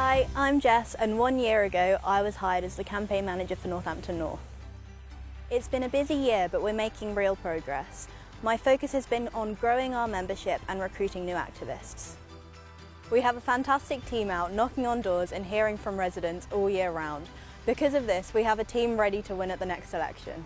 Hi, I'm Jess, and 1 year ago I was hired as the campaign manager for Northampton North. It's been a busy year, but we're making real progress. My focus has been on growing our membership and recruiting new activists. We have a fantastic team out knocking on doors and hearing from residents all year round. Because of this, we have a team ready to win at the next election.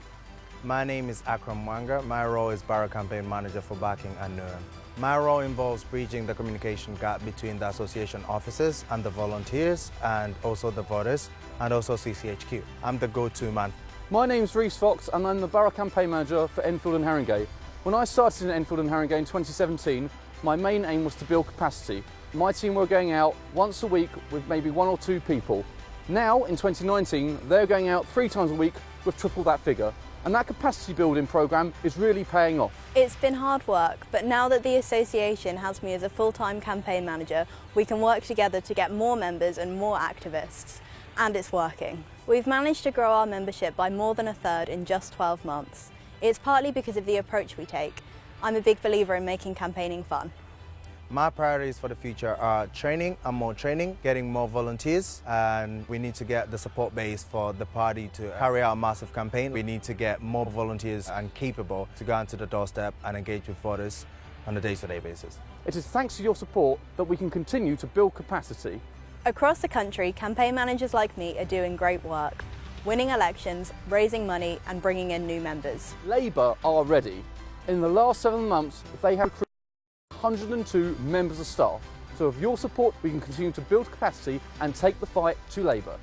My name is Akram Mwanga. My role is Borough Campaign Manager for Barking and Newham. My role involves bridging the communication gap between the association officers and the volunteers, and also the voters, and also CCHQ. I'm the go-to man. My name's Reece Fox and I'm the Borough Campaign Manager for Enfield and Haringey. When I started in Enfield and Haringey in 2017, my main aim was to build capacity. My team were going out once a week with maybe 1 or 2 people. Now, in 2019, they're going out 3 times a week with triple that figure. And that capacity building programme is really paying off. It's been hard work, but now that the association has me as a full-time campaign manager, we can work together to get more members and more activists. And it's working. We've managed to grow our membership by more than 1/3 in just 12 months. It's partly because of the approach we take. I'm a big believer in making campaigning fun. My priorities for the future are training and more training, getting more volunteers, and we need to get the support base for the party to carry out a massive campaign. We need to get more volunteers and capable to go onto the doorstep and engage with voters on a day-to-day basis. It is thanks to your support that we can continue to build capacity. Across the country, campaign managers like me are doing great work, winning elections, raising money and bringing in new members. Labour are ready. In the last 7 months, they have recruited 102 members of staff. So with your support, we can continue to build capacity and take the fight to Labour.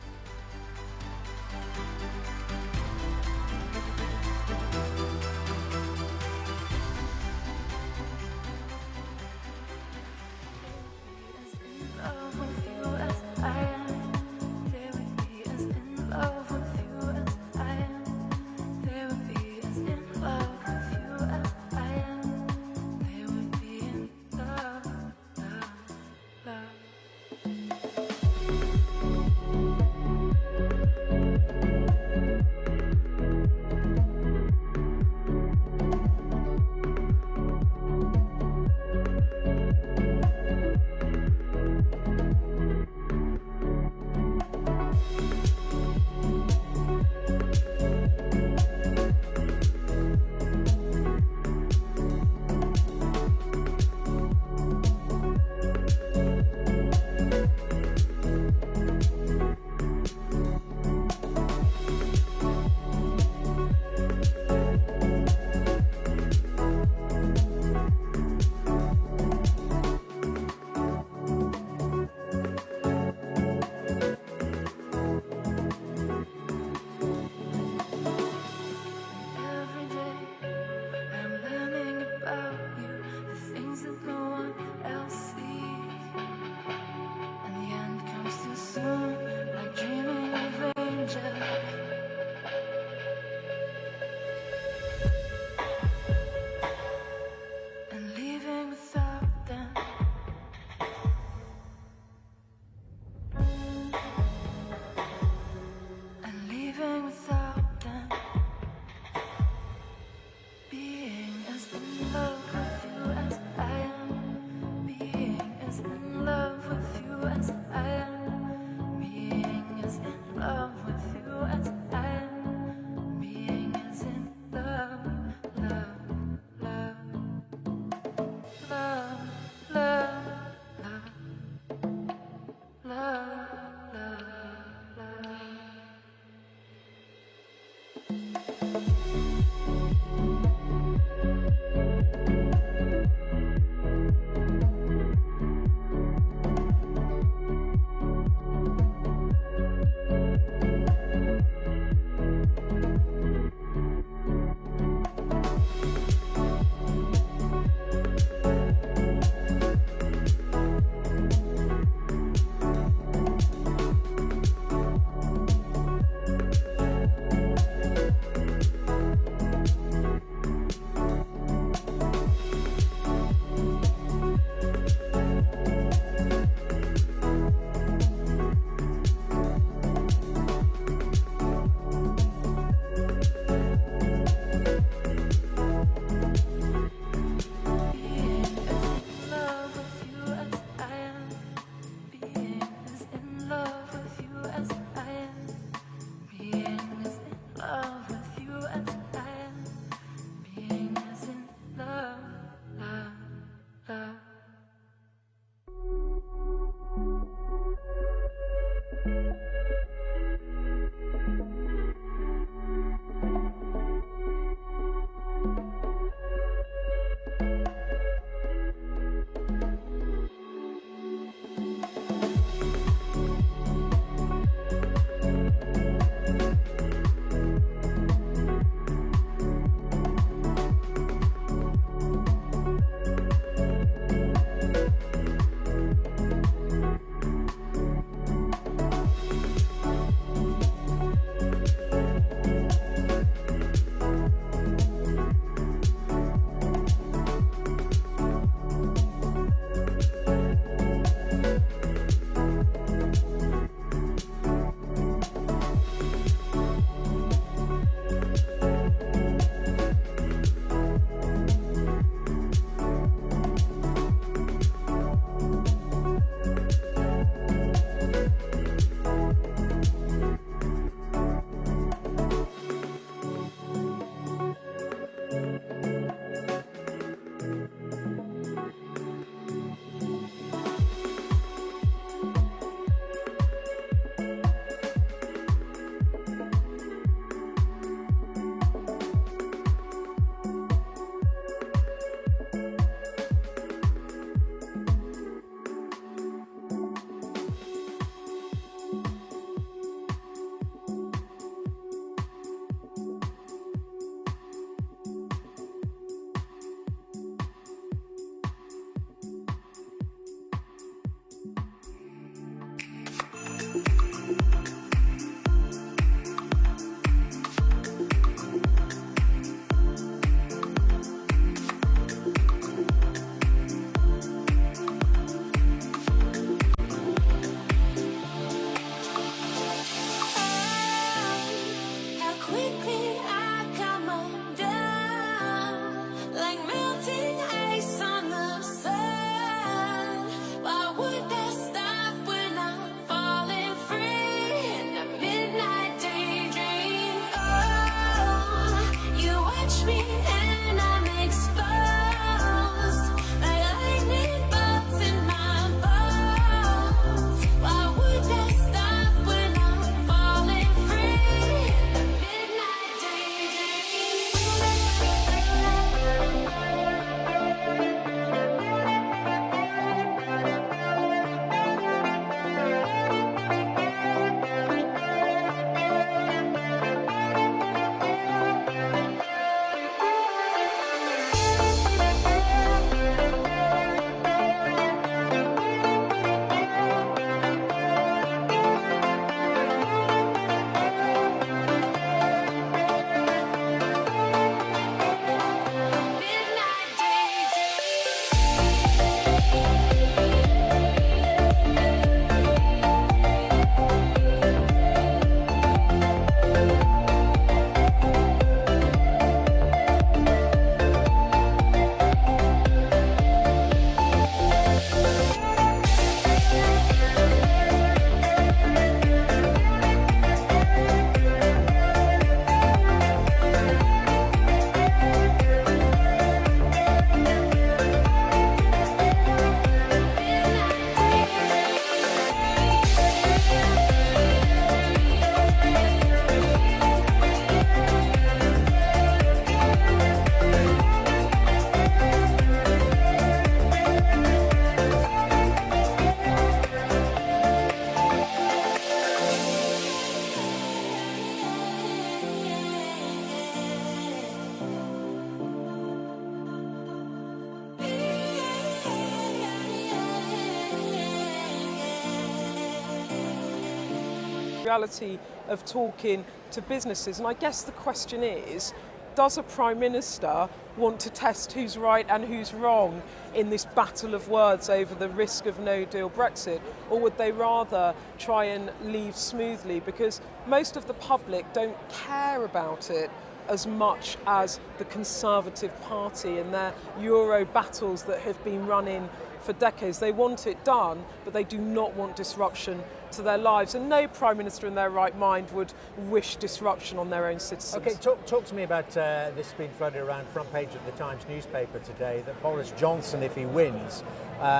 reality of talking to businesses. And I guess the question is, does a Prime Minister want to test who's right and who's wrong in this battle of words over the risk of no-deal Brexit? Or would they rather try and leave smoothly? Because most of the public don't care about it as much as the Conservative Party and their Euro battles that have been running for decades. They want it done, but they do not want disruption to their lives. And no Prime Minister in their right mind would wish disruption on their own citizens. OK, talk to me about this being floated around front page of the Times newspaper today, that Boris Johnson, if he wins,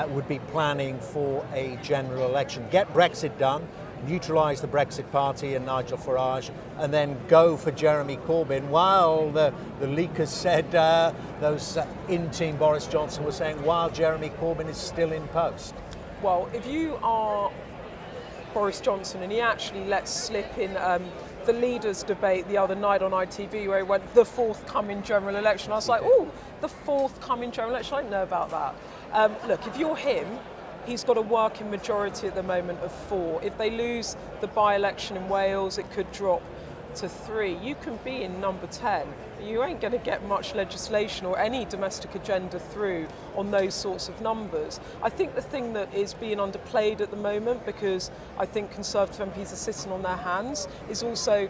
would be planning for a general election. Get Brexit done, neutralise the Brexit Party and Nigel Farage, and then go for Jeremy Corbyn, while the leakers said, those in Team Boris Johnson were saying, while Jeremy Corbyn is still in post. Well, if you are Boris Johnson and he actually lets slip in the leaders' debate the other night on ITV where he went, the forthcoming general election, I was like, oh, the forthcoming general election, I didn't know about that. Look, if you're him, he's got a working majority at the moment of 4. If they lose the by-election in Wales, it could drop to 3. You can be in number 10. You ain't going to get much legislation or any domestic agenda through on those sorts of numbers. I think the thing that is being underplayed at the moment, because I think Conservative MPs are sitting on their hands, is also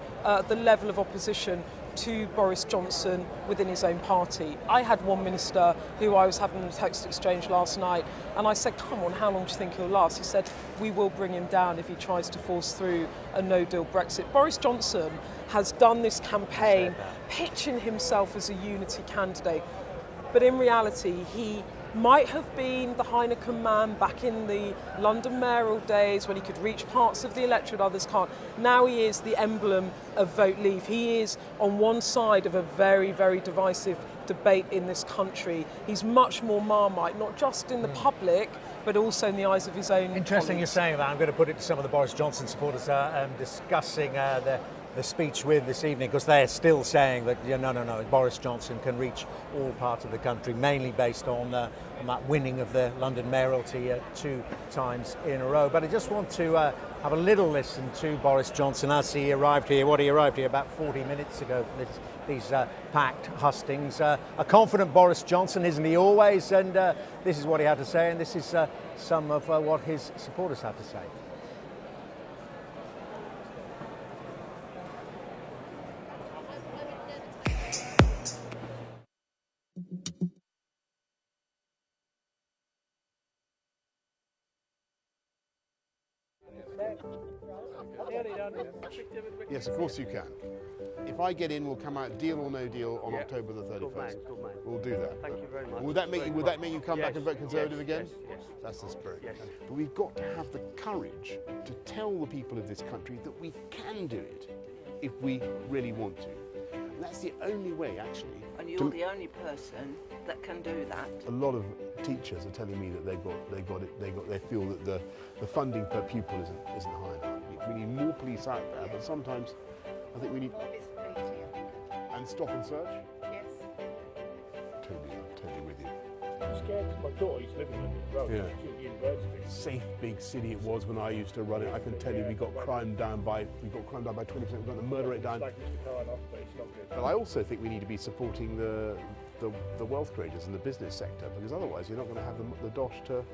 the level of opposition to Boris Johnson within his own party. I had one minister who I was having a text exchange last night, and I said, come on, how long do you think he'll last? He said, we will bring him down if he tries to force through a no-deal Brexit. Boris Johnson has done this campaign pitching himself as a unity candidate, but in reality he might have been the Heineken man back in the London mayoral days when he could reach parts of the electorate others can't. Now he is the emblem of Vote Leave. He is on one side of a very, very divisive debate in this country. He's much more Marmite, not just in the public, but also in the eyes of his own Interesting colleagues. you're saying that. I'm going to put it to some of the Boris Johnson supporters discussing the speech with this evening, because they're still saying that no, Boris Johnson can reach all parts of the country, mainly based on that winning of the London mayoralty 2 times in a row. But I just want to have a little listen to Boris Johnson as he arrived here. He arrived here about 40 minutes ago for these packed hustings. A confident Boris Johnson, isn't he always? And this is what he had to say, and this is some of what his supporters had to say. Yes, of course you can. If I get in, we'll come out deal or no deal on October the 31st. Good man. We'll do that. Thank you very much. Would that make you come back and vote Conservative again? Yes. That's the spirit. Yes. But we've got to have the courage to tell the people of this country that we can do it if we really want to. And that's the only way, actually. And you're the only person that can do that. A lot of teachers are telling me that they feel that the funding per pupil isn't high enough. We need more police out there, but sometimes I think we need. And stop and search? Yes. Totally with you. I'm scared because my daughter used to live in London as well. Yeah. She's at university. Safe big city it was when I used to run it. I can tell you we got crime down by 20%. We've got the murder rate down. Like Mr. Khan off, but it's not good. But I also think we need to be supporting the wealth creators in the business sector, because otherwise you're not going to have the dosh to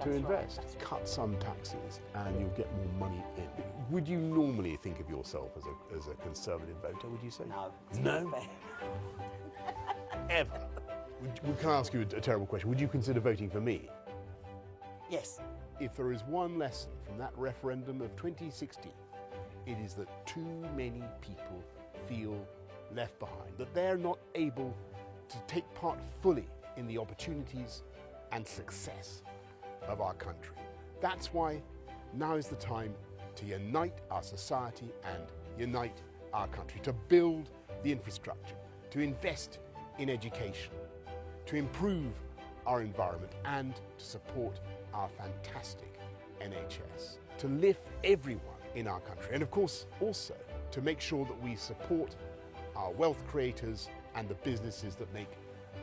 invest. Right. Cut some taxes and you'll get more money in. Would you normally think of yourself as a Conservative voter, would you say? No. No? Ever? Can I ask you a terrible question? Would you consider voting for me? Yes. If there is one lesson from that referendum of 2016, it is that too many people feel left behind, that they're not able to take part fully in the opportunities and success of our country. That's why now is the time to unite our society and unite our country, to build the infrastructure, to invest in education, to improve our environment, and to support our fantastic NHS, to lift everyone in our country, and of course also to make sure that we support our wealth creators and the businesses that make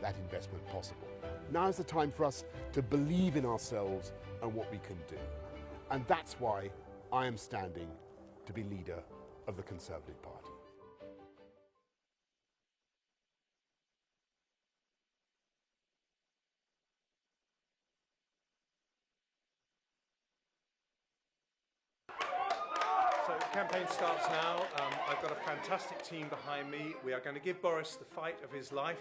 that investment possible. Now is the time for us to believe in ourselves and what we can do. And that's why I am standing to be leader of the Conservative Party. So the campaign starts now. I've got a fantastic team behind me. We are going to give Boris the fight of his life.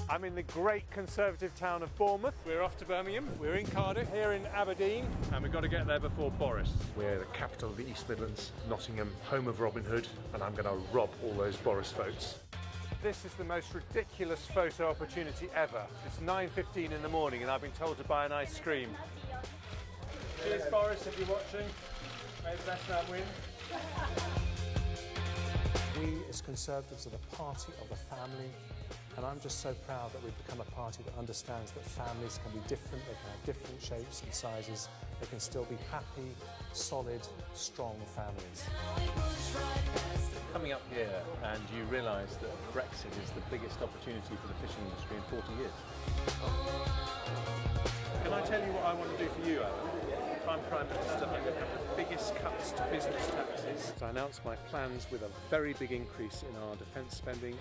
I'm in the great Conservative town of Bournemouth. We're off to Birmingham. We're in Cardiff, here in Aberdeen, and we've got to get there before Boris. We're the capital of the East Midlands, Nottingham, home of Robin Hood, and I'm going to rob all those Boris votes. This is the most ridiculous photo opportunity ever. It's 9:15 in the morning and I've been told to buy an ice cream. Cheers, Boris, if you're watching. May the best man win. We as Conservatives are the party of the family, and I'm just so proud that we've become a party that understands that families can be different, they can have different shapes and sizes, they can still be happy, solid, strong families. Coming up here and you realise that Brexit is the biggest opportunity for the fishing industry in 40 years. Can I tell you what I want to do for you, Alan? If I'm Prime Minister, I'm going to have the biggest cuts to business taxes. So I announced my plans with a very big increase in our defence spending.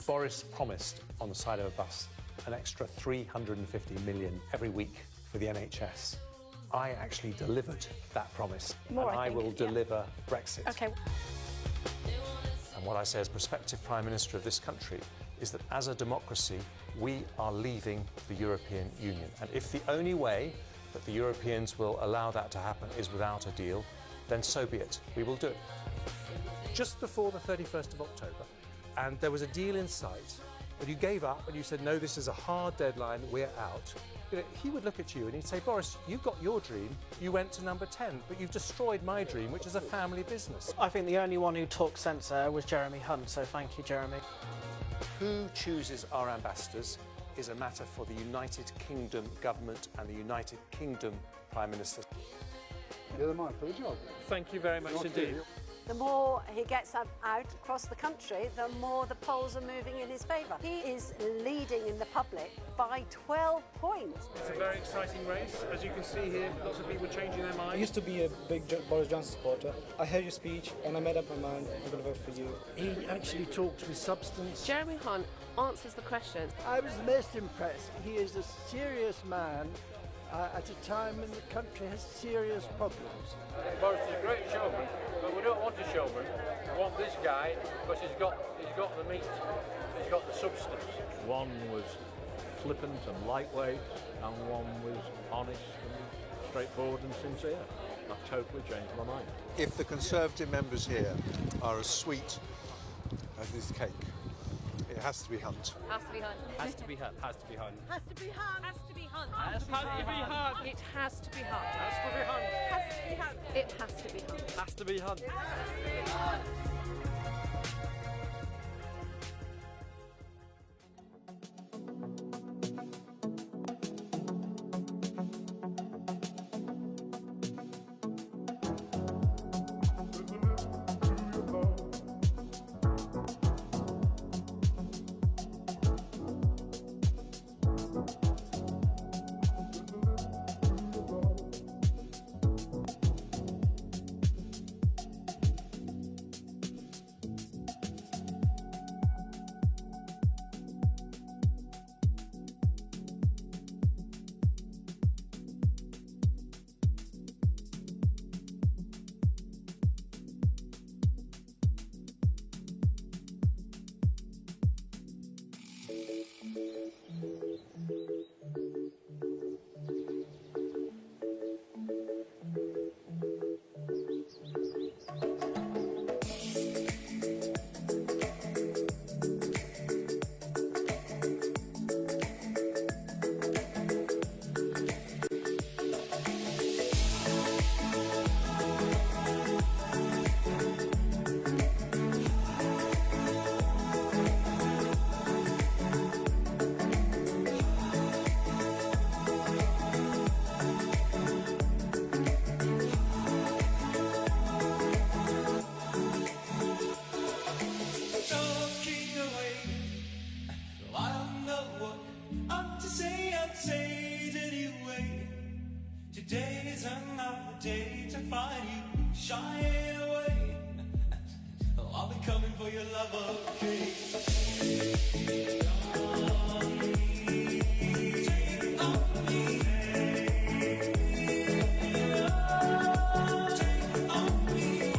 Boris promised on the side of a bus an extra 350 million every week for the NHS. I actually delivered that promise, More, and I will deliver Brexit. Okay. And what I say as prospective Prime Minister of this country is that as a democracy, we are leaving the European Union. And if the only way that the Europeans will allow that to happen is without a deal, then so be it. We will do it. Just before the 31st of October, and there was a deal in sight, but you gave up and you said, no, this is a hard deadline, we're out. You know, he would look at you and he'd say, Boris, you got your dream, you went to number 10, but you've destroyed my dream, which is a family business. I think the only one who talked sense there was Jeremy Hunt, so thank you, Jeremy. Who chooses our ambassadors is a matter for the United Kingdom government and the United Kingdom Prime Minister. You're the man for the job. Thank you very much indeed. The more he gets out across the country, the more the polls are moving in his favour. He is leading in the public by 12 points. It's a very exciting race. As you can see here, lots of people changing their minds. I used to be a big Boris Johnson supporter. I heard your speech and I made up my mind. I'm going to vote for you. He actually talks with substance. Jeremy Hunt answers the questions. I was most impressed. He is a serious man at a time when the country has serious problems. Boris is a great showman, but we don't want a showman. We want this guy because he's got the meat, he's got the substance. One was flippant and lightweight, and one was honest and straightforward and sincere. I've totally changed my mind. If the Conservative members here are as sweet as this cake, it has to be Hunt. Has to be Hunt. Has to be Hunt. Has to be Hunt. Has to be Hunt. Has to be Hunt. Has to be Hunt. It has to be Hunt. Has to be Hunt. Has to be Hunt. It has to be Hunt. Has to be Hunt. Has to be Hunt. Today is another day to find you shying away. Oh, I'll be coming for your love, okay? Take on me, take on me, take on me.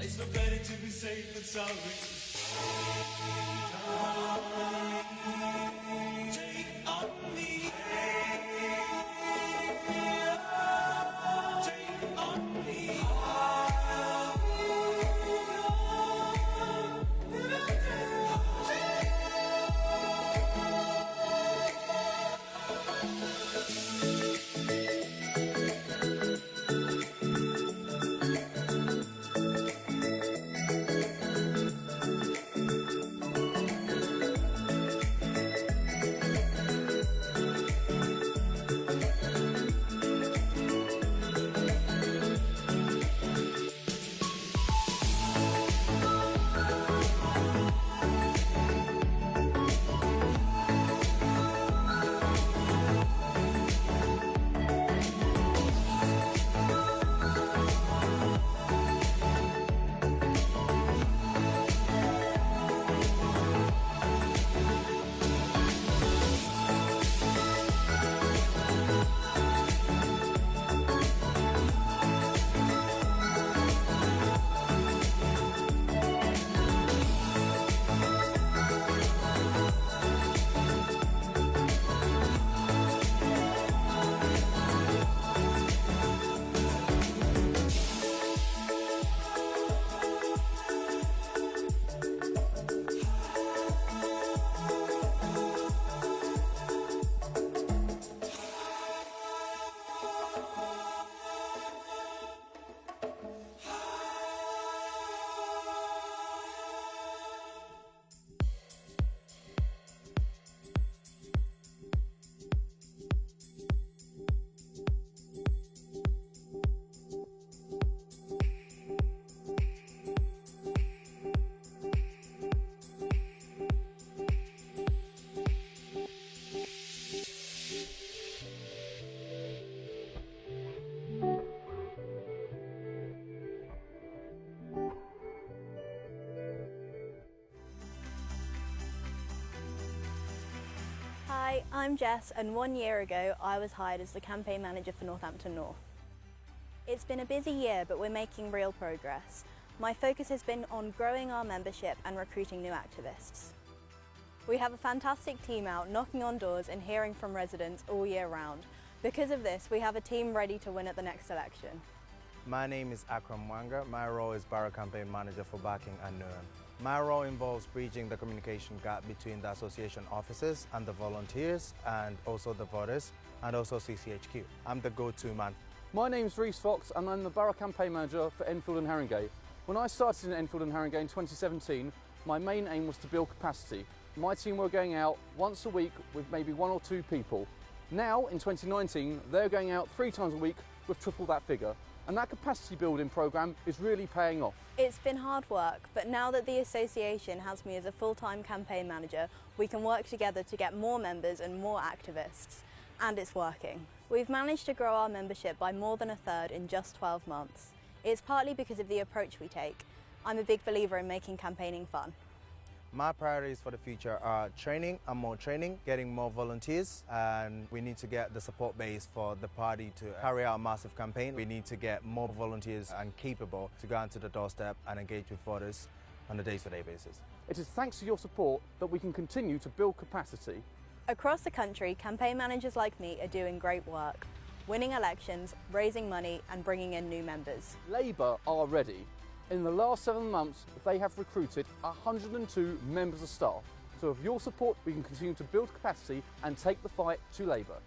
It's no better to be safe than sorry. Take on me. Take on me. Hi, I'm Jess, and 1 year ago I was hired as the campaign manager for Northampton North. It's been a busy year, but we're making real progress. My focus has been on growing our membership and recruiting new activists. We have a fantastic team out knocking on doors and hearing from residents all year round. Because of this, we have a team ready to win at the next election. My name is Akram Mwanga. My role is Borough Campaign Manager for Barking and Newham. My role involves bridging the communication gap between the association officers and the volunteers, and also the voters, and also CCHQ. I'm the go-to man. My name's Reese Fox, and I'm the Borough Campaign Manager for Enfield and Haringey. When I started in Enfield and Haringey in 2017, my main aim was to build capacity. My team were going out once a week with maybe 1 or 2 people. Now, in 2019, they're going out 3 times a week with triple that figure. And that capacity building programme is really paying off. It's been hard work, but now that the association has me as a full-time campaign manager, we can work together to get more members and more activists. And it's working. We've managed to grow our membership by more than 1/3 in just 12 months. It's partly because of the approach we take. I'm a big believer in making campaigning fun. My priorities for the future are training and more training, getting more volunteers, and we need to get the support base for the party to carry out a massive campaign. We need to get more volunteers and capable to go onto the doorstep and engage with voters on a day-to-day basis. It is thanks to your support that we can continue to build capacity. Across the country, campaign managers like me are doing great work. winning elections, raising money and bringing in new members. Labour are ready. In the last 7 months, they have recruited 102 members of staff. So with your support, we can continue to build capacity and take the fight to Labour.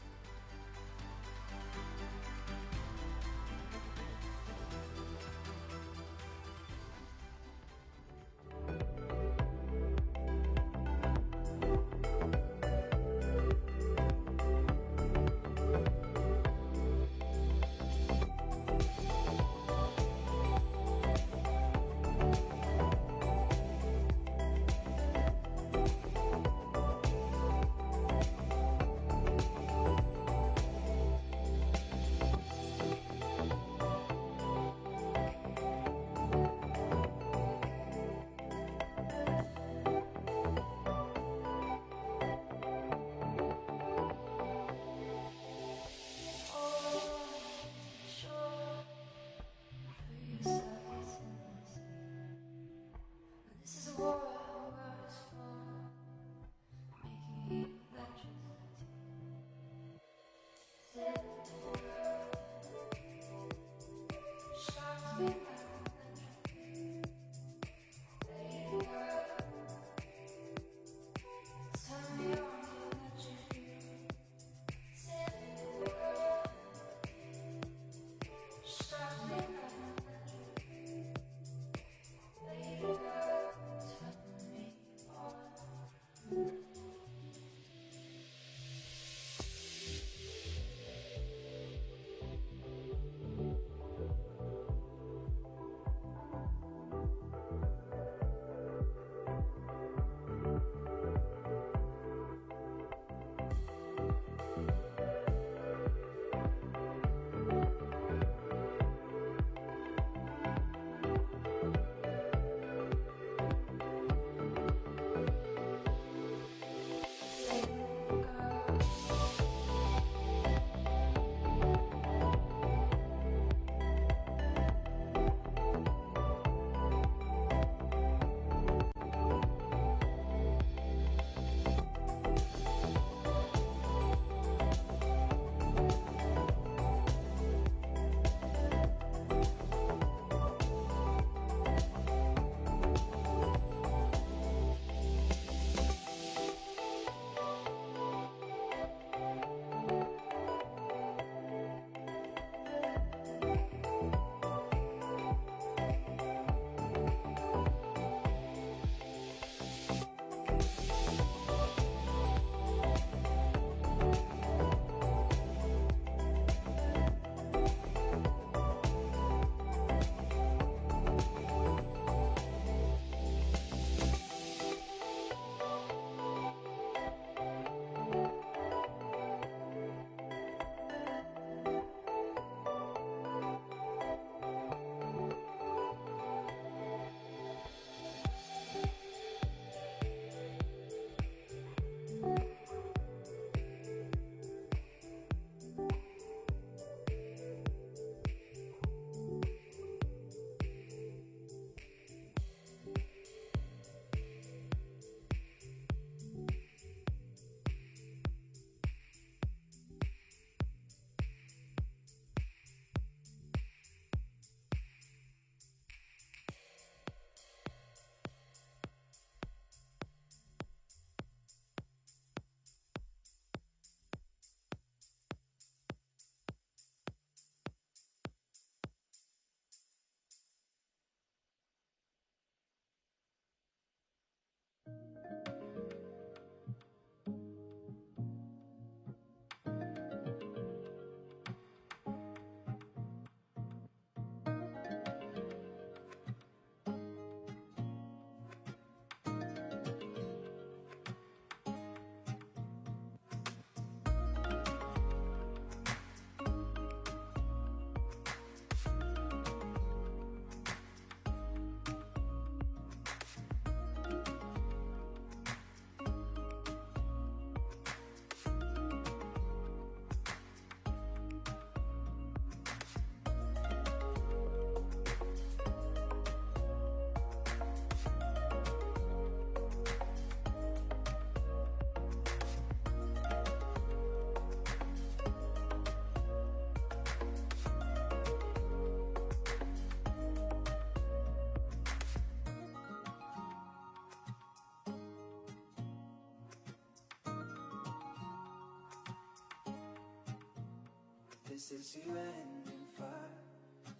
this is to end in fire,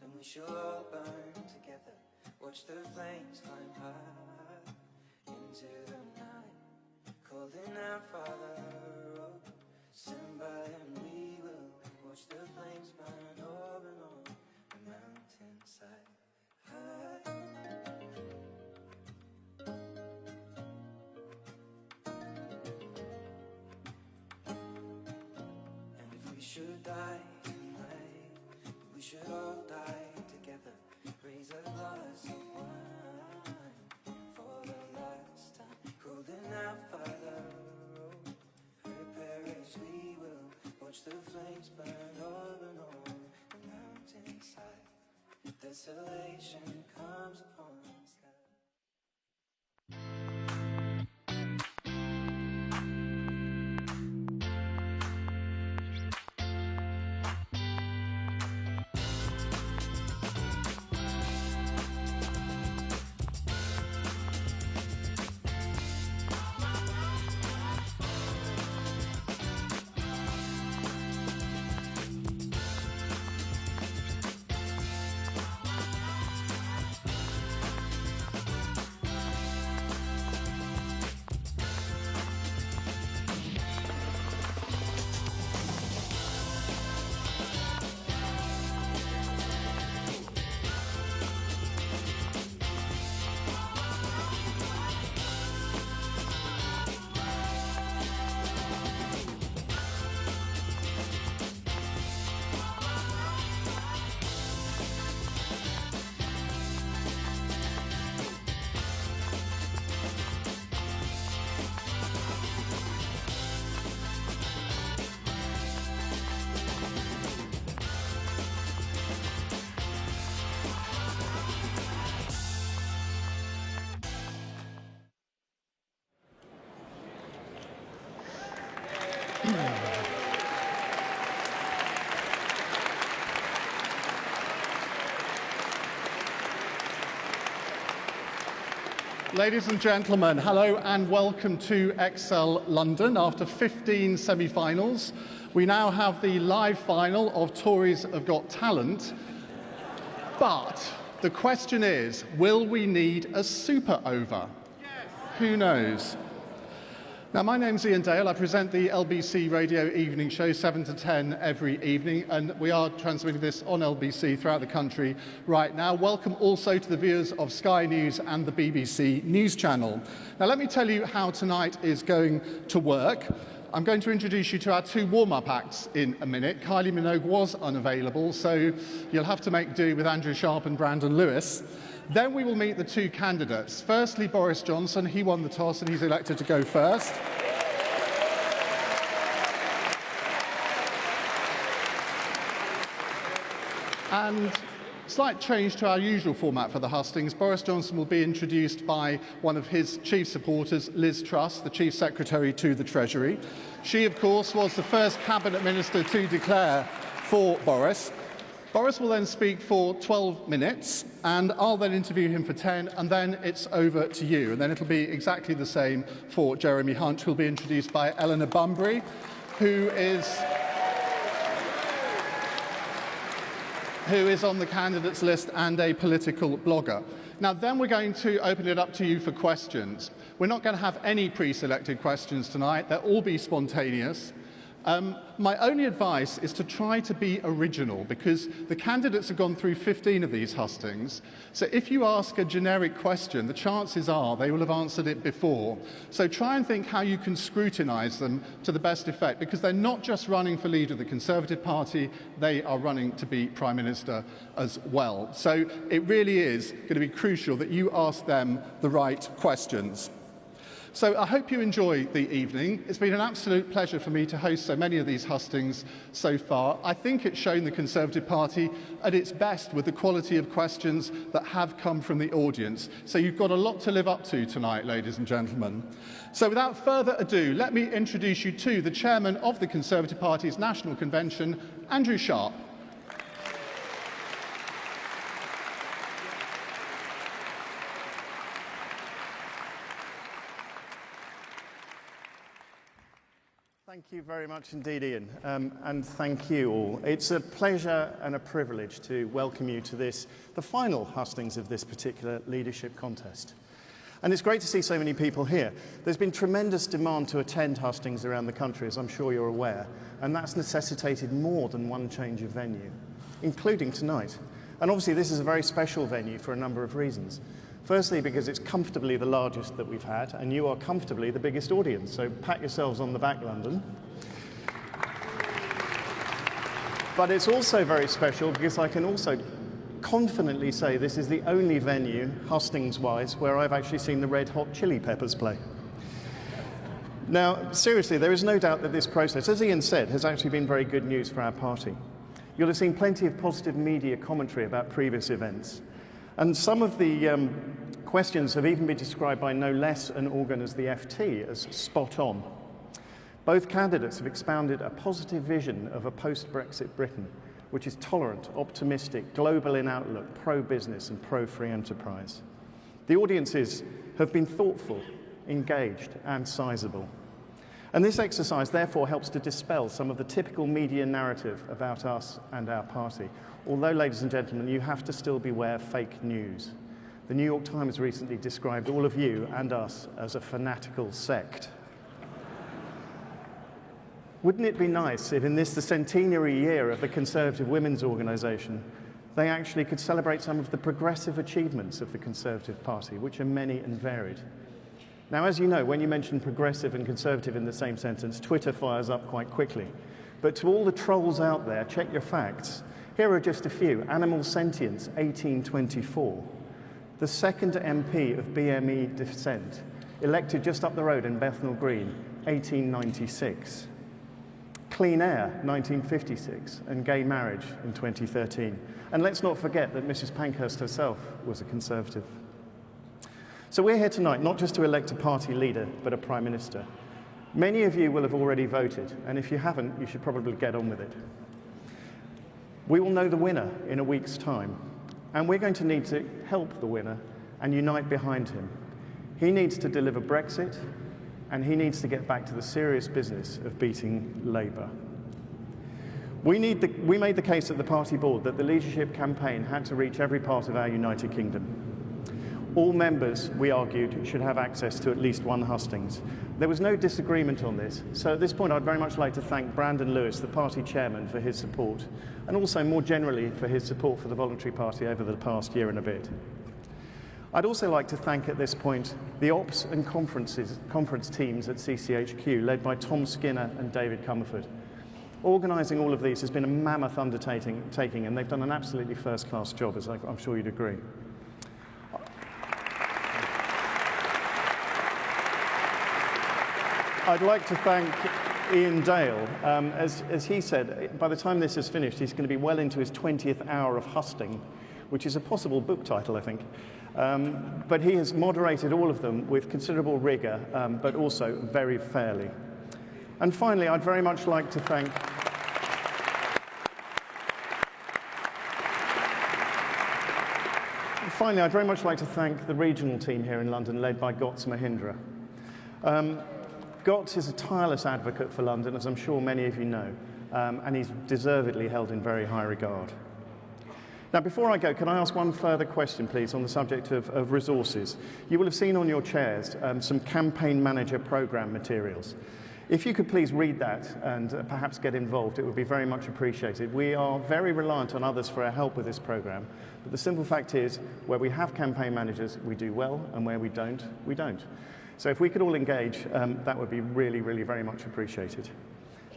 then we shall all burn together. Watch the flames climb high into the night, calling out, Father, oh, stand by and we will watch the flames burn over on the mountainside. And if we should die tonight, we should all die together. Raise a glass of wine for the last time, holding out, Father, oh, prepare as we will watch the flames burn over on the mountainside. Desolation comes upon the sky. Ladies and gentlemen, hello and welcome to Excel London. After 15 semi-finals, we now have the live final of Tories Have Got Talent. But the question is, will we need a super over? Yes. Who knows? Now, my name's Ian Dale. I present the LBC radio evening show, 7 to 10 every evening, and we are transmitting this on LBC throughout the country right now. Welcome also to the viewers of Sky News and the BBC News Channel. Now, let me tell you how tonight is going to work. I'm going to introduce you to our two warm-up acts in a minute. Kylie Minogue was unavailable, so you'll have to make do with Andrew Sharp and Brandon Lewis. Then we will meet the two candidates. Firstly, Boris Johnson. He won the toss and he's elected to go first. And slight change to our usual format for the hustings. Boris Johnson will be introduced by one of his chief supporters, Liz Truss, the Chief Secretary to the Treasury. She, of course, was the first cabinet minister to declare for Boris. Boris will then speak for 12 minutes, and I'll then interview him for 10, and then it's over to you. And then it'll be exactly the same for Jeremy Hunt, who'll be introduced by Eleanor Bunbury, who is on the candidates list and a political blogger. Now, then we're going to open it up to you for questions. We're not going to have any pre-selected questions tonight. They'll all be spontaneous. My only advice is to try to be original, because the candidates have gone through 15 of these hustings. So if you ask a generic question, the chances are they will have answered it before. So try and think how you can scrutinise them to the best effect, because they're not just running for leader of the Conservative Party, they are running to be Prime Minister as well. So it really is going to be crucial that you ask them the right questions. So I hope you enjoy the evening. It's been an absolute pleasure for me to host so many of these hustings so far. I think it's shown the Conservative Party at its best with the quality of questions that have come from the audience. So you've got a lot to live up to tonight, ladies and gentlemen. So without further ado, let me introduce you to the chairman of the Conservative Party's National Convention, Andrew Sharp. Thank you very much indeed, Ian, and thank you all. It's a pleasure and a privilege to welcome you to the final hustings of this particular leadership contest. And it's great to see so many people here. There's been tremendous demand to attend hustings around the country, as I'm sure you're aware, and that's necessitated more than one change of venue, including tonight. And obviously this is a very special venue for a number of reasons. Firstly, because it's comfortably the largest that we've had, and you are comfortably the biggest audience, so pat yourselves on the back, London. But it's also very special because I can also confidently say this is the only venue, hustings-wise, where I've actually seen the Red Hot Chili Peppers play. Now, seriously, there is no doubt that this process, as Ian said, has actually been very good news for our party. You'll have seen plenty of positive media commentary about previous events. And some of the questions have even been described by no less an organ as the FT as spot on. Both candidates have expounded a positive vision of a post-Brexit Britain, which is tolerant, optimistic, global in outlook, pro-business and pro-free enterprise. The audiences have been thoughtful, engaged and sizable. And this exercise therefore helps to dispel some of the typical media narrative about us and our party. Although, ladies and gentlemen, you have to still beware of fake news. The New York Times recently described all of you and us as a fanatical sect. Wouldn't it be nice if in this, the centenary year of the Conservative Women's Organisation, they actually could celebrate some of the progressive achievements of the Conservative Party, which are many and varied. Now, as you know, when you mention progressive and conservative in the same sentence, Twitter fires up quite quickly. But to all the trolls out there, check your facts. Here are just a few. Animal Sentience, 1824. The second MP of BME descent, elected just up the road in Bethnal Green, 1896. Clean Air, 1956, and gay marriage in 2013. And let's not forget that Mrs. Pankhurst herself was a Conservative. So we're here tonight not just to elect a party leader, but a Prime Minister. Many of you will have already voted, and if you haven't, you should probably get on with it. We will know the winner in a week's time, and we're going to need to help the winner and unite behind him. He needs to deliver Brexit, and he needs to get back to the serious business of beating Labour. We made the case at the party board that the leadership campaign had to reach every part of our United Kingdom. All members, we argued, should have access to at least one hustings. There was no disagreement on this, so at this point I'd very much like to thank Brandon Lewis, the party chairman, for his support, and also more generally for his support for the voluntary party over the past year and a bit. I'd also like to thank at this point the ops and conference teams at CCHQ, led by Tom Skinner and David Comerford. Organising all of these has been a mammoth undertaking, and they've done an absolutely first-class job, as I'm sure you'd agree. I'd like to thank Ian Dale. As he said, by the time this is finished, he's going to be well into his 20th hour of husting, which is a possible book title, I think. But he has moderated all of them with considerable rigour, but also very fairly. And finally, I'd very much like to thank the regional team here in London, led by Gotts Mahindra. Gotts is a tireless advocate for London, as I'm sure many of you know, and he's deservedly held in very high regard. Now, before I go, can I ask one further question, please, on the subject of resources? You will have seen on your chairs some campaign manager programme materials. If you could please read that and perhaps get involved, it would be very much appreciated. We are very reliant on others for our help with this programme, but the simple fact is, where we have campaign managers, we do well, and where we don't, we don't. So if we could all engage, that would be really, really very much appreciated.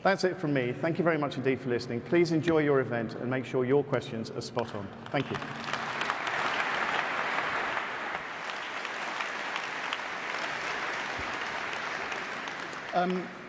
That's it from me. Thank you very much indeed for listening. Please enjoy your event and make sure your questions are spot on. Thank you.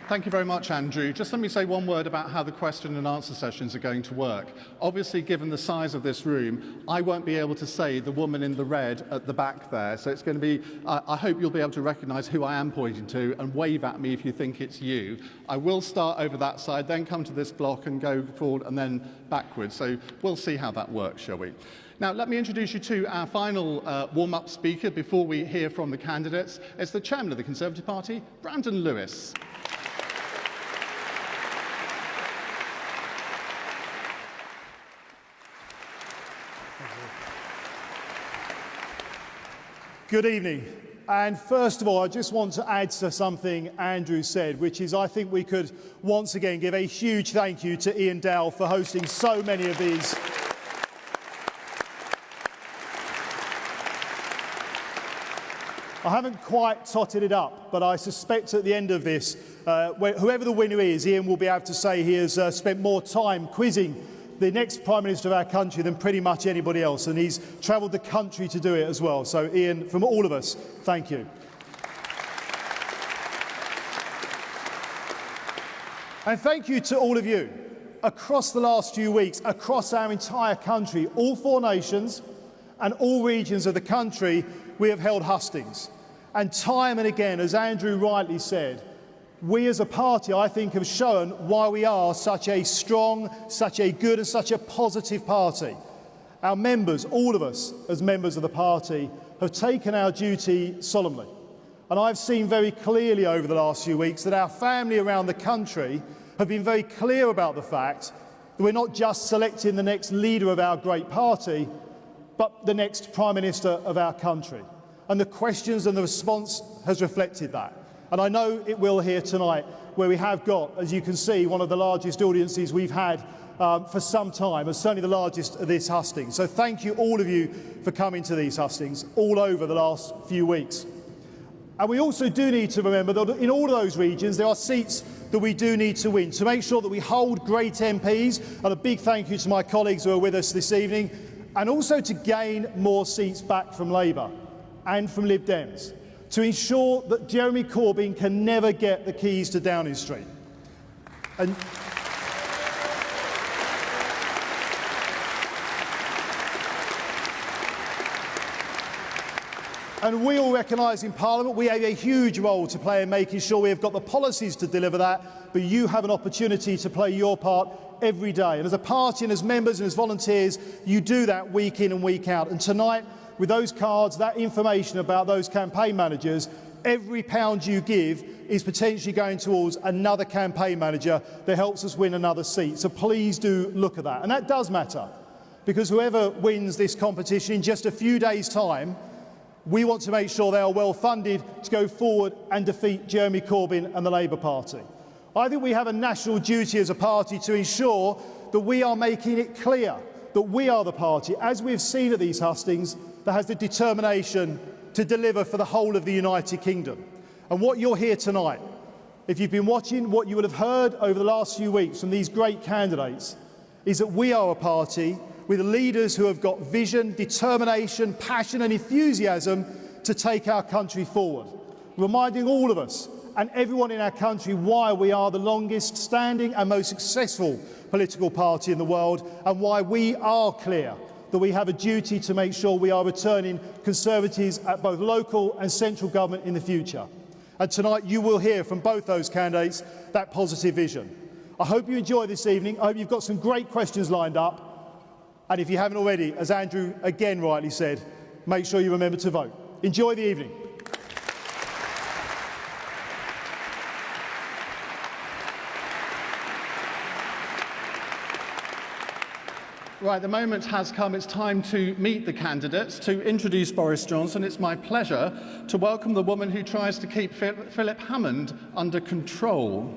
Thank you very much, Andrew. Just let me say one word about how the question and answer sessions are going to work. Obviously, given the size of this room, I won't be able to say the woman in the red at the back there. So it's going to be, I hope you'll be able to recognise who I am pointing to and wave at me if you think it's you. I will start over that side, then come to this block and go forward and then backwards. So we'll see how that works, shall we? Now, let me introduce you to our final warm-up speaker before we hear from the candidates. It's the chairman of the Conservative Party, Brandon Lewis. Good evening. And first of all, I just want to add to something Andrew said, which is I think we could once again give a huge thank you to Ian Dow for hosting so many of these. I haven't quite totted it up, but I suspect at the end of this, whoever the winner is, Ian will be able to say he has spent more time quizzing the next Prime Minister of our country than pretty much anybody else, and he's travelled the country to do it as well. So, Ian, from all of us, thank you. And thank you to all of you. Across the last few weeks, across our entire country, all 4 nations and all regions of the country, we have held hustings. And time and again, as Andrew rightly said, we as a party, I think, have shown why we are such a strong, such a good and such a positive party. Our members, all of us as members of the party, have taken our duty solemnly. And I've seen very clearly over the last few weeks that our family around the country have been very clear about the fact that we're not just selecting the next leader of our great party, but the next Prime Minister of our country. And the questions and the response has reflected that. And I know it will here tonight, where we have got, as you can see, one of the largest audiences we've had for some time, and certainly the largest of this hustings. So thank you, all of you, for coming to these hustings all over the last few weeks. And we also do need to remember that in all of those regions, there are seats that we do need to win, to make sure that we hold great MPs, and a big thank you to my colleagues who are with us this evening, and also to gain more seats back from Labour and from Lib Dems, to ensure that Jeremy Corbyn can never get the keys to Downing Street. And we all recognise in Parliament we have a huge role to play in making sure we have got the policies to deliver that, but you have an opportunity to play your part every day. And as a party and as members and as volunteers, you do that week in and week out. And tonight, with those cards, that information about those campaign managers, every pound you give is potentially going towards another campaign manager that helps us win another seat. So please do look at that. And that does matter, because whoever wins this competition in just a few days' time, we want to make sure they are well funded to go forward and defeat Jeremy Corbyn and the Labour Party. I think we have a national duty as a party to ensure that we are making it clear that we are the party, as we've seen at these hustings, that has the determination to deliver for the whole of the United Kingdom. And what you're here tonight, if you've been watching, what you will have heard over the last few weeks from these great candidates, is that we are a party with leaders who have got vision, determination, passion and enthusiasm to take our country forward, reminding all of us and everyone in our country why we are the longest standing and most successful political party in the world, and why we are clear that we have a duty to make sure we are returning Conservatives at both local and central government in the future. And tonight you will hear from both those candidates that positive vision. I hope you enjoy this evening. I hope you've got some great questions lined up. And if you haven't already, as Andrew again rightly said, make sure you remember to vote. Enjoy the evening. Right, the moment has come. It's time to meet the candidates. To introduce Boris Johnson, it's my pleasure to welcome the woman who tries to keep Philip Hammond under control.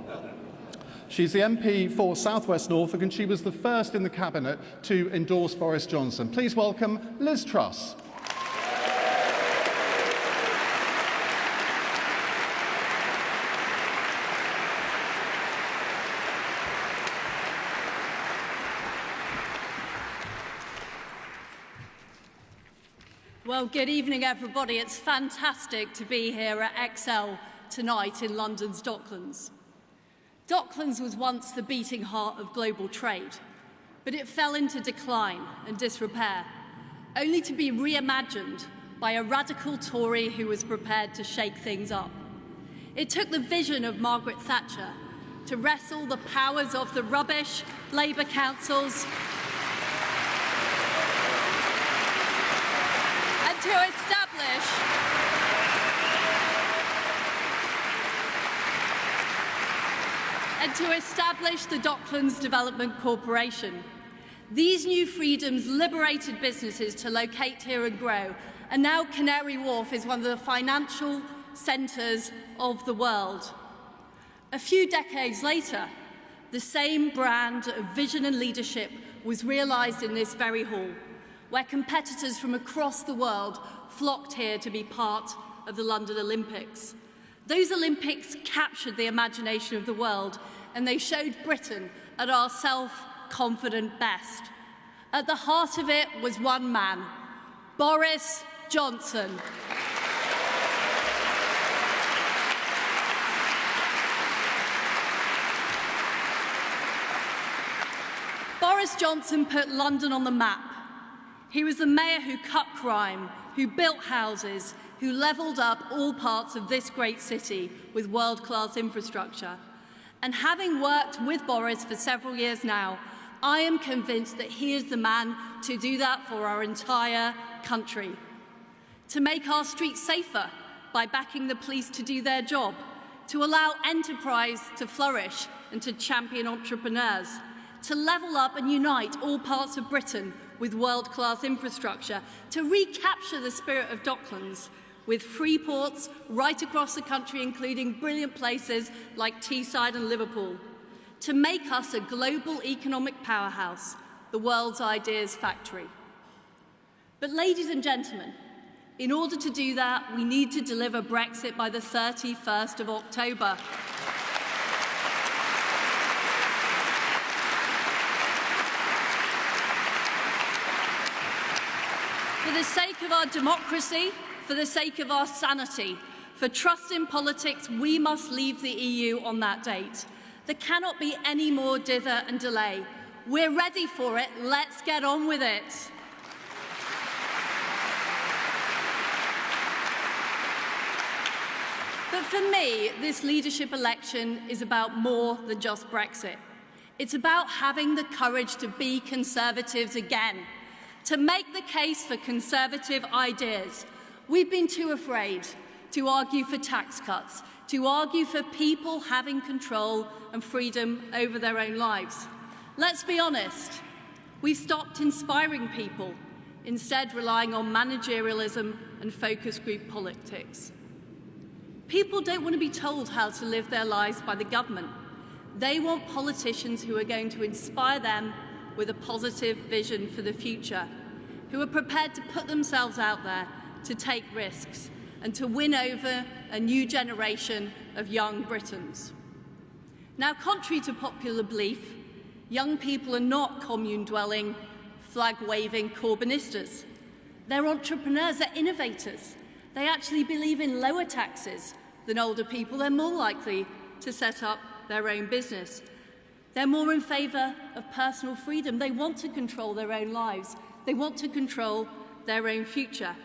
She's the MP for South West Norfolk, and she was the first in the Cabinet to endorse Boris Johnson. Please welcome Liz Truss. Well, good evening, everybody. It's fantastic to be here at Excel tonight in London's Docklands. Docklands was once the beating heart of global trade, but it fell into decline and disrepair, only to be reimagined by a radical Tory who was prepared to shake things up. It took the vision of Margaret Thatcher to wrestle the powers of the rubbish Labour councils and to establish the Docklands Development Corporation. These new freedoms liberated businesses to locate here and grow, and now Canary Wharf is one of the financial centres of the world. A few decades later, the same brand of vision and leadership was realised in this very hall, where competitors from across the world flocked here to be part of the London Olympics. Those Olympics captured the imagination of the world, and they showed Britain at our self-confident best. At the heart of it was one man, Boris Johnson. Boris Johnson put London on the map. He was the mayor who cut crime, who built houses, who levelled up all parts of this great city with world-class infrastructure. And having worked with Boris for several years now, I am convinced that he is the man to do that for our entire country. To make our streets safer by backing the police to do their job, to allow enterprise to flourish and to champion entrepreneurs, to level up and unite all parts of Britain with world-class infrastructure, to recapture the spirit of Docklands with free ports right across the country, including brilliant places like Teesside and Liverpool, to make us a global economic powerhouse, the world's ideas factory. But ladies and gentlemen, in order to do that, we need to deliver Brexit by the 31st of October. For the sake of our democracy, for the sake of our sanity, for trust in politics, we must leave the EU on that date. There cannot be any more dither and delay. We're ready for it. Let's get on with it. But for me, this leadership election is about more than just Brexit. It's about having the courage to be Conservatives again, to make the case for Conservative ideas. We've been too afraid to argue for tax cuts, to argue for people having control and freedom over their own lives. Let's be honest, we've stopped inspiring people, instead relying on managerialism and focus group politics. People don't want to be told how to live their lives by the government. They want politicians who are going to inspire them with a positive vision for the future, who are prepared to put themselves out there, to take risks, and to win over a new generation of young Britons. Now, contrary to popular belief, young people are not commune-dwelling, flag-waving Corbynistas. They're entrepreneurs, they're innovators. They actually believe in lower taxes than older people. They're more likely to set up their own business. They're more in favour of personal freedom. They want to control their own lives. They want to control their own future.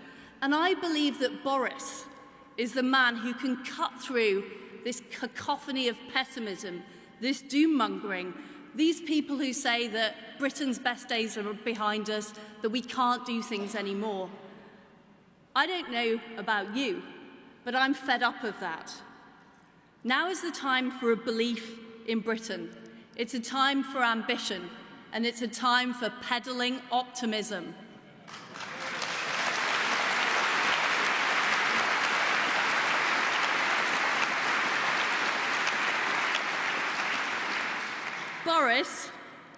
And I believe that Boris is the man who can cut through this cacophony of pessimism, this doom-mongering, these people who say that Britain's best days are behind us, that we can't do things anymore. I don't know about you, but I'm fed up of that. Now is the time for a belief in Britain. It's a time for ambition, and it's a time for peddling optimism. Boris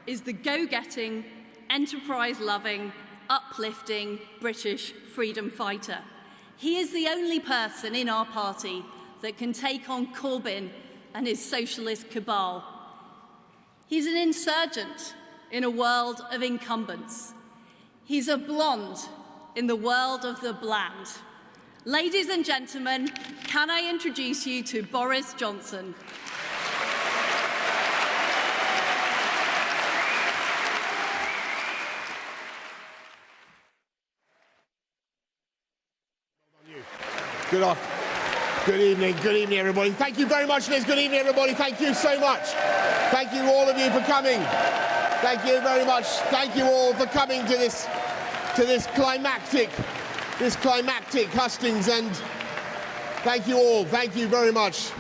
is the go-getting, enterprise-loving, uplifting British freedom fighter. He is the only person in our party that can take on Corbyn and his socialist cabal. He's an insurgent in a world of incumbents. He's a blonde in the world of the bland. Ladies and gentlemen, can I introduce you to Boris Johnson? Good evening, everybody. Thank you very much, Liz. Good evening, everybody. Thank you so much. Thank you, all of you, for coming. Thank you very much. Thank you all for coming to this climactic hustings, and thank you all. Thank you very much.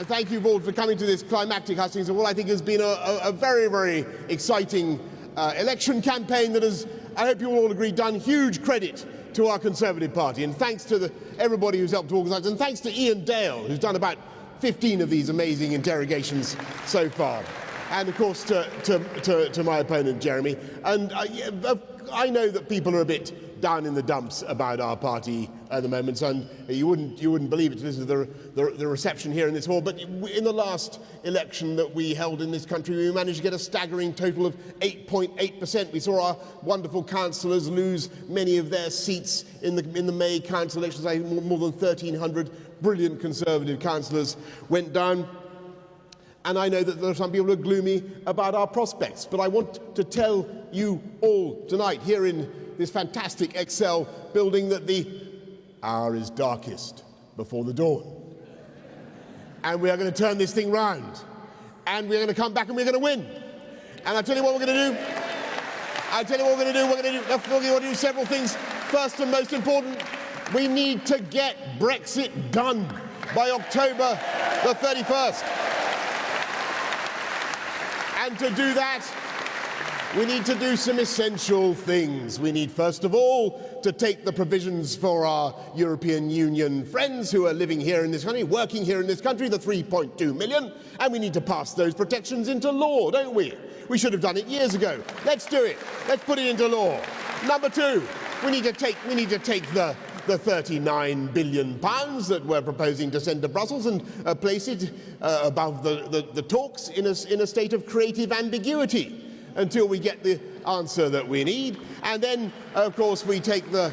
Thank you all for coming to this climactic hustings of what I think has been a very, very exciting election campaign that has, I hope you all agree, done huge credit to our Conservative Party. And thanks to everybody who's helped to organise, and thanks to Ian Dale, who's done about 15 of these amazing interrogations so far. And of course to my opponent, Jeremy. And I know that people are a bit down in the dumps about our party at the moment, and you wouldn't believe it. This is the reception here in this hall. But in the last election that we held in this country, we managed to get a staggering total of 8.8%. We saw our wonderful councillors lose many of their seats in the May council elections. More than 1,300 brilliant Conservative councillors went down. And I know that there are some people who are gloomy about our prospects, but I want to tell you all tonight here in this fantastic Excel building that the hour is darkest before the dawn. And we are going to turn this thing round. And we're going to come back and we're going to win. And I'll tell you what we're going to do. We're going to do several things. First and most important, we need to get Brexit done by October the 31st. And to do that, we need to do some essential things. We need, first of all, to take the provisions for our European Union friends who are living here in this country, working here in this country, the 3.2 million, and we need to pass those protections into law, don't we? We should have done it years ago. Let's do it. Let's put it into law. Number two, we need to take the 39 billion pounds that we're proposing to send to Brussels and place it above the talks in a state of creative ambiguity until we get the answer that we need. And then, of course, we take the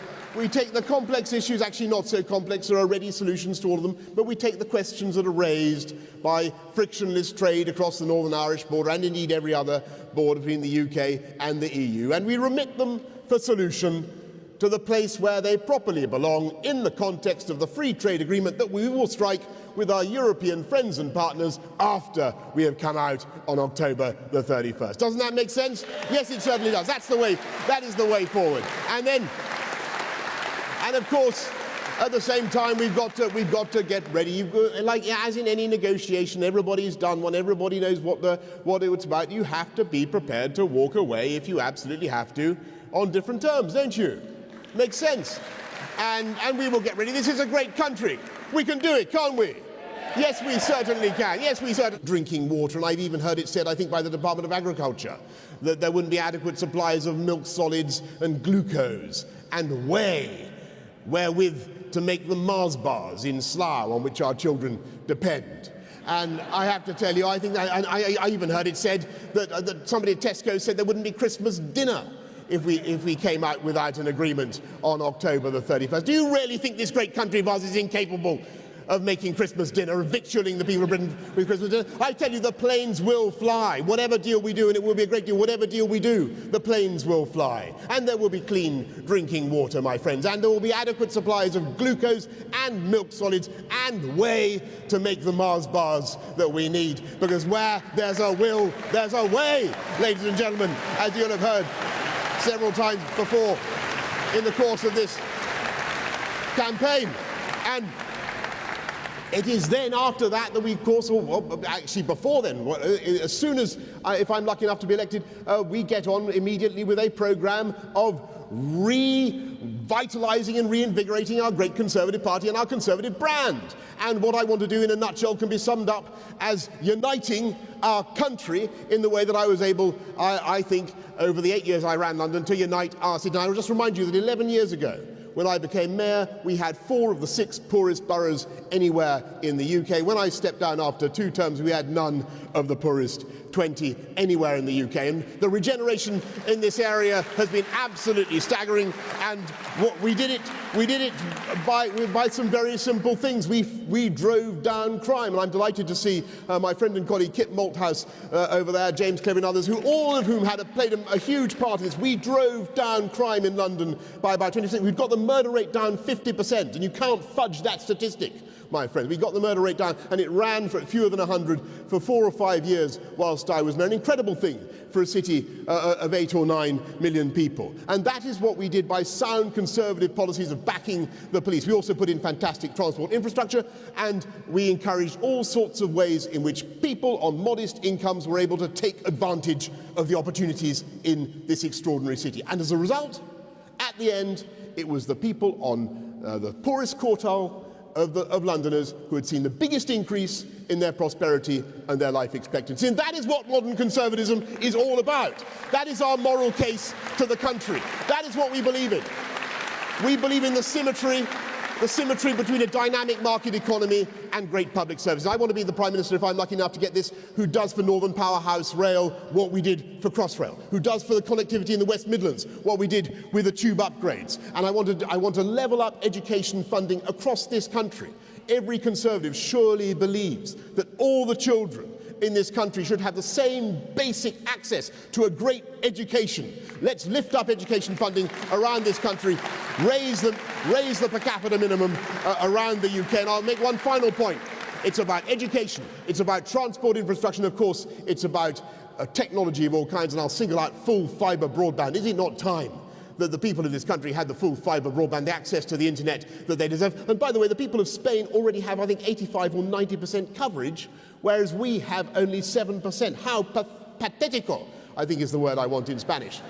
complex issues, actually not so complex, there are already solutions to all of them, but we take the questions that are raised by frictionless trade across the Northern Irish border and indeed every other border between the UK and the EU, and we remit them for solution to the place where they properly belong in the context of the free trade agreement that we will strike with our European friends and partners after we have come out on October the 31st. Doesn't that make sense? Yes, it certainly does. That is the way forward. And of course, at the same time, we've got to get ready. Like as in any negotiation, everybody's done one. Everybody knows what it's about. You have to be prepared to walk away if you absolutely have to on different terms, don't you? Makes sense. And we will get ready. This is a great country. We can do it, can't we? Yes, we certainly can. Yes, we certainly. Drinking water, and I've even heard it said, I think, by the Department of Agriculture, that there wouldn't be adequate supplies of milk solids and glucose and whey, wherewith to make the Mars bars in Slough on which our children depend. And I have to tell you, I think that, and I even heard it said that somebody at Tesco said there wouldn't be Christmas dinner if we came out without an agreement on October the 31st. Do you really think this great country of ours is incapable of making Christmas dinner, of victualling the people of Britain with Christmas dinner? I tell you, the planes will fly. Whatever deal we do, and it will be a great deal, whatever deal we do, the planes will fly. And there will be clean drinking water, my friends, and there will be adequate supplies of glucose and milk solids and whey to make the Mars bars that we need. Because where there's a will, there's a way, ladies and gentlemen, as you'll have heard several times before in the course of this campaign. And it is then after that we, of course, well, actually before then, as soon as, if I'm lucky enough to be elected, we get on immediately with a programme of revitalising and reinvigorating our great Conservative Party and our Conservative brand. And what I want to do in a nutshell can be summed up as uniting our country in the way that I was able, I think, over the 8 years I ran London, to unite our city. And I will just remind you that 11 years ago, when I became mayor, we had 4 of the 6 poorest boroughs anywhere in the UK. When I stepped down after 2 terms, we had none of the poorest 20 anywhere in the UK. And the regeneration in this area has been absolutely staggering. And what we did it by some very simple things. We drove down crime. And I'm delighted to see my friend and colleague Kit Malthouse over there, James Cleve and others, all of whom had played a huge part in this. We drove down crime in London by about 20%. We've got the murder rate down 50%, and you can't fudge that statistic, my friends. We got the murder rate down, and it ran for fewer than 100 for 4 or 5 years whilst whilst I was there, an incredible thing for a city of 8 or 9 million people. And that is what we did by sound Conservative policies of backing the police. We also put in fantastic transport infrastructure, and we encouraged all sorts of ways in which people on modest incomes were able to take advantage of the opportunities in this extraordinary city. And as a result, at the end, it was the people on the poorest quartile of Londoners who had seen the biggest increase in their prosperity and their life expectancy. And that is what modern conservatism is all about. That is our moral case to the country. That is what we believe in. We believe in the symmetry between a dynamic market economy and great public services. I want to be the Prime Minister, if I'm lucky enough to get this, who does for Northern Powerhouse Rail what we did for Crossrail, who does for the connectivity in the West Midlands what we did with the tube upgrades. And I want to level up education funding across this country. Every Conservative surely believes that all the children in this country should have the same basic access to a great education. Let's lift up education funding around this country, raise the per capita minimum around the UK. And I'll make one final point. It's about education, it's about transport infrastructure, and of course it's about technology of all kinds, and I'll single out full fibre broadband. Is it not time that the people of this country had the full fibre broadband, the access to the internet that they deserve? And by the way, the people of Spain already have, I think, 85 or 90% coverage, whereas we have only 7%. How patético, I think is the word I want in Spanish.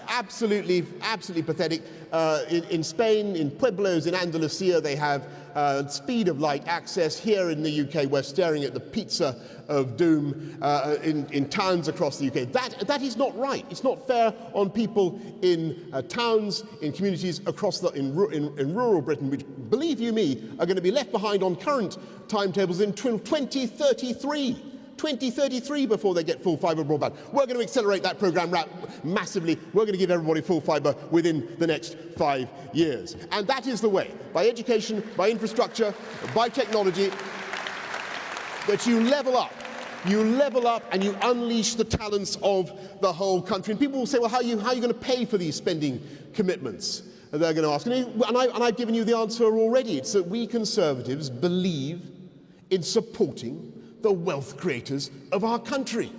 Absolutely pathetic. In Spain, in pueblos in Andalusia, they have speed of light access. Here in the UK, we're staring at the pizza of doom in towns across the UK. That is not right. It's not fair on people in towns, in communities across in rural Britain, which, believe you me, are going to be left behind on current timetables until 2033. 2033 before they get full fibre broadband. We're going to accelerate that programme massively. We're going to give everybody full fibre within the next 5 years. And that is the way, by education, by infrastructure, by technology, that you level up. You level up and you unleash the talents of the whole country. And people will say, well, how are you going to pay for these spending commitments? And they're going to ask. And I've given you the answer already. It's that we Conservatives believe in supporting the wealth creators of our country.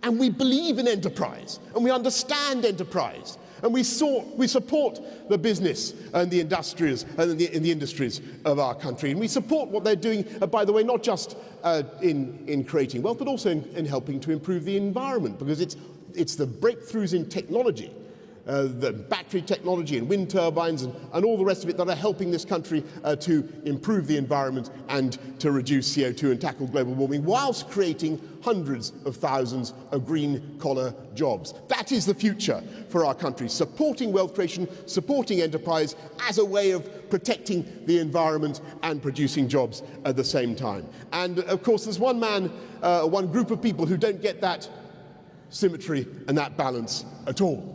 And we believe in enterprise, and we understand enterprise, and we support the business and the industries and the industries of our country. And we support what they're doing, by the way, not just in creating wealth, but also in helping to improve the environment, because it's the breakthroughs in technology, the battery technology and wind turbines and all the rest of it that are helping this country to improve the environment and to reduce CO2 and tackle global warming, whilst creating hundreds of thousands of green-collar jobs. That is the future for our country, supporting wealth creation, supporting enterprise as a way of protecting the environment and producing jobs at the same time. And of course, there's one group of people who don't get that symmetry and that balance at all,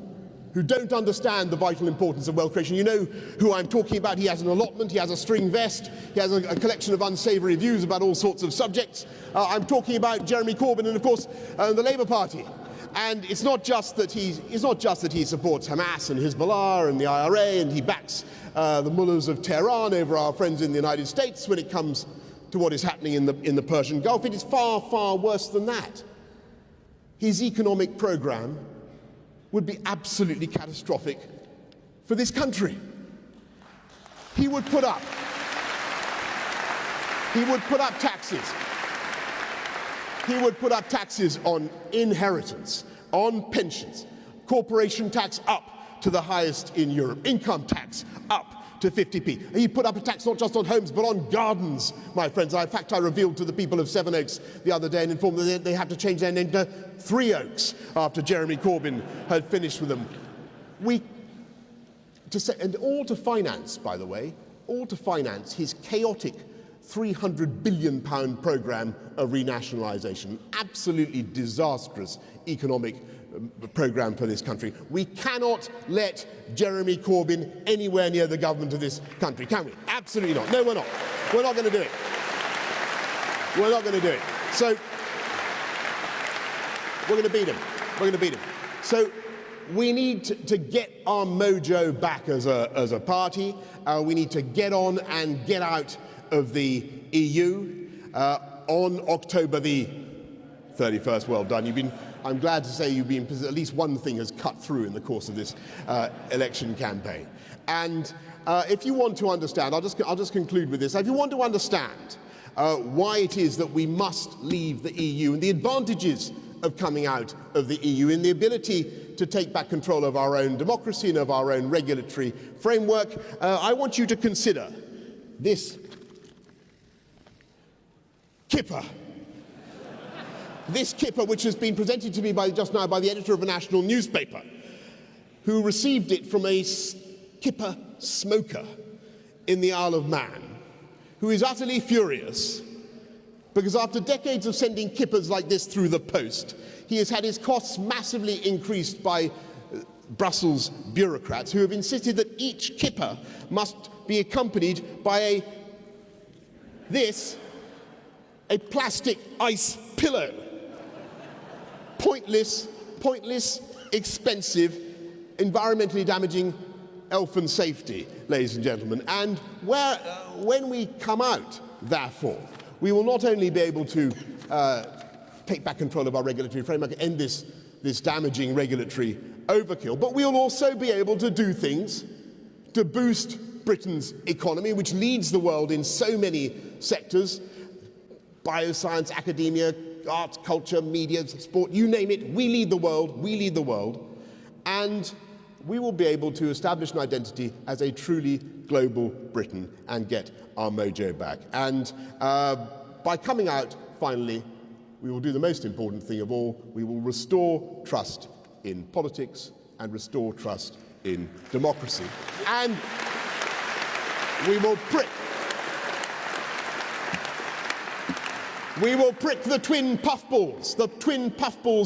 who don't understand the vital importance of wealth creation. You know who I'm talking about. He has an allotment, he has a string vest, he has a collection of unsavoury views about all sorts of subjects. I'm talking about Jeremy Corbyn and, of course, the Labour Party. And it's not just that he supports Hamas and Hezbollah and the IRA, and he backs the mullahs of Tehran over our friends in the United States when it comes to what is happening in the Persian Gulf. It is far, far worse than that. His economic programme would be absolutely catastrophic for this country. He would put up taxes. He would put up taxes on inheritance, on pensions, corporation tax up to the highest in Europe, income tax up to 50p. He put up a tax not just on homes, but on gardens, my friends. In fact, I revealed to the people of Sevenoaks the other day and informed them that they have to change their name to Three Oaks after Jeremy Corbyn had finished with them. And all to finance, by the way, all to finance his chaotic £300 billion programme of renationalisation. Absolutely disastrous economic programme for this country. We cannot let Jeremy Corbyn anywhere near the government of this country, can we? Absolutely not. No, we're not. We're not going to do it. We're not going to do it. So we're going to beat him. We're going to beat him. So we need to get our mojo back as a party. We need to get on and get out of the EU on October the 31st. Well done. I'm glad to say at least one thing has cut through in the course of this election campaign. And if you want to understand, I'll just conclude with this. If you want to understand why it is that we must leave the EU and the advantages of coming out of the EU and the ability to take back control of our own democracy and of our own regulatory framework, I want you to consider this kipper. This kipper, which has been presented to me just now by the editor of a national newspaper, who received it from a kipper smoker in the Isle of Man, who is utterly furious because after decades of sending kippers like this through the post, he has had his costs massively increased by Brussels bureaucrats who have insisted that each kipper must be accompanied by a plastic ice pillow. Pointless, expensive, environmentally damaging elfin safety, ladies and gentlemen. And when we come out, therefore, we will not only be able to take back control of our regulatory framework and end this damaging regulatory overkill, but we will also be able to do things to boost Britain's economy, which leads the world in so many sectors: bioscience, academia, arts, culture, media, sport, you name it. We lead the world, and we will be able to establish an identity as a truly global Britain and get our mojo back. And by coming out, finally, we will do the most important thing of all. We will restore trust in politics and restore trust in democracy. And we will prick the twin puffballs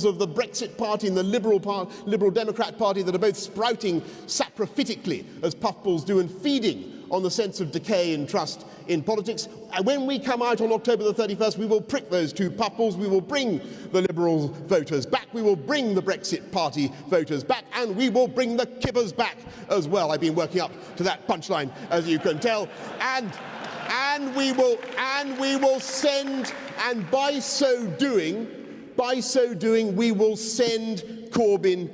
of the Brexit Party and the Liberal Democrat Party that are both sprouting saprophytically, as puffballs do, and feeding on the sense of decay and trust in politics. And when we come out on October the 31st, we will prick those two puffballs. We will bring the Liberal voters back. We will bring the Brexit Party voters back. And we will bring the kippers back as well. I've been working up to that punchline, as you can tell. And we will send, and by so doing, we will send Corbyn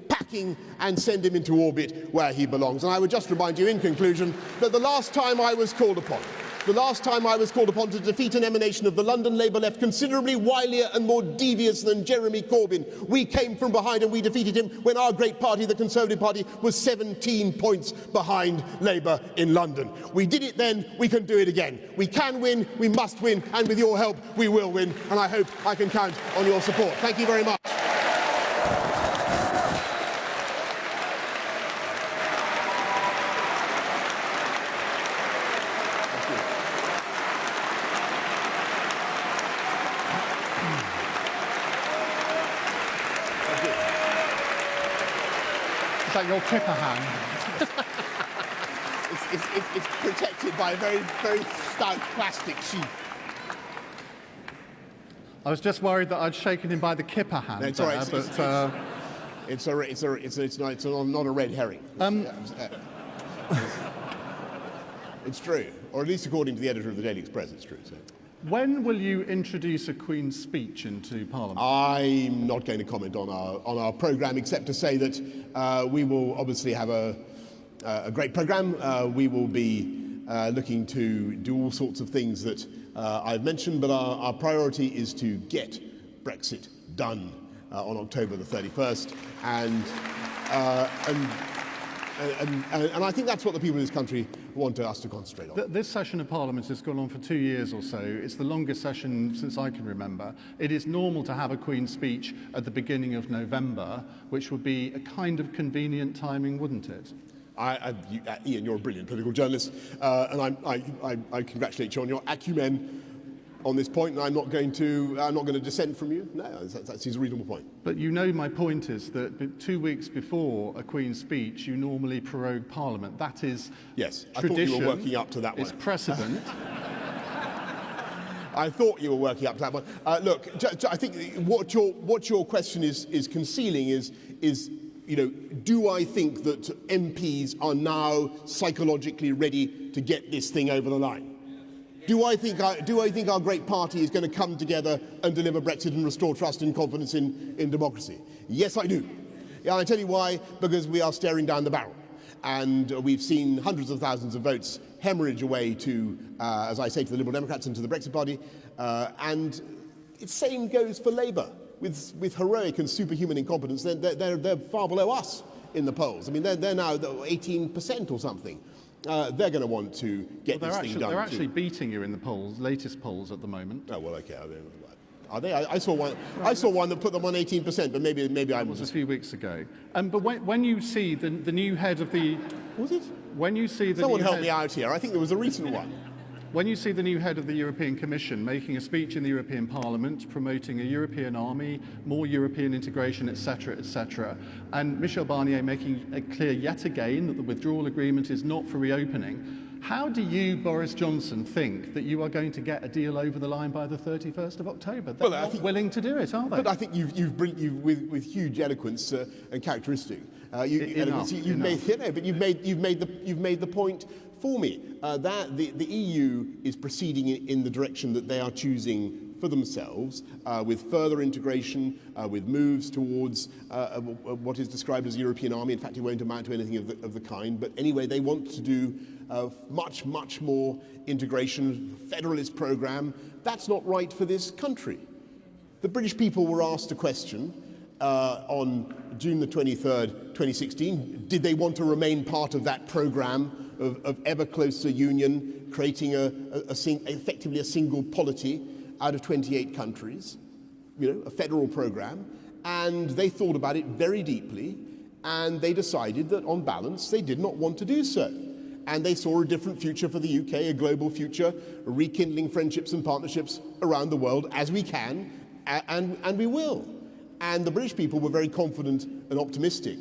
packing and send him into orbit where he belongs. And I would just remind you in conclusion that the last time I was called upon to defeat an emanation of the London Labour left considerably wilier and more devious than Jeremy Corbyn, we came from behind and we defeated him when our great party, the Conservative Party, was 17 points behind Labour in London. We did it then, we can do it again. We can win, we must win, and with your help, we will win. And I hope I can count on your support. Thank you very much. Is that your kipper hand? It's protected by a very, very stout plastic sheath. I was just worried that I'd shaken him by the kipper hand. No, it's all right. It's not a red herring. It's true, or at least according to the editor of the Daily Express, it's true. So. When will you introduce a Queen's speech into Parliament? I'm not going to comment on our programme, except to say that we will obviously have a great programme. We will be looking to do all sorts of things that I've mentioned, but our priority is to get Brexit done on October the 31st, and I think that's what the people of this country want us to concentrate on. This session of Parliament has gone on for 2 years or so. It's the longest session since I can remember. It is normal to have a Queen's speech at the beginning of November, which would be a kind of convenient timing, wouldn't it? Ian, you're a brilliant political journalist, and I congratulate you on your acumen on this point, and I'm not going to dissent from you. No, that's a reasonable point. But you know my point is that 2 weeks before a Queen's speech, you normally prorogue Parliament. That is yes. Tradition. I thought you were working up to that one. It's precedent. I thought you were working up to that one. Look, I think what your question is concealing is do I think that MPs are now psychologically ready to get this thing over the line? Do I think our great party is going to come together and deliver Brexit and restore trust and confidence in democracy? Yes, I do. Yeah, I tell you why, because we are staring down the barrel. And we've seen hundreds of thousands of votes hemorrhage away to, as I say, to the Liberal Democrats and to the Brexit Party. And the same goes for Labour. With heroic and superhuman incompetence, they're far below us in the polls. I mean, they're now 18% or something. They're going to want to get this thing done. They're actually beating you in the polls, latest polls at the moment. Oh well, okay. Are they? I saw one. I saw one that put them on 18%, but maybe I was a few weeks ago. But when you see the new head of the, was it? When you see the someone help me out here. I think there was a recent one. When you see the new head of the European Commission making a speech in the European Parliament, promoting a European army, more European integration, etc., and Michel Barnier making it clear yet again that the withdrawal agreement is not for reopening, how do you, Boris Johnson, think that you are going to get a deal over the line by the 31st of October? They're not willing to do it, are they? But I think you've with huge eloquence and characteristic, you've made the point for me that the EU is proceeding in the direction that they are choosing for themselves, with further integration, with moves towards what is described as a European army. In fact, it won't amount to anything of the kind. But anyway, they want to do much more integration, federalist programme. That's not right for this country. The British people were asked a question on June the 23rd, 2016. Did they want to remain part of that programme of ever closer union, creating effectively a single polity out of 28 countries, a federal programme? And they thought about it very deeply, and they decided that on balance they did not want to do so. And they saw a different future for the UK, a global future, rekindling friendships and partnerships around the world as we can, and we will. And the British people were very confident and optimistic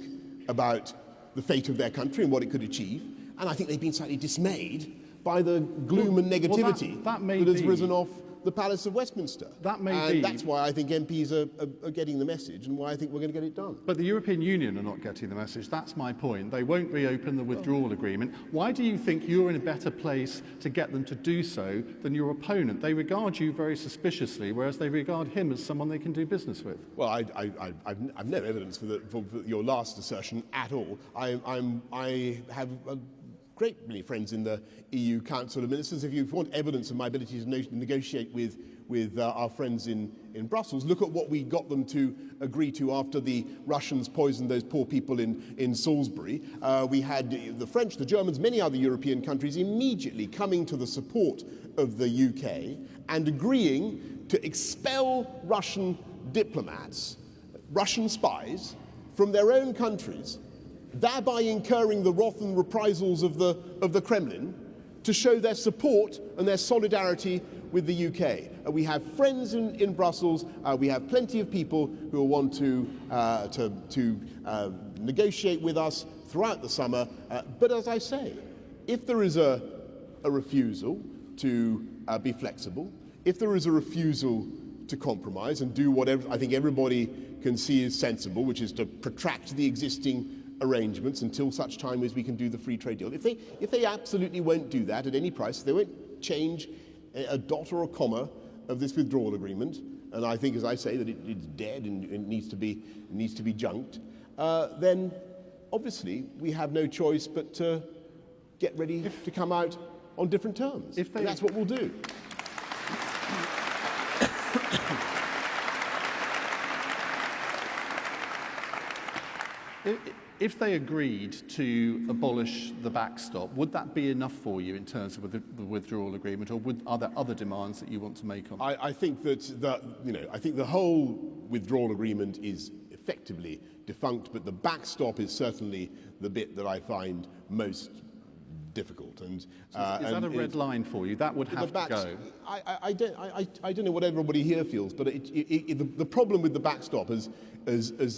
about the fate of their country and what it could achieve. And I think they've been slightly dismayed by the gloom and negativity that has risen off the Palace of Westminster. And that's why I think MPs are getting the message, and why I think we're going to get it done. But the European Union are not getting the message. That's my point. They won't reopen the withdrawal agreement. Why do you think you're in a better place to get them to do so than your opponent? They regard you very suspiciously, whereas they regard him as someone they can do business with. Well, I've no evidence for your last assertion at all. I have a great many friends in the EU Council of Ministers. If you want evidence of my ability to negotiate with our friends in Brussels, look at what we got them to agree to after the Russians poisoned those poor people in Salisbury. We had the French, the Germans, many other European countries immediately coming to the support of the UK and agreeing to expel Russian diplomats, Russian spies, from their own countries, thereby incurring the wrath and reprisals of the Kremlin, to show their support and their solidarity with the UK. We have friends in Brussels. We have plenty of people who will want to negotiate with us throughout the summer. But as I say, if there is a refusal to be flexible, if there is a refusal to compromise and do whatever I think everybody can see is sensible, which is to protract the existing arrangements until such time as we can do the free trade deal. If they absolutely won't do that at any price, they won't change a dot or a comma of this withdrawal agreement, and I think, as I say, that it's dead and it needs to be junked, then obviously we have no choice but to get ready to come out on different terms. And that's what we'll do. If they agreed to abolish the backstop, would that be enough for you in terms of the withdrawal agreement, or are there other demands that you want to make on it? I think that I think the whole withdrawal agreement is effectively defunct, but the backstop is certainly the bit that I find most difficult. And is that a red line for you? That would have to go. I don't know what everybody here feels, but the problem with the backstop, as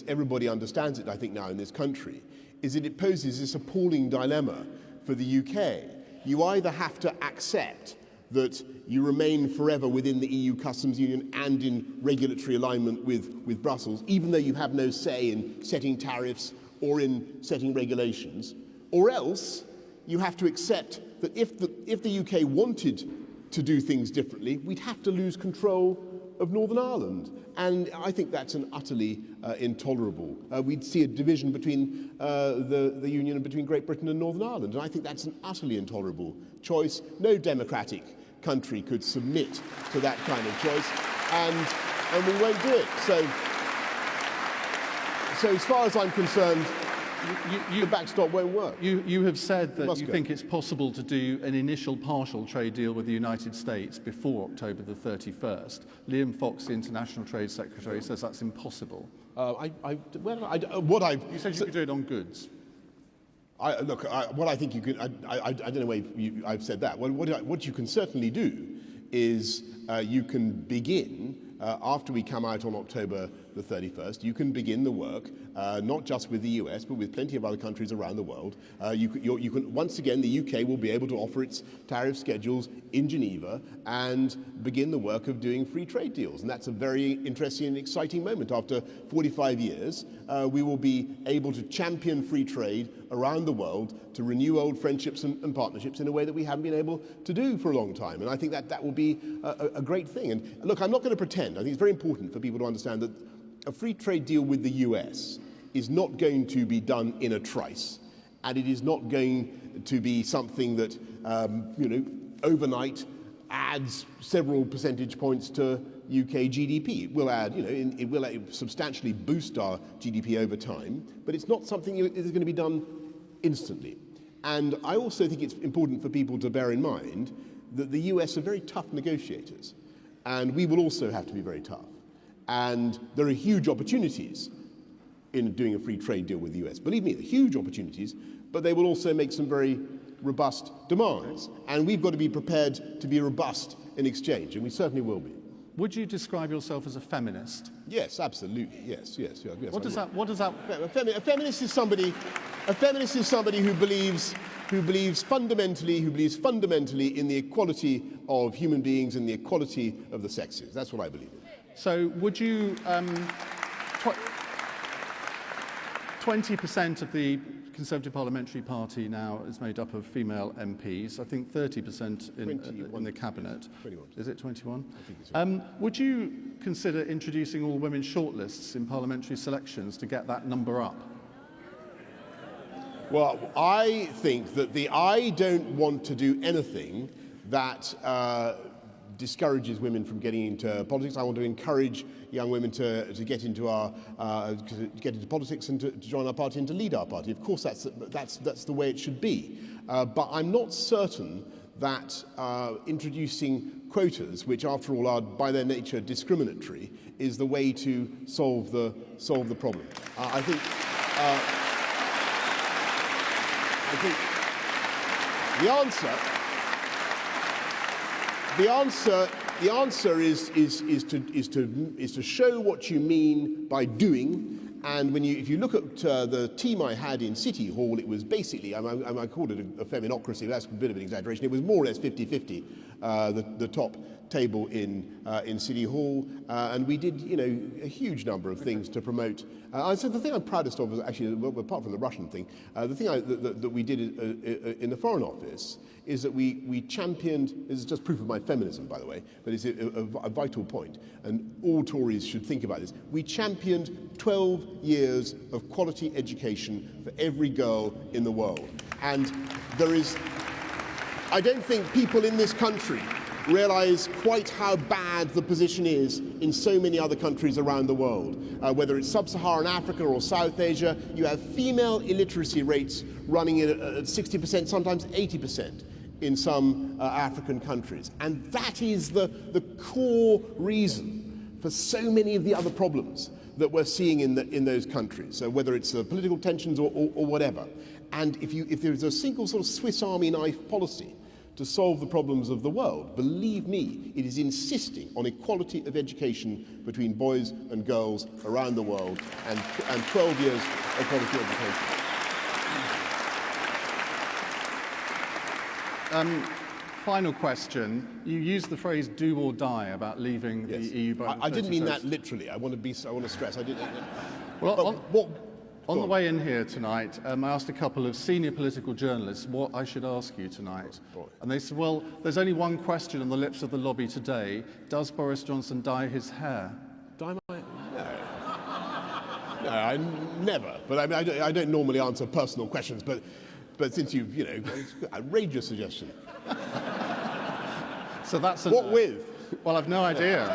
everybody understands it, I think now in this country, is that it poses this appalling dilemma for the UK. You either have to accept that you remain forever within the EU customs union and in regulatory alignment with Brussels, even though you have no say in setting tariffs or in setting regulations, or else you have to accept that if the UK wanted to do things differently, we'd have to lose control of Northern Ireland. And I think that's an utterly intolerable. We'd see a division between the Union and between Great Britain and Northern Ireland. And I think that's an utterly intolerable choice. No democratic country could submit to that kind of choice. And we won't do it. So as far as I'm concerned, the backstop won't work. You have said that you think it's possible to do an initial partial trade deal with the United States before October the 31st. Liam Fox, the International Trade Secretary, says that's impossible. You said you could do it on goods. What I think you could, I don't know where I've said that. Well, what you can certainly do is you can begin, after we come out on October the 31st, you can begin the work, not just with the US, but with plenty of other countries around the world. You can, once again, the UK will be able to offer its tariff schedules in Geneva and begin the work of doing free trade deals. And that's a very interesting and exciting moment. After 45 years, we will be able to champion free trade around the world to renew old friendships and partnerships in a way that we haven't been able to do for a long time. And I think that will be a great thing. And look, I'm not going to pretend. I think it's very important for people to understand that a free trade deal with the US is not going to be done in a trice, and it is not going to be something that overnight adds several percentage points to UK GDP. It will add, it will substantially boost our GDP over time, but it's not something that is going to be done instantly. And I also think it's important for people to bear in mind that the US are very tough negotiators, and we will also have to be very tough. And there are huge opportunities in doing a free trade deal with the US. Believe me, there are huge opportunities, but they will also make some very robust demands. And we've got to be prepared to be robust in exchange, and we certainly will be. Would you describe yourself as a feminist? Yes, absolutely. Yes. What does that? A feminist is somebody who believes fundamentally in the equality of human beings and the equality of the sexes. That's what I believe in. So would you, 20% of the Conservative Parliamentary Party now is made up of female MPs, I think 30% in the Cabinet. 21. Is it 21? I think it's right. Would you consider introducing all women shortlists in parliamentary selections to get that number up? Well, I think that I don't want to do anything that discourages women from getting into politics. I want to encourage young women to get into politics and to join our party and to lead our party. Of course, that's the way it should be. But I'm not certain that introducing quotas, which after all are by their nature discriminatory, is the way to solve the problem. I think the answer is to show what you mean by doing. And if you look at the team I had in City Hall, it was basically, I called it a feminocracy, but that's a bit of an exaggeration. It was more or less 50-50, the top table in City Hall, and we did a huge number of things to promote. So the thing I'm proudest of was actually, well, apart from the Russian thing, the thing that we did in the Foreign Office is that we championed, this is just proof of my feminism, by the way, but it's a vital point, and all Tories should think about this. We championed 12 years of quality education for every girl in the world. And I don't think people in this country realise quite how bad the position is in so many other countries around the world. Whether it's sub-Saharan Africa or South Asia, you have female illiteracy rates running at 60%, sometimes 80% in some African countries. And that is the core reason for so many of the other problems that we're seeing in those countries, so whether it's political tensions or whatever. And if there's a single sort of Swiss Army knife policy to solve the problems of the world, believe me, it is insisting on equality of education between boys and girls around the world and 12 years of quality education. Final question. You used the phrase "do or die" about leaving the EU by the 31st. I didn't mean that literally. I want to stress. I didn't. Well, On the way in here tonight, I asked a couple of senior political journalists what I should ask you tonight. And they said, well, there's only one question on the lips of the lobby today. Does Boris Johnson dye his hair? Dye my... No, I never. But I mean, I don't normally answer personal questions, but since you've, you know, it's an outrageous suggestion. So that's what with? Well, I've no idea.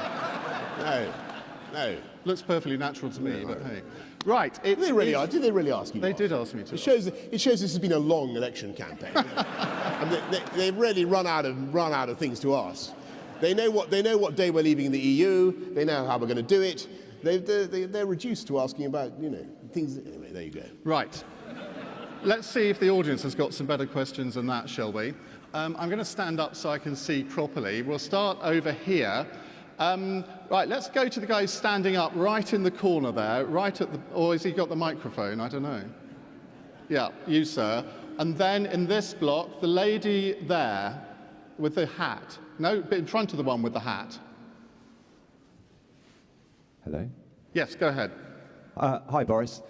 No. Looks perfectly natural to me, but hey. Right. Did they really ask you? They did ask me to. It shows this has been a long election campaign. And they've really run out of things to ask. They know what day we're leaving the EU. They know how we're going to do it. They're reduced to asking about, you know, things. Anyway, there you go. Right. Let's see if the audience has got some better questions than that, shall we? I'm going to stand up so I can see properly. We'll start over here. Right, let's go to the guy standing up right in the corner there, right at the... Or has he got the microphone? I don't know. Yeah, you, sir. And then in this block, the lady there with the hat. No, in front of the one with the hat. Hello? Yes, go ahead. Hi, Boris.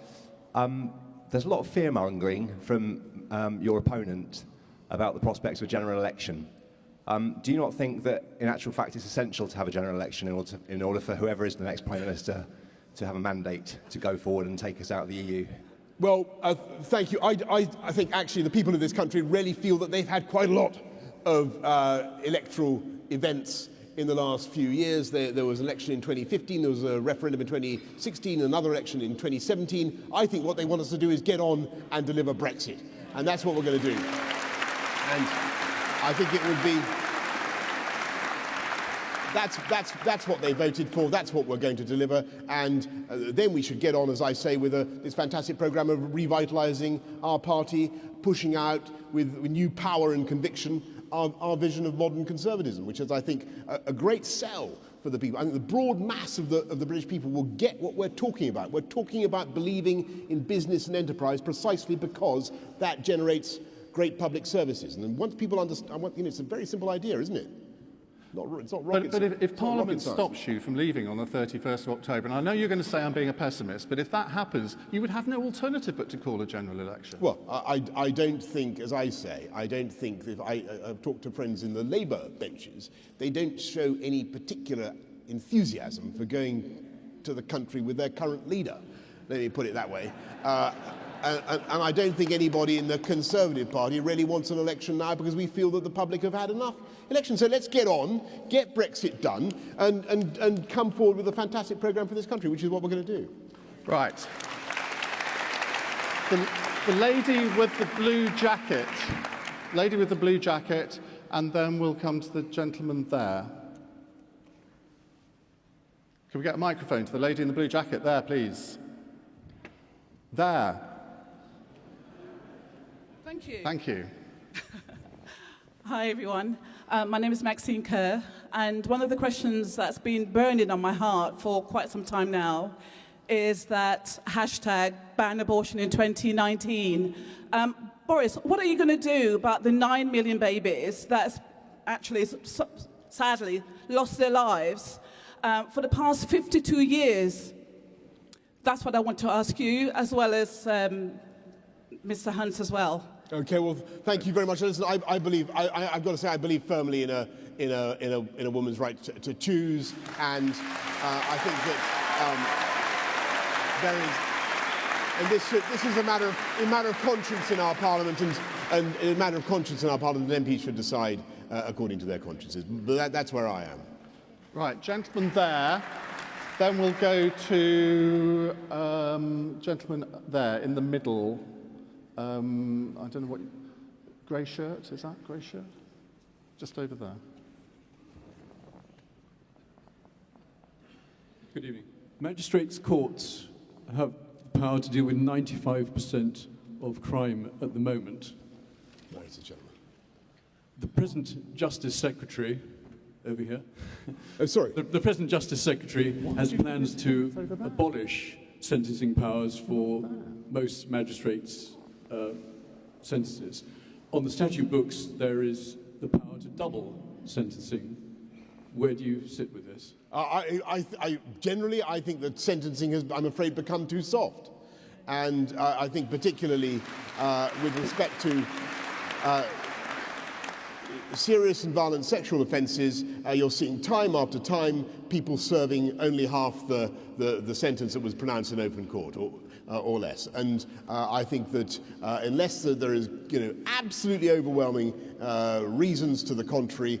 There's a lot of fear-mongering from your opponent about the prospects of a general election. Do you not think that, in actual fact, it's essential to have a general election in order for whoever is the next Prime Minister to have a mandate to go forward and take us out of the EU? Well, thank you. I think actually the people of this country really feel that they've had quite a lot of electoral events in the last few years. There was an election in 2015, there was a referendum in 2016, another election in 2017. I think what they want us to do is get on and deliver Brexit. And that's what we're going to do. And I think it would be... That's what they voted for, that's what we're going to deliver, and then we should get on, as I say, with this fantastic programme of revitalising our party, pushing out with new power and conviction our vision of modern conservatism, which is, I think, a great sell for the people. I think the broad mass of the British people will get what we're talking about. We're talking about believing in business and enterprise precisely because that generates great public services. And then once people understand, you know, it's a very simple idea, isn't it? It's not rocket But if Parliament stops you from leaving on the 31st of October, and I know you're going to say I'm being a pessimist, but if that happens, you would have no alternative but to call a general election. Well, I don't think, as I say, I don't think that I've talked to friends in the Labour benches, they don't show any particular enthusiasm for going to the country with their current leader. Let me put it that way. And I don't think anybody in the Conservative Party really wants an election now because we feel that the public have had enough elections. So let's get on, get Brexit done, and come forward with a fantastic programme for this country, which is what we're going to do. Right. The lady with the blue jacket. Lady with the blue jacket, and then we'll come to the gentleman there. Can we get a microphone to the lady in the blue jacket there, please? There. Thank you. Thank you. Hi, everyone. My name is Maxine Kerr, and one of the questions that's been burning on my heart for quite some time now is that hashtag ban abortion in 2019. Boris, what are you going to do about the 9 million babies that's actually, sadly, lost their lives for the past 52 years? That's what I want to ask you, as well as Mr. Hunt as well. Okay, well, thank you very much. Listen, I've got to say, I believe firmly in a woman's right to choose, and I think that there is, and this is a matter of conscience in our Parliament, and a matter of conscience in our Parliament. MPs should decide according to their consciences. But that's where I am. Right, gentleman there. Then we'll go to gentleman there in the middle. I don't know what... Grey shirt, is that grey shirt? Just over there. Good evening. Magistrates' courts have the power to deal with 95% of crime at the moment. Ladies and gentlemen. The present Justice Secretary, over here. Oh, sorry. The present Justice Secretary has plans to abolish sentencing powers for most magistrates' sentences. On the statute books, there is the power to double sentencing. Where do you sit with this? Generally, I think that sentencing has, I'm afraid, become too soft. And I think particularly with respect to serious and violent sexual offences, you're seeing time after time people serving only half the sentence that was pronounced in open court, or less. And I think that unless there is, absolutely overwhelming reasons to the contrary,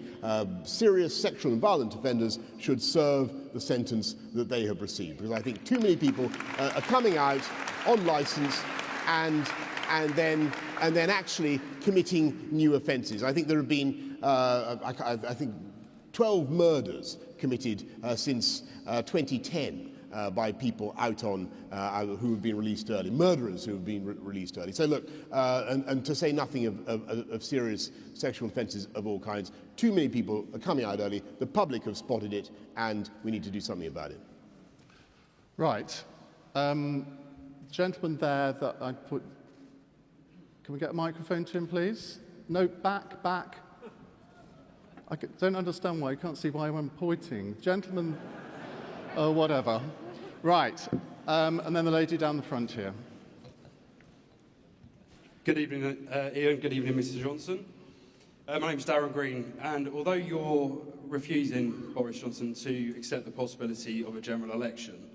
serious sexual and violent offenders should serve the sentence that they have received. Because I think too many people are coming out on licence and then actually committing new offences. I think there have been, I think, 12 murders committed since 2010 by people out on who have been released early, murderers who have been released early. So look, and to say nothing of serious sexual offences of all kinds, too many people are coming out early. The public have spotted it, and we need to do something about it. Right. Gentleman there that I put... Can we get a microphone to him, please? No, back. I don't understand why. You can't see why I'm pointing. Gentleman, whatever. Right. And then the lady down the front here. Good evening, Ian. Good evening, Mr. Johnson. My name is Darren Green, and although you're refusing, Boris Johnson, to accept the possibility of a general election,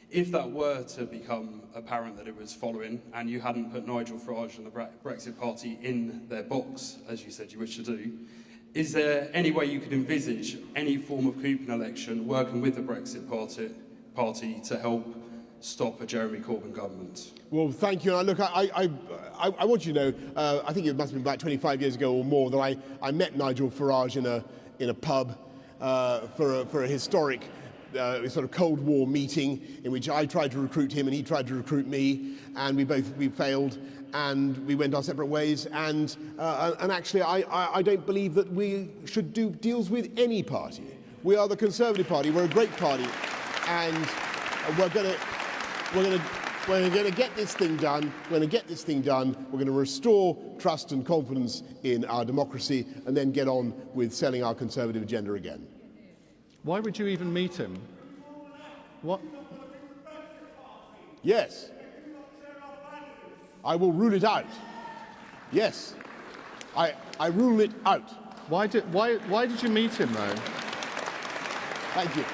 if that were to become apparent that it was following and you hadn't put Nigel Farage and the Brexit Party in their box, as you said you wish to do, is there any way you could envisage any form of coupon election working with the Brexit Party to help stop a Jeremy Corbyn government? Well, thank you. Look, I want you to know, I think it must have been about 25 years ago or more that I met Nigel Farage in a pub for a historic sort of Cold War meeting in which I tried to recruit him and he tried to recruit me, and we failed, and we went our separate ways. And actually, I don't believe that we should do deals with any party. We are the Conservative Party. We're a great party, and we're going to get this thing done. We're going to get this thing done. We're going to restore trust and confidence in our democracy, and then get on with selling our Conservative agenda again. Why would you even meet him? What? Yes. I will rule it out. Yes. I rule it out. Why did you meet him, though? Thank you.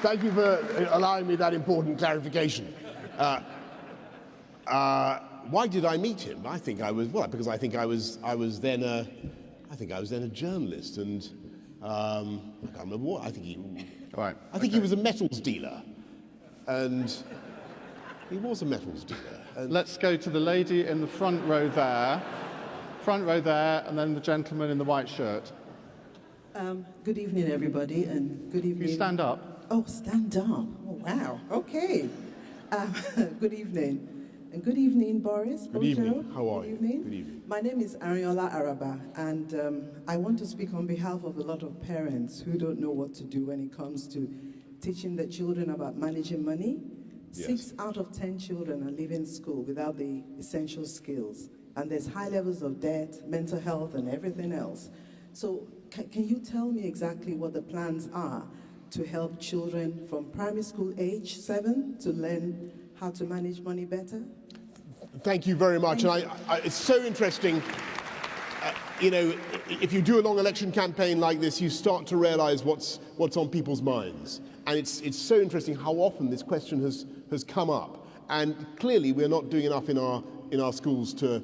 Thank you for allowing me that important clarification. Why did I meet him? I think I was, well, because I think I was then a journalist, and I can't remember what. I think he was a metals dealer, and he was a metals dealer. And let's go to the lady in the front row there, and then the gentleman in the white shirt. Good evening, everybody, and good evening. Can you stand up? Oh, stand up. Oh, wow. Okay. Good evening. And good evening, Boris. Good evening. How are you? Good evening. My name is Ariola Araba, and I want to speak on behalf of a lot of parents who don't know what to do when it comes to teaching their children about managing money. Yes. 6 out of 10 children are leaving school without the essential skills, and there's high levels of debt, mental health, and everything else. So can you tell me exactly what the plans are to help children from primary school age 7 to learn how to manage money better? Thank you very much. And it's so interesting. If you do a long election campaign like this, you start to realise what's on people's minds. And it's so interesting how often this question has come up. And clearly, we're not doing enough in our schools to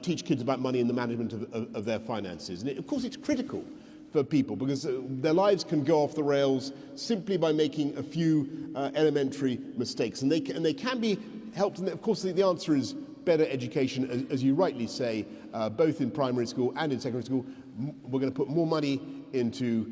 teach kids about money and the management of their finances. And of course, it's critical for people because their lives can go off the rails simply by making a few elementary mistakes, and they can be helped. And of course, the answer is better education, as you rightly say, both in primary school and in secondary school. We're going to put more money into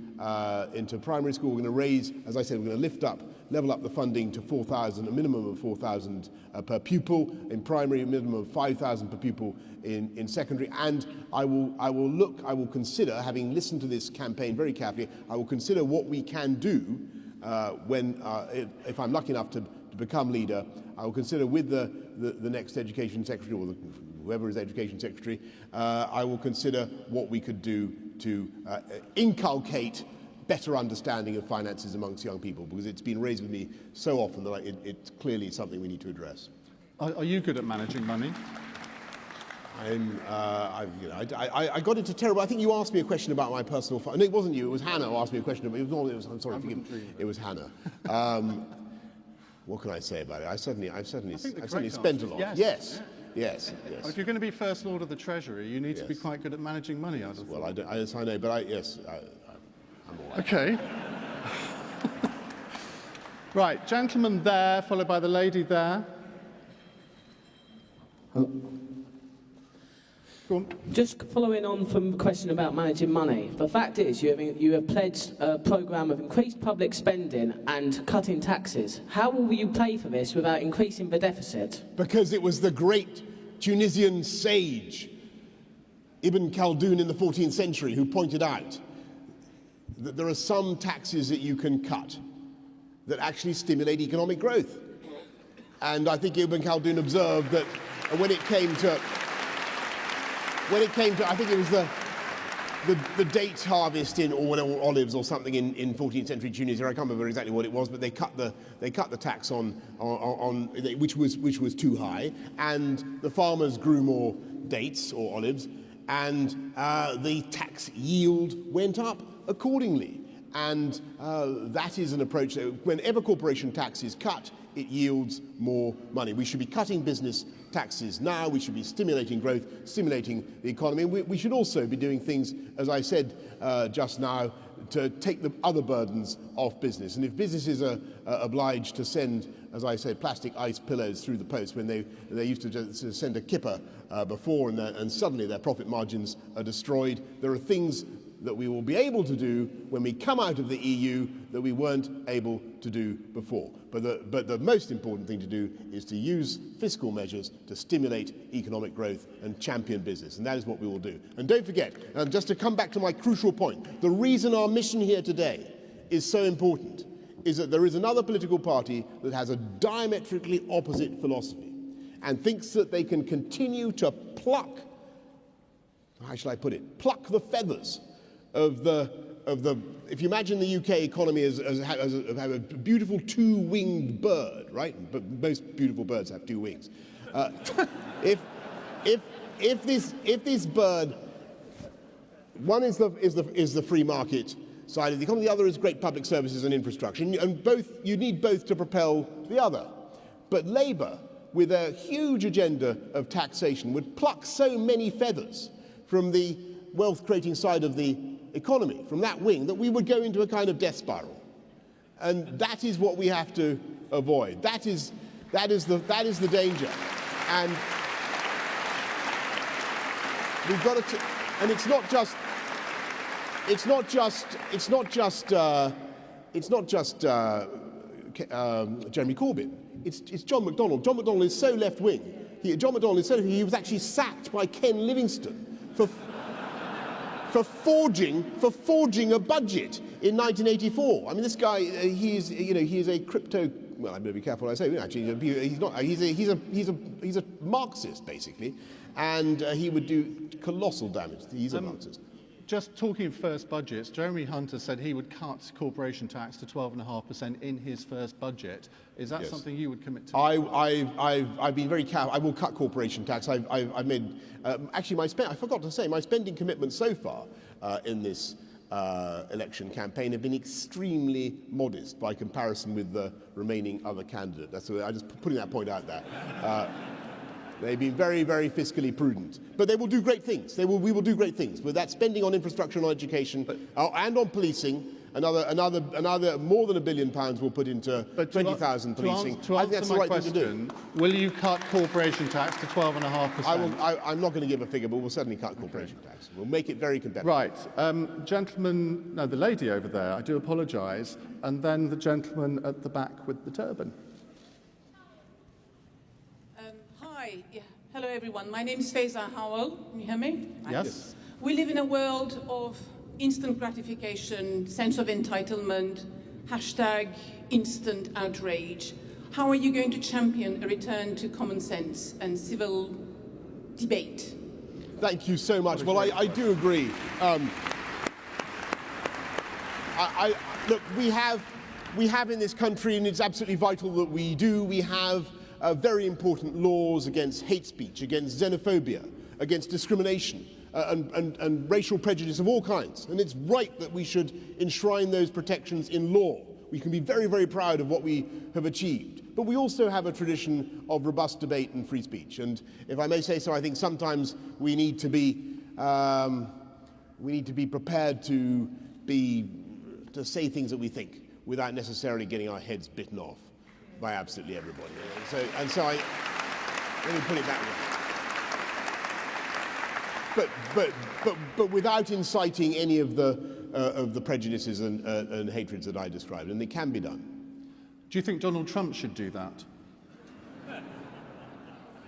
primary school. We're going to raise, as I said, we're going to level up the funding to 4,000, a minimum of 4,000 per pupil in primary, a minimum of 5,000 per pupil in secondary. And I will consider, having listened to this campaign very carefully, I will consider what we can do if I'm lucky enough to become leader. I will consider with the next education secretary, or whoever is education secretary, I will consider what we could do to inculcate better understanding of finances amongst young people, because it's been raised with me so often that it's clearly something we need to address. Are you good at managing money? I got into terrible. I think you asked me a question about my personal. No, it wasn't you. It was Hannah who asked me a question. I'm sorry, forgive me. It was Hannah. What can I say about it? I've certainly spent a lot. Yes. Well, if you're going to be First Lord of the Treasury, you need to be quite good at managing money. I know, but I'm all right. Okay. Right, gentleman there, followed by the lady there. Just following on from the question about managing money, the fact is you have pledged a programme of increased public spending and cutting taxes. How will you pay for this without increasing the deficit? Because it was the great Tunisian sage Ibn Khaldun in the 14th century who pointed out that there are some taxes that you can cut that actually stimulate economic growth. And I think Ibn Khaldun observed that when it came to, I think it was the date harvest or olives or something in 14th century Tunisia. I can't remember exactly what it was, but they cut the tax on which was too high, and the farmers grew more dates or olives, and the tax yield went up accordingly. And that is an approach that whenever corporation tax is cut, it yields more money. We should be cutting business taxes now. We should be stimulating growth, stimulating the economy. And we should also be doing things, as I said just now, to take the other burdens off business. And if businesses are obliged to send, as I said, plastic ice pillows through the post when they used to just send a kipper before, and suddenly their profit margins are destroyed, there are things that we will be able to do when we come out of the EU that we weren't able to do before. But the most important thing to do is to use fiscal measures to stimulate economic growth and champion business, and that is what we will do. And don't forget, and just to come back to my crucial point, the reason our mission here today is so important is that there is another political party that has a diametrically opposite philosophy and thinks that they can continue to pluck, how shall I put it, pluck the feathers of the, if you imagine the UK economy as a beautiful two-winged bird, right? But most beautiful birds have two wings. If this bird, one is the free market side of the economy, the other is great public services and infrastructure, and you need both to propel the other. But Labour, with a huge agenda of taxation, would pluck so many feathers from the wealth-creating side of the economy, from that wing, that we would go into a kind of death spiral. And that is what we have to avoid. That is the danger. And we've got to, and it's not just Jeremy Corbyn. It's John McDonnell. John McDonnell is so left-wing. John McDonnell is so left-wing, he was actually sacked by Ken Livingstone for forging a budget in 1984. I mean, this guy, he is a crypto. Well, I'm going to be careful what I say. Actually, he's not. He's a Marxist basically, and he would do colossal damage. He's a Marxist. Just talking of first budgets, Jeremy Hunter said he would cut corporation tax to 12.5% in his first budget. Is that something you would commit to? I've been very careful. I will cut corporation tax. I've made actually I forgot to say my spending commitments so far in this election campaign have been extremely modest by comparison with the remaining other candidates. That's the way, I'm just putting that point out there. They've been very, very fiscally prudent. But they will do great things. We will do great things. With that spending on infrastructure and on education and on policing, another more than £1 billion we'll put into 20,000 policing. To answer my question, will you cut corporation tax to 12.5%? I'm not going to give a figure, but we'll certainly cut corporation tax. We'll make it very competitive. Right. Gentleman, no, the lady over there, I do apologise, and then the gentleman at the back with the turban. Hi. Yeah. Hello, everyone. My name is Faiza Howell. Can you hear me? Yes. We live in a world of instant gratification, sense of entitlement, #instant outrage. How are you going to champion a return to common sense and civil debate? look, we have in this country, and it's absolutely vital that we do, we have very important laws against hate speech, against xenophobia, against discrimination, and racial prejudice of all kinds. And it's right that we should enshrine those protections in law. We can be very, very proud of what we have achieved. But we also have a tradition of robust debate and free speech. And if I may say so, I think sometimes we need to be prepared to say things that we think without necessarily getting our heads bitten off by absolutely everybody. And so let me put it that way. But without inciting any of the prejudices and hatreds that I described, and it can be done. Do you think Donald Trump should do that?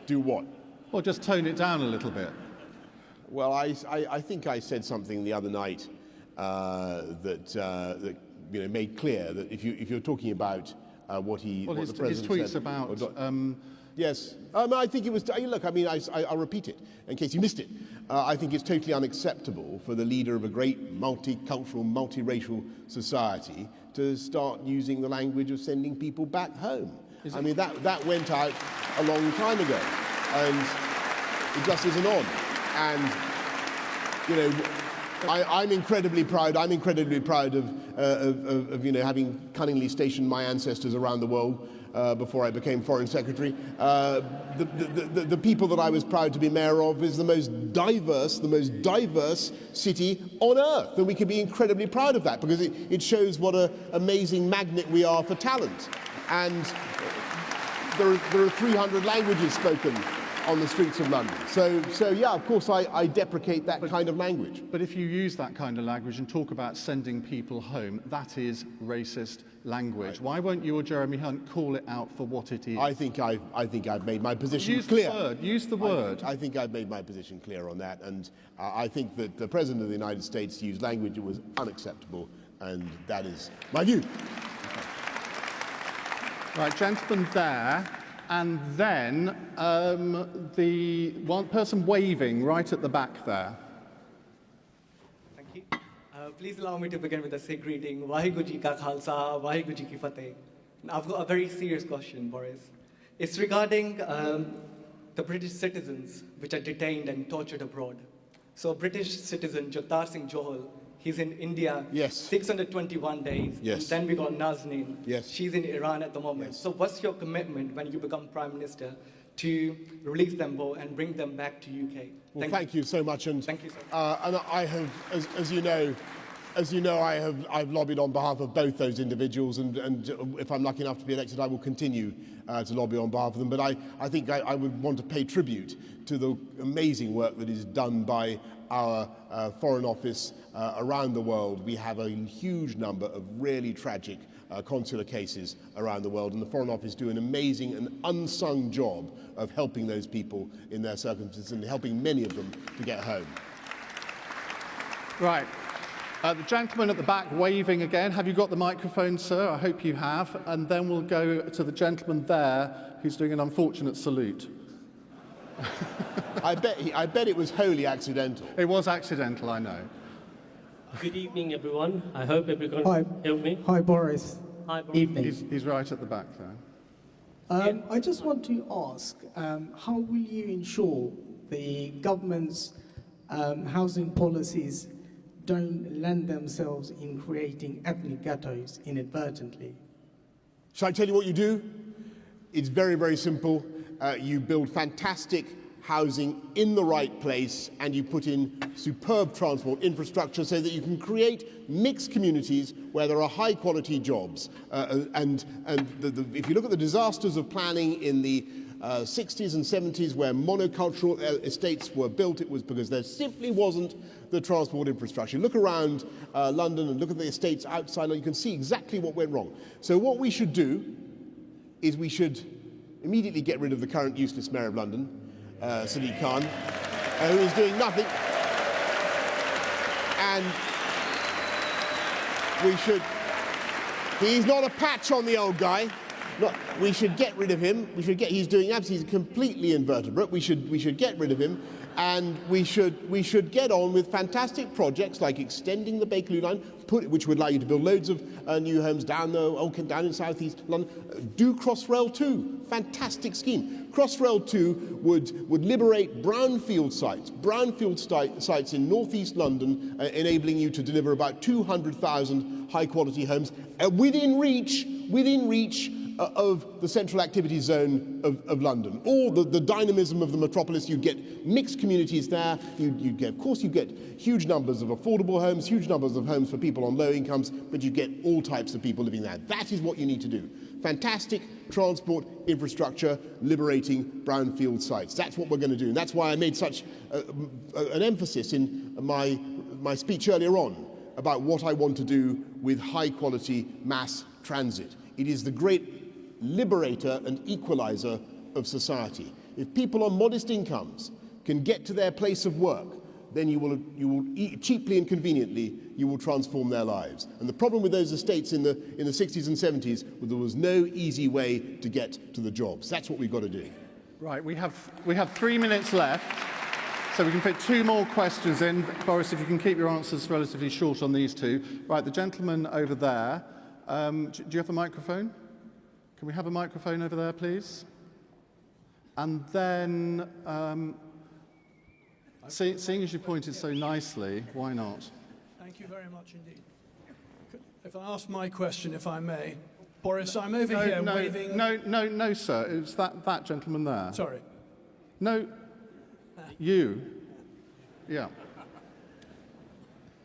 Do what? Or just tone it down a little bit? Well, I think I said something the other night that made clear that if you're talking about what the president his tweets said about. Yes, I think it was. Look, I mean, I'll repeat it in case you missed it. I think it's totally unacceptable for the leader of a great multicultural, multiracial society to start using the language of sending people back home. I mean, that went out a long time ago, and it just isn't on. And I'm incredibly proud. I'm incredibly proud of having cunningly stationed my ancestors around the world before I became Foreign Secretary. The people that I was proud to be mayor of is the most diverse city on earth, and we can be incredibly proud of that because it shows what an amazing magnet we are for talent. And there are 300 languages spoken on the streets of London. So yeah, of course I deprecate that kind of language. But if you use that kind of language and talk about sending people home, that is racist language. Right. Why won't you or Jeremy Hunt call it out for what it is? I think I've made my position clear. Use the word. I think I've made my position clear on that, and I think that the President of the United States used language that was unacceptable, and that is my view. Right, gentleman there. And then the one person waving right at the back there. Thank you. Please allow me to begin with a Sikh greeting. Vaheguru Ji Ka Khalsa, Vaheguru Ji Ki Fateh. I've got a very serious question, Boris. It's regarding the British citizens which are detained and tortured abroad. So a British citizen, Jagtar Singh Johal, he's in India, 621 days. Yes. And then we got Nazneen. Yes. She's in Iran at the moment. Yes. So what's your commitment when you become Prime Minister to release them both and bring them back to UK? Well, thank you so much. And, thank you so much. And I have, as you know, I've lobbied on behalf of both those individuals, and if I'm lucky enough to be elected, I will continue to lobby on behalf of them. But I think I would want to pay tribute to the amazing work that is done by our Foreign Office around the world. We have a huge number of really tragic consular cases around the world, and the Foreign Office do an amazing and unsung job of helping those people in their circumstances and helping many of them to get home. Right. The gentleman at the back waving again. Have you got the microphone, sir? I hope you have. And then we'll go to the gentleman there who's doing an unfortunate salute. I bet it was wholly accidental. It was accidental, I know. Good evening, everyone. I hope everyone can hear me. Hi, Boris. Hi, Boris. Evening. He's right at the back there. I just want to ask, how will you ensure the government's housing policies don't lend themselves in creating ethnic ghettos inadvertently? Shall I tell you what you do? It's very, very simple. You build fantastic housing in the right place, and you put in superb transport infrastructure so that you can create mixed communities where there are high-quality jobs. If you look at the disasters of planning in the 60s and 70s where monocultural estates were built, it was because there simply wasn't the transport infrastructure. Look around London and look at the estates outside, and you can see exactly what went wrong. So what we should do is we should immediately get rid of the current useless Mayor of London, Sadiq Khan, who is doing nothing. And we should, he's not a patch on the old guy. We should get rid of him. He's doing absolutely completely invertebrate. We should get rid of him. And we should get on with fantastic projects like extending the Bakerloo line, which would allow you to build loads of new homes down in South East London. Do Crossrail 2, fantastic scheme. Crossrail 2 would liberate brownfield sites in North East London, enabling you to deliver about 200,000 high-quality homes within reach of the central activity zone of London. All the dynamism of the metropolis, you get mixed communities there, you get huge numbers of affordable homes, huge numbers of homes for people on low incomes, but you get all types of people living there. That is what you need to do. Fantastic transport infrastructure, liberating brownfield sites. That's what we're going to do. And that's why I made such an emphasis in my speech earlier on about what I want to do with high-quality mass transit. It is the great liberator and equalizer of society. If people on modest incomes can get to their place of work, then you will cheaply and conveniently, you will transform their lives. And the problem with those estates in the 60s and 70s was there was no easy way to get to the jobs. That's what we've got to do. Right, we have 3 minutes left, so we can fit 2 more questions in. Boris, if you can keep your answers relatively short on these 2. Right, the gentleman over there. Do you have a microphone? Can we have a microphone over there, please? And then, seeing as you pointed so nicely, why not? Thank you very much indeed. If I ask my question, if I may. Boris, I'm over here waving... No, sir. It was that gentleman there. Sorry. No, you. Yeah.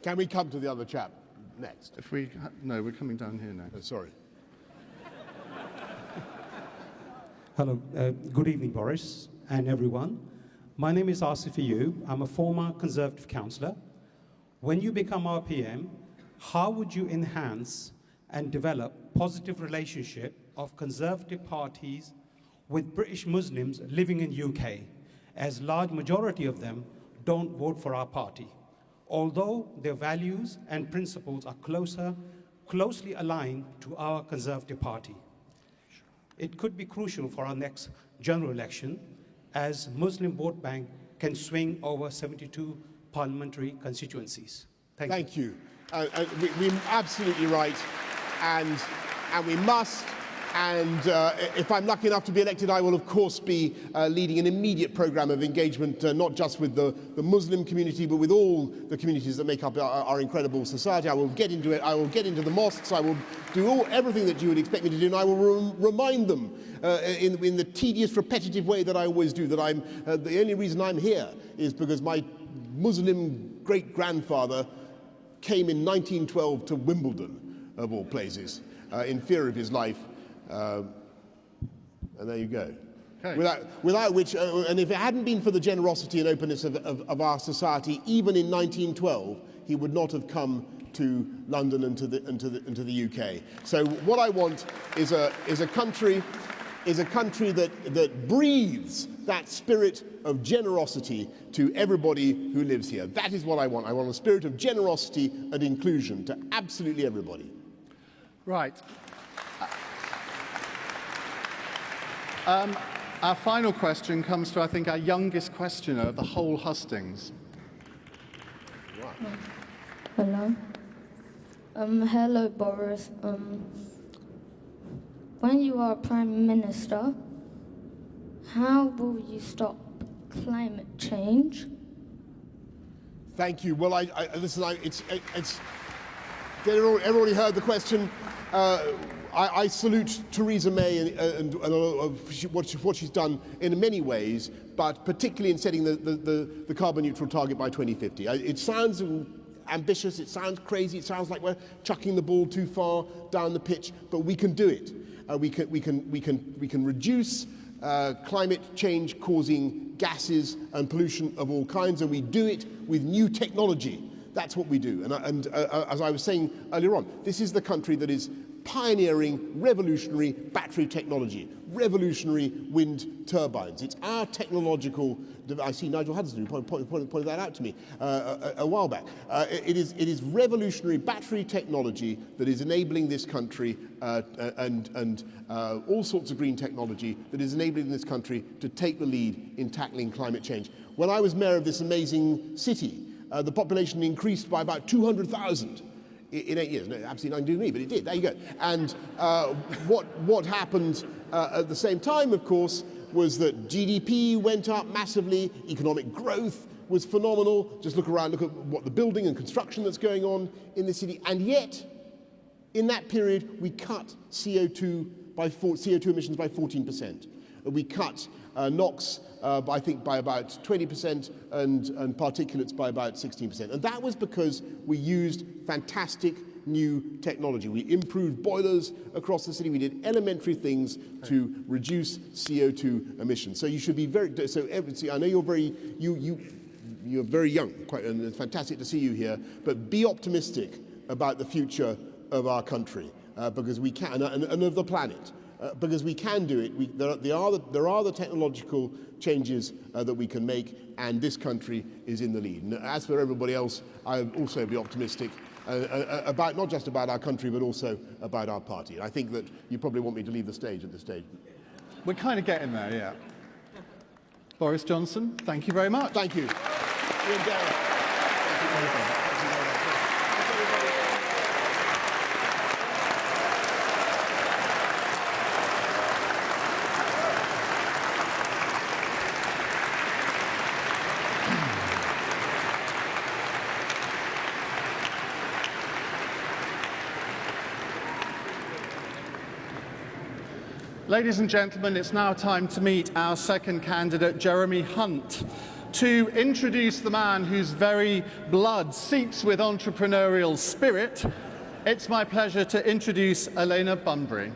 Can we come to the other chap next? No, we're coming down here next. Oh, sorry. Hello, good evening, Boris and everyone. My name is Asif Ayub. I'm a former Conservative councillor. When you become our PM, how would you enhance and develop positive relationship of Conservative parties with British Muslims living in UK, as large majority of them don't vote for our party, although their values and principles are closely aligned to our Conservative Party? It could be crucial for our next general election, as Muslim vote bank can swing over 72 parliamentary constituencies. Thank you. We're absolutely right, and we must. And if I'm lucky enough to be elected, I will, of course, be leading an immediate programme of engagement, not just with the Muslim community, but with all the communities that make up our incredible society. I will get into it. I will get into the mosques. I will do everything that you would expect me to do, and I will remind them in the tedious, repetitive way that I always do, that the only reason I'm here is because my Muslim great-grandfather came in 1912 to Wimbledon, of all places, in fear of his life. And there you go. Okay. Without which, and if it hadn't been for the generosity and openness of our society, even in 1912, he would not have come to London and to the UK. So what I want is a country that breathes that spirit of generosity to everybody who lives here. That is what I want. I want a spirit of generosity and inclusion to absolutely everybody. Right. Our final question comes to, I think, our youngest questioner of the whole hustings. Hello. Hello, Boris. When you are Prime Minister, how will you stop climate change? Thank you. Well, listen. Everybody heard the question. I salute Theresa May and what she's done in many ways, but particularly in setting the carbon neutral target by 2050. It sounds ambitious, it sounds crazy, it sounds like we're chucking the ball too far down the pitch, but we can do it. We can reduce climate change causing gases and pollution of all kinds, and we do it with new technology. That's what we do. And as I was saying earlier on, this is the country that is pioneering, revolutionary battery technology, revolutionary wind turbines. It's our technological, I see Nigel Hudson pointed that out to me a while back. It is revolutionary battery technology that is enabling this country and all sorts of green technology that is enabling this country to take the lead in tackling climate change. When I was mayor of this amazing city, the population increased by about 200,000. In 8 years. No, absolutely nothing to do with me, but it did. There you go. And what happened at the same time, of course, was that GDP went up massively, economic growth was phenomenal. Just look around, look at what the building and construction that's going on in the city. And yet, in that period, we cut CO2 emissions by 14%. We cut NOx, I think, by about 20% and particulates by about 16%. And that was because we used fantastic new technology. We improved boilers across the city. We did elementary things to reduce CO2 emissions. So you should be very, I know you're very young, and it's fantastic to see you here, but be optimistic about the future of our country, because we can, and of the planet. Because we can do it. There are the technological changes that we can make, and this country is in the lead. And as for everybody else, I'll also be optimistic about not just about our country, but also about our party. And I think that you probably want me to leave the stage at this stage. We're kind of getting there, yeah. Boris Johnson, thank you very much. Thank you. Ladies and gentlemen, it's now time to meet our second candidate, Jeremy Hunt. To introduce the man whose very blood seeps with entrepreneurial spirit, it's my pleasure to introduce Elena Bunbury.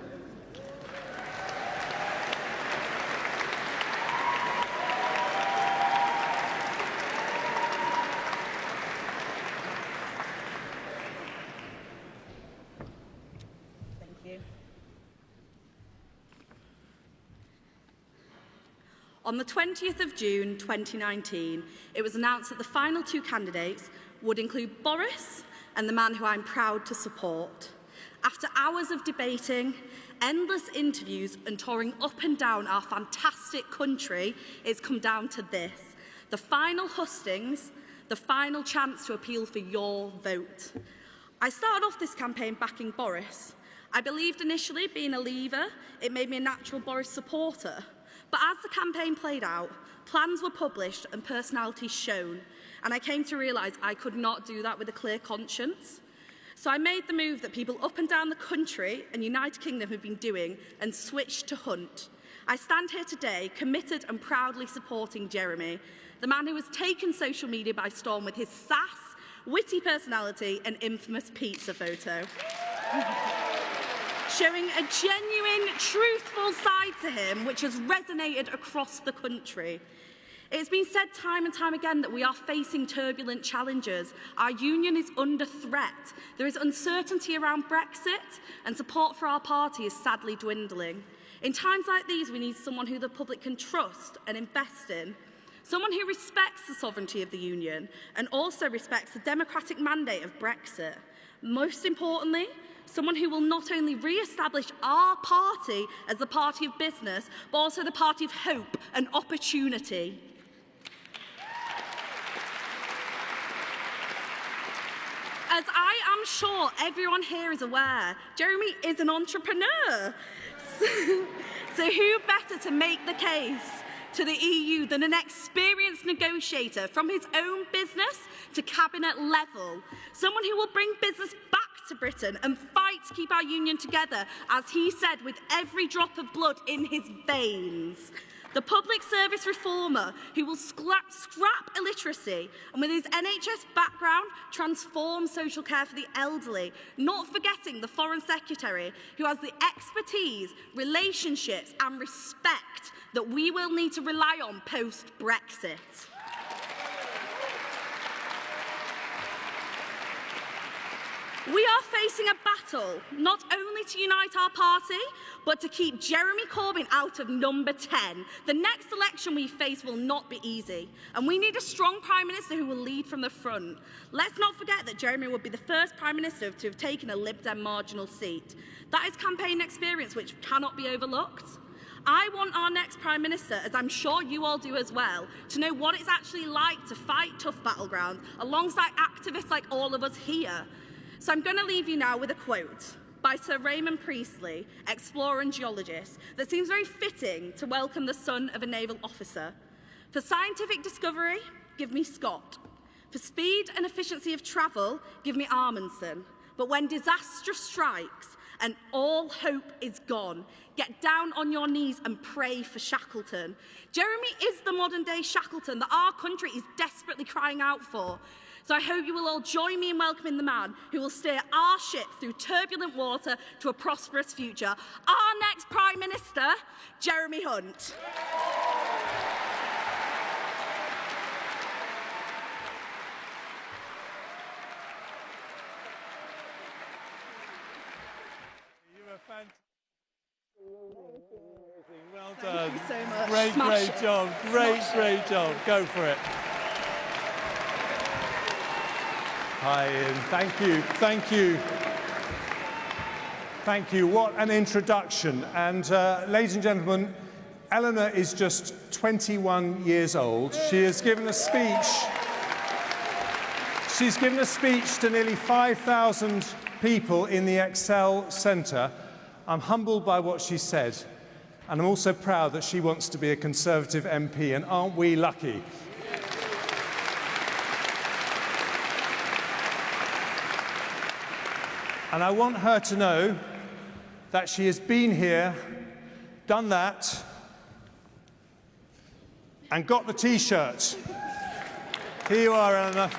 On the 20th of June 2019, it was announced that the final two candidates would include Boris and the man who I'm proud to support. After hours of debating, endless interviews and touring up and down our fantastic country, it's come down to this: the final hustings, the final chance to appeal for your vote. I started off this campaign backing Boris. I believed initially, being a Leaver, it made me a natural Boris supporter. But as the campaign played out, plans were published and personalities shown, and I came to realise I could not do that with a clear conscience. So I made the move that people up and down the country and United Kingdom have been doing and switched to Hunt. I stand here today committed and proudly supporting Jeremy, the man who has taken social media by storm with his sass, witty personality and infamous pizza photo. Showing a genuine, truthful side to him which has resonated across the country. It's been said time and time again that we are facing turbulent challenges. Our union is under threat. There is uncertainty around Brexit, and support for our party is sadly dwindling. In times like these, we need someone who the public can trust and invest in. Someone who respects the sovereignty of the union and also respects the democratic mandate of Brexit. Most importantly, someone who will not only re-establish our party as the party of business, but also the party of hope and opportunity. As I am sure everyone here is aware, Jeremy is an entrepreneur. So who better to make the case to the EU than an experienced negotiator from his own business to cabinet level? Someone who will bring business back to Britain and fight to keep our union together, as he said, with every drop of blood in his veins. The public service reformer who will scrap illiteracy and with his NHS background transform social care for the elderly, not forgetting the Foreign Secretary who has the expertise, relationships and respect that we will need to rely on post-Brexit. We are facing a battle, not only to unite our party, but to keep Jeremy Corbyn out of number 10. The next election we face will not be easy, and we need a strong Prime Minister who will lead from the front. Let's not forget that Jeremy would be the first Prime Minister to have taken a Lib Dem marginal seat. That is campaign experience which cannot be overlooked. I want our next Prime Minister, as I'm sure you all do as well, to know what it's actually like to fight tough battlegrounds alongside activists like all of us here. So I'm going to leave you now with a quote by Sir Raymond Priestley, explorer and geologist, that seems very fitting to welcome the son of a naval officer. For scientific discovery, give me Scott. For speed and efficiency of travel, give me Amundsen. But when disaster strikes and all hope is gone, get down on your knees and pray for Shackleton. Jeremy is the modern-day Shackleton that our country is desperately crying out for. So I hope you will all join me in welcoming the man who will steer our ship through turbulent water to a prosperous future. Our next Prime Minister, Jeremy Hunt. Well done. Thank you so much. Great job. Great job. Go for it. Hi, Ian. Thank you. What an introduction. And ladies and gentlemen, Eleanor is just 21 years old. She has given a speech. She's given a speech to nearly 5,000 people in the Excel Centre. I'm humbled by what she said, and I'm also proud that she wants to be a Conservative MP, and aren't we lucky? And I want her to know that she has been here, done that, and got the T-shirt. Here you are, Eleanor.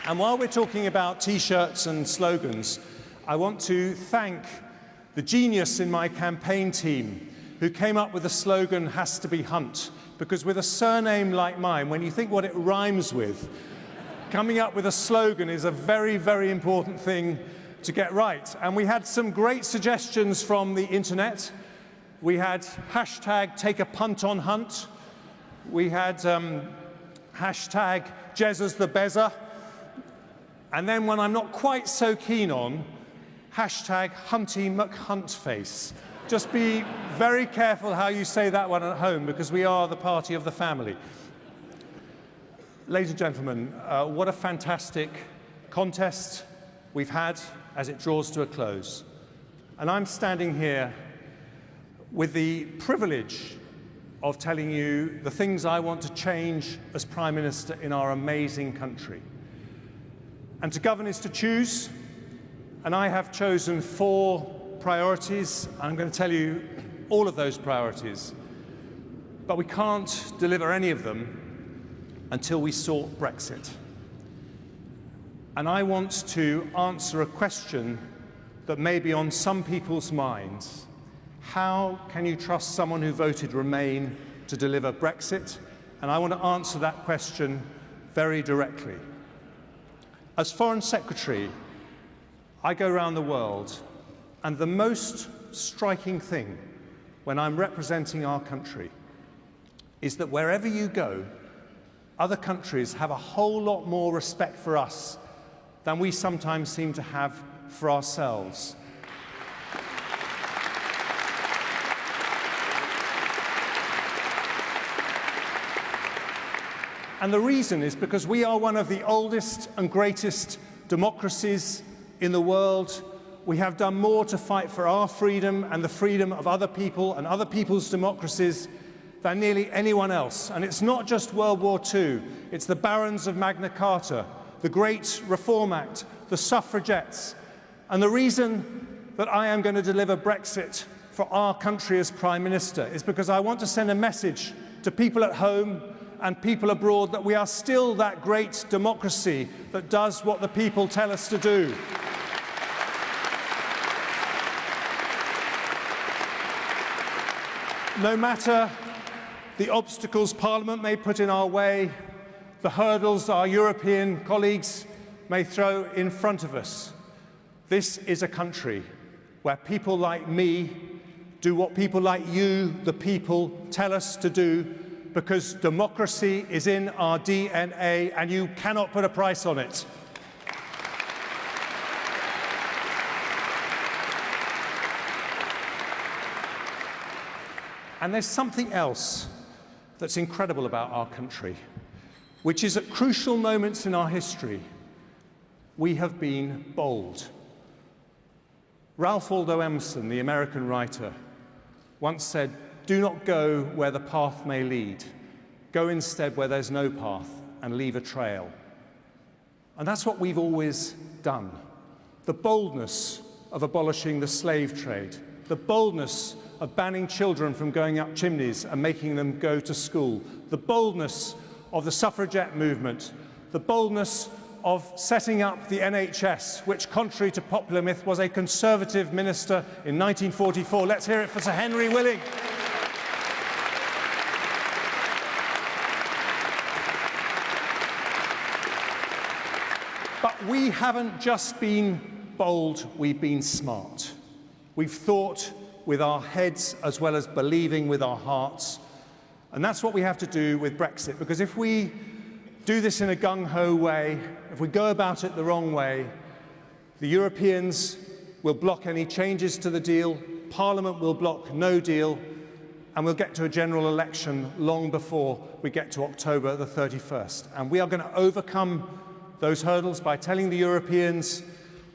And while we're talking about T-shirts and slogans, I want to thank the genius in my campaign team who came up with the slogan, "Has to be Hunt," because with a surname like mine, when you think what it rhymes with, coming up with a slogan is a very, very important thing to get right. And we had some great suggestions from the internet. We had hashtag take a punt on Hunt. We had hashtag Jezzas the Bezza. And then one I'm not quite so keen on, hashtag Hunty McHuntface. Just be very careful how you say that one at home, because we are the party of the family. Ladies and gentlemen, what a fantastic contest we've had as it draws to a close. And I'm standing here with the privilege of telling you the things I want to change as Prime Minister in our amazing country. And to govern is to choose, and I have chosen 4 priorities. I'm going to tell you all of those priorities, but we can't deliver any of them until we sort Brexit. And I want to answer a question that may be on some people's minds. How can you trust someone who voted Remain to deliver Brexit? And I want to answer that question very directly. As Foreign Secretary, I go around the world, and the most striking thing when I'm representing our country is that wherever you go, other countries have a whole lot more respect for us than we sometimes seem to have for ourselves. And the reason is because we are one of the oldest and greatest democracies in the world. We have done more to fight for our freedom and the freedom of other people and other people's democracies than nearly anyone else. And it's not just World War II, it's the barons of Magna Carta, the Great Reform Act, the suffragettes. And the reason that I am going to deliver Brexit for our country as Prime Minister is because I want to send a message to people at home and people abroad that we are still that great democracy that does what the people tell us to do. No matter the obstacles Parliament may put in our way, the hurdles our European colleagues may throw in front of us, this is a country where people like me do what people like you, the people, tell us to do, because democracy is in our DNA and you cannot put a price on it. And there's something else that's incredible about our country, which is at crucial moments in our history, we have been bold. Ralph Waldo Emerson, the American writer, once said, "Do not go where the path may lead. Go instead where there's no path and leave a trail." And that's what we've always done. The boldness of abolishing the slave trade, the boldness of banning children from going up chimneys and making them go to school, the boldness of the suffragette movement, the boldness of setting up the NHS, which, contrary to popular myth, was a Conservative minister in 1944. Let's hear it for Sir Henry Willing. But we haven't just been bold, we've been smart. We've thought with our heads as well as believing with our hearts. And that's what we have to do with Brexit, because if we do this in a gung-ho way, if we go about it the wrong way, the Europeans will block any changes to the deal, Parliament will block no deal, and we'll get to a general election long before we get to October the 31st. And we are going to overcome those hurdles by telling the Europeans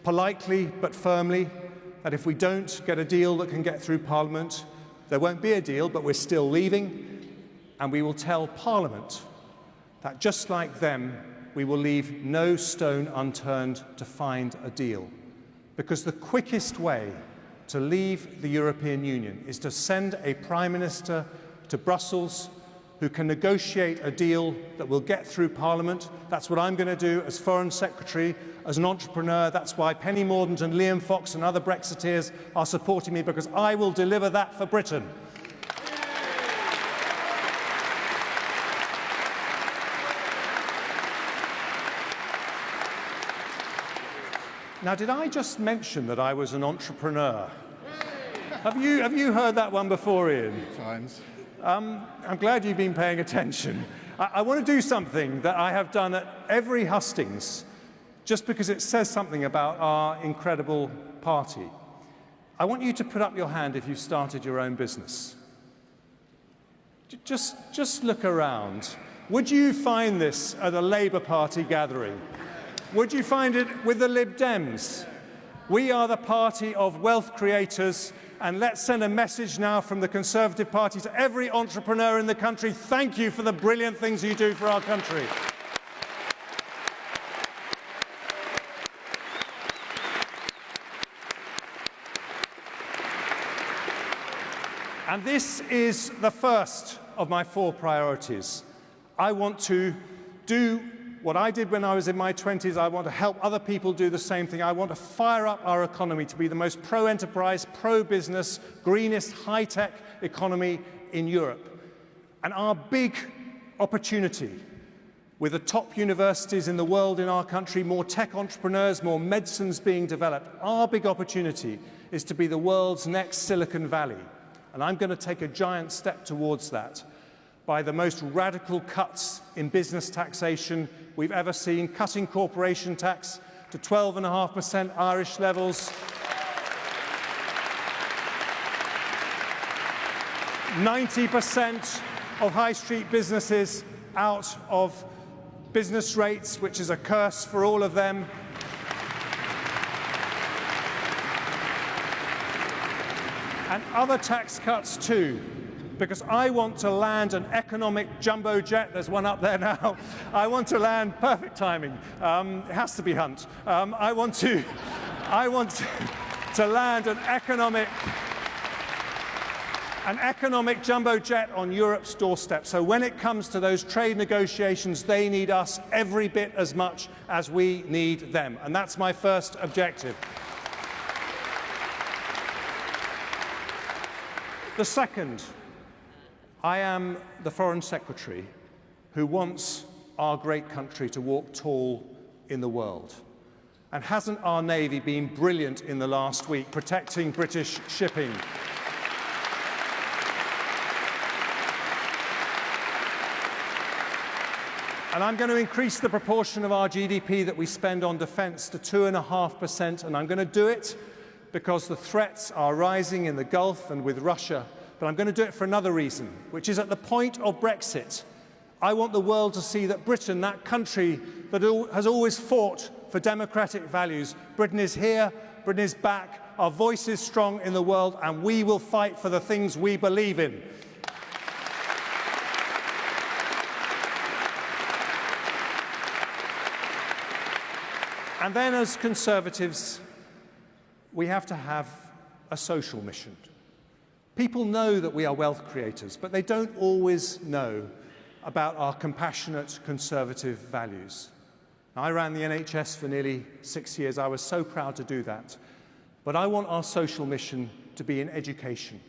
politely but firmly that if we don't get a deal that can get through Parliament, there won't be a deal, but we're still leaving. And we will tell Parliament that just like them, we will leave no stone unturned to find a deal. Because the quickest way to leave the European Union is to send a Prime Minister to Brussels who can negotiate a deal that will get through Parliament. That's what I'm going to do as Foreign Secretary, as an entrepreneur. That's why Penny Mordaunt and Liam Fox and other Brexiteers are supporting me, because I will deliver that for Britain. Now, did I just mention that I was an entrepreneur? Have you heard that one before, Ian? Times. I'm glad you've been paying attention. I want to do something that I have done at every hustings, just because it says something about our incredible party. I want you to put up your hand if you've started your own business. Just look around. Would you find this at a Labour Party gathering? Would you find it with the Lib Dems? We are the party of wealth creators, and let's send a message now from the Conservative Party to every entrepreneur in the country. Thank you for the brilliant things you do for our country. And this is the first of my 4 priorities. I want to do what I did when I was in my 20s. I want to help other people do the same thing. I want to fire up our economy to be the most pro-enterprise, pro-business, greenest, high-tech economy in Europe. And our big opportunity, with the top universities in the world in our country, more tech entrepreneurs, more medicines being developed, our big opportunity is to be the world's next Silicon Valley. And I'm going to take a giant step towards that by the most radical cuts in business taxation we've ever seen, cutting corporation tax to 12.5% Irish levels, 90% of high street businesses out of business rates, which is a curse for all of them. And other tax cuts too, because I want to land an economic jumbo jet. There's one up there now. I want to land, perfect timing. It has to be Hunt. I want to land an economic jumbo jet on Europe's doorstep. So when it comes to those trade negotiations, they need us every bit as much as we need them. And that's my first objective. The second, I am the Foreign Secretary who wants our great country to walk tall in the world. And hasn't our Navy been brilliant in the last week, protecting British shipping? And I'm going to increase the proportion of our GDP that we spend on defence to 2.5%, and I'm going to do it because the threats are rising in the Gulf and with Russia. But I'm going to do it for another reason, which is at the point of Brexit, I want the world to see that Britain, that country that has always fought for democratic values, Britain is here, Britain is back, our voice is strong in the world, and we will fight for the things we believe in. And then as Conservatives, we have to have a social mission. People know that we are wealth creators, but they don't always know about our compassionate conservative values. I ran the NHS for nearly 6 years. I was so proud to do that. But I want our social mission to be in education.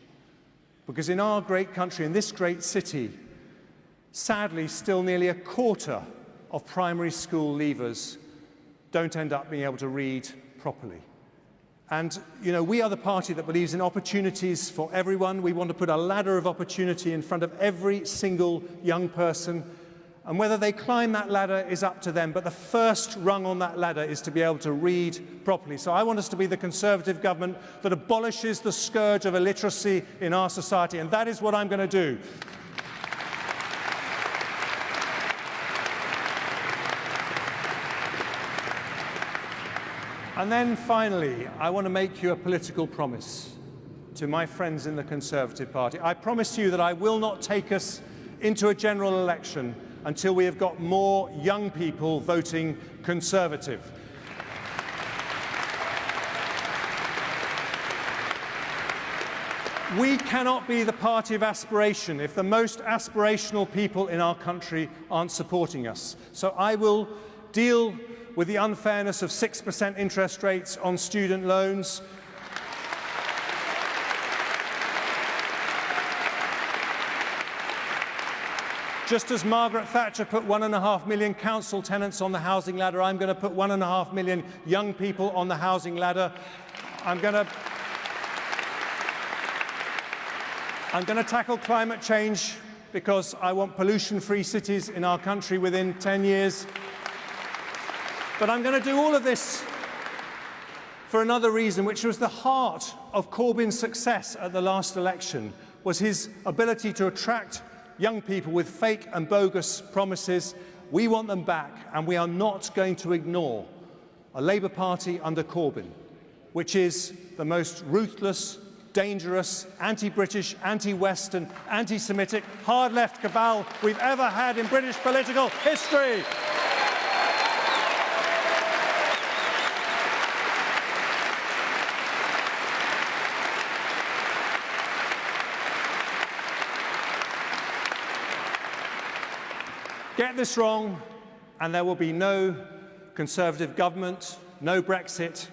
Because in our great country, in this great city, sadly, still nearly a quarter of primary school leavers don't end up being able to read properly. And, you know, we are the party that believes in opportunities for everyone. We want to put a ladder of opportunity in front of every single young person. And whether they climb that ladder is up to them. But the first rung on that ladder is to be able to read properly. So I want us to be the Conservative government that abolishes the scourge of illiteracy in our society. And that is what I'm going to do. And then finally, I want to make you a political promise to my friends in the Conservative Party. I promise you that I will not take us into a general election until we have got more young people voting Conservative. We cannot be the party of aspiration if the most aspirational people in our country aren't supporting us. So I will deal with the unfairness of 6% interest rates on student loans. Just as Margaret Thatcher put 1.5 million council tenants on the housing ladder, I'm going to put 1.5 million young people on the housing ladder. I'm going to tackle climate change because I want pollution-free cities in our country within 10 years. But I'm going to do all of this for another reason, which was the heart of Corbyn's success at the last election, was his ability to attract young people with fake and bogus promises. We want them back, and we are not going to ignore a Labour Party under Corbyn, which is the most ruthless, dangerous, anti-British, anti-Western, anti-Semitic, hard-left cabal we've ever had in British political history. Get this wrong, and there will be no Conservative government, no Brexit,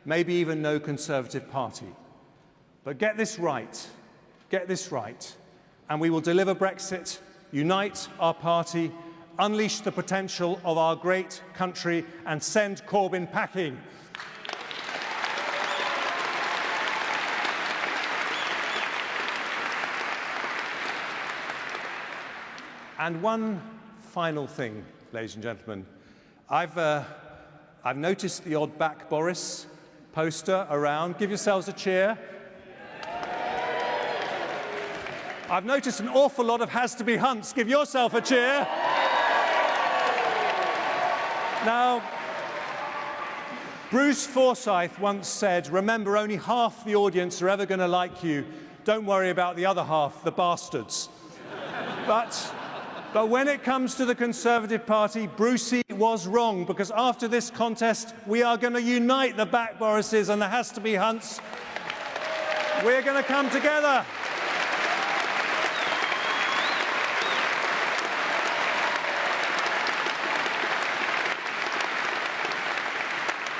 maybe even no Conservative Party. But get this right, and we will deliver Brexit, unite our party, unleash the potential of our great country, and send Corbyn packing. And one final thing, ladies and gentlemen. I've noticed the odd Back Boris poster around. Give yourselves a cheer. I've noticed an awful lot of Has to Be Hunts. Give yourself a cheer. Now, Bruce Forsyth once said, remember, only half the audience are ever going to like you. Don't worry about the other half, the bastards. But when it comes to the Conservative Party, Brucey was wrong, because after this contest, we are going to unite the Back Borises and the Has to Be Hunts. We're going to come together.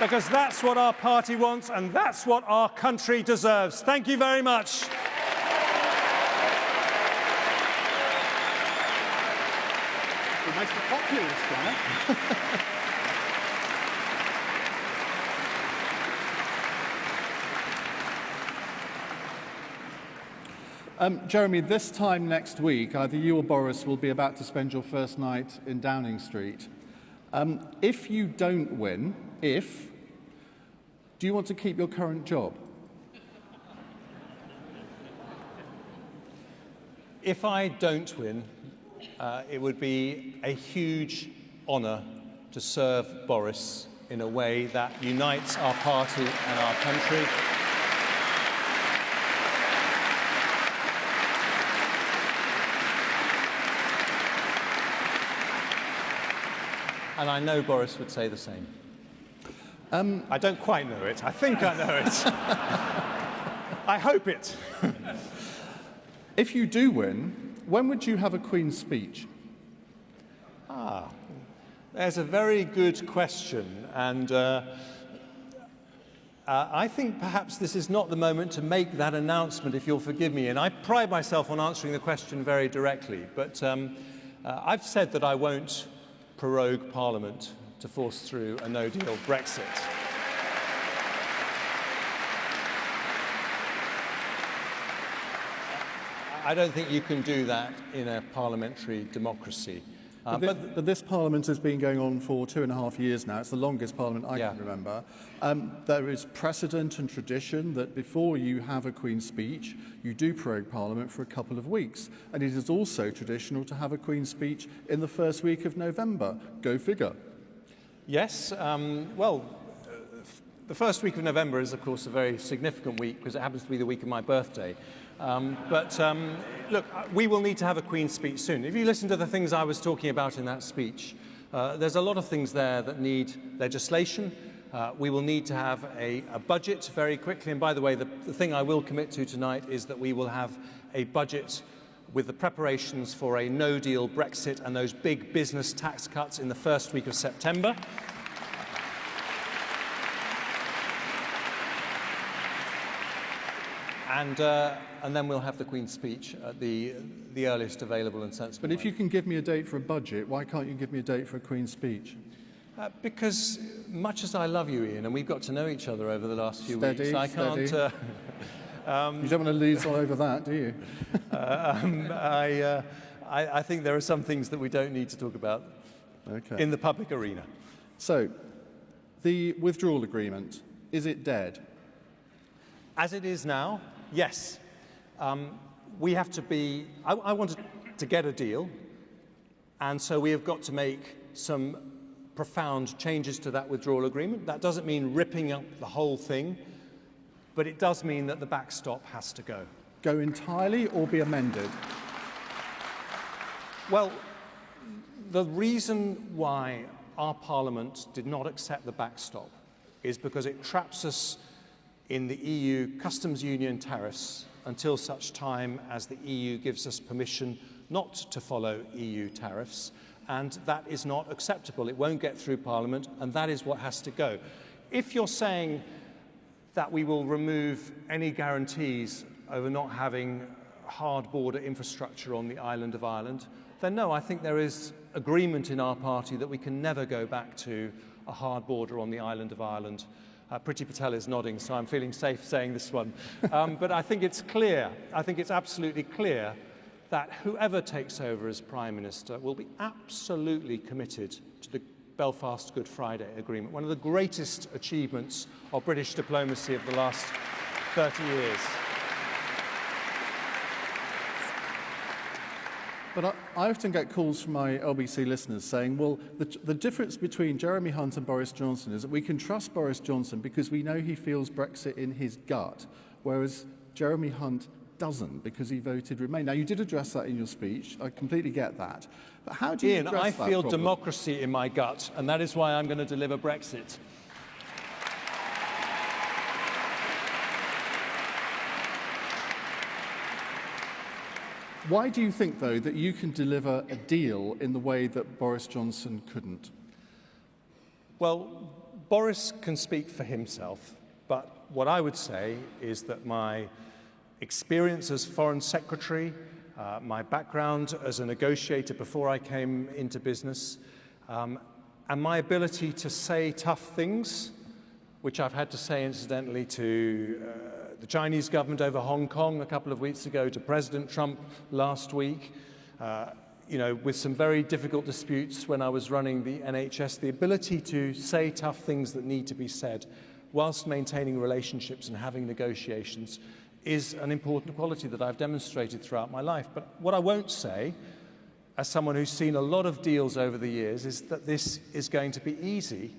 Because that's what our party wants, and that's what our country deserves. Thank you very much. Most populist, Jeremy, this time next week, either you or Boris will be about to spend your first night in Downing Street. If you don't win, do you want to keep your current job? If I don't win, it would be a huge honour to serve Boris in a way that unites our party and our country. And I know Boris would say the same. I don't quite know it. I think I know it. I hope it. If you do win, when would you have a Queen's speech? There's a very good question, and I think perhaps this is not the moment to make that announcement, if you'll forgive me. And I pride myself on answering the question very directly, but I've said that I won't prorogue Parliament to force through a no-deal Brexit. I don't think you can do that in a parliamentary democracy. But this Parliament has been going on for 2.5 years now. It's the longest Parliament I can remember. There is precedent and tradition that before you have a Queen's speech, you do prorogue Parliament for a couple of weeks. And it is also traditional to have a Queen's speech in the first week of November. Go figure. Yes. The first week of November is, of course, a very significant week because it happens to be the week of my birthday. Look, we will need to have a Queen's speech soon. If you listen to the things I was talking about in that speech, there's a lot of things there that need legislation. We will need to have a budget very quickly. And by the way, the thing I will commit to tonight is that we will have a budget with the preparations for a no-deal Brexit and those big business tax cuts in the first week of September. And then we'll have the Queen's speech at the earliest available and sensible. But if you can give me a date for a budget, why can't you give me a date for a Queen's speech? Because much as I love you, Ian, and we've got to know each other over the last few weeks, I can't... you don't want to lose all over that, do you? I think there are some things that we don't need to talk about in the public arena. So, the withdrawal agreement, is it dead? As it is now, yes. We have to be... I wanted to get a deal, and so we have got to make some profound changes to that withdrawal agreement. That doesn't mean ripping up the whole thing, but it does mean that the backstop has to go. Go entirely or be amended? Well, the reason why our Parliament did not accept the backstop is because it traps us in the EU customs union tariffs until such time as the EU gives us permission not to follow EU tariffs, and that is not acceptable. It won't get through Parliament, and that is what has to go. If you're saying that we will remove any guarantees over not having hard border infrastructure on the island of Ireland, then no, I think there is agreement in our party that we can never go back to a hard border on the island of Ireland. Priti Patel is nodding, so I'm feeling safe saying this one. But I think it's clear, I think it's absolutely clear that whoever takes over as Prime Minister will be absolutely committed to the Belfast Good Friday Agreement, one of the greatest achievements of British diplomacy of the last 30 years. But I often get calls from my LBC listeners saying, well, the difference between Jeremy Hunt and Boris Johnson is that we can trust Boris Johnson because we know he feels Brexit in his gut, whereas Jeremy Hunt doesn't because he voted Remain. Now, you did address that in your speech. I completely get that. But how do you Ian, address I that feel problem? democracy in my gut, and that is why I'm going to deliver Brexit. Why do you think, though, that you can deliver a deal in the way that Boris Johnson couldn't? Well, Boris can speak for himself, but what I would say is that my experience as Foreign Secretary, my background as a negotiator before I came into business, and my ability to say tough things, which I've had to say, incidentally, to the Chinese government over Hong Kong a couple of weeks ago, to President Trump last week, with some very difficult disputes when I was running the NHS, the ability to say tough things that need to be said whilst maintaining relationships and having negotiations is an important quality that I've demonstrated throughout my life. But what I won't say, as someone who's seen a lot of deals over the years, is that this is going to be easy,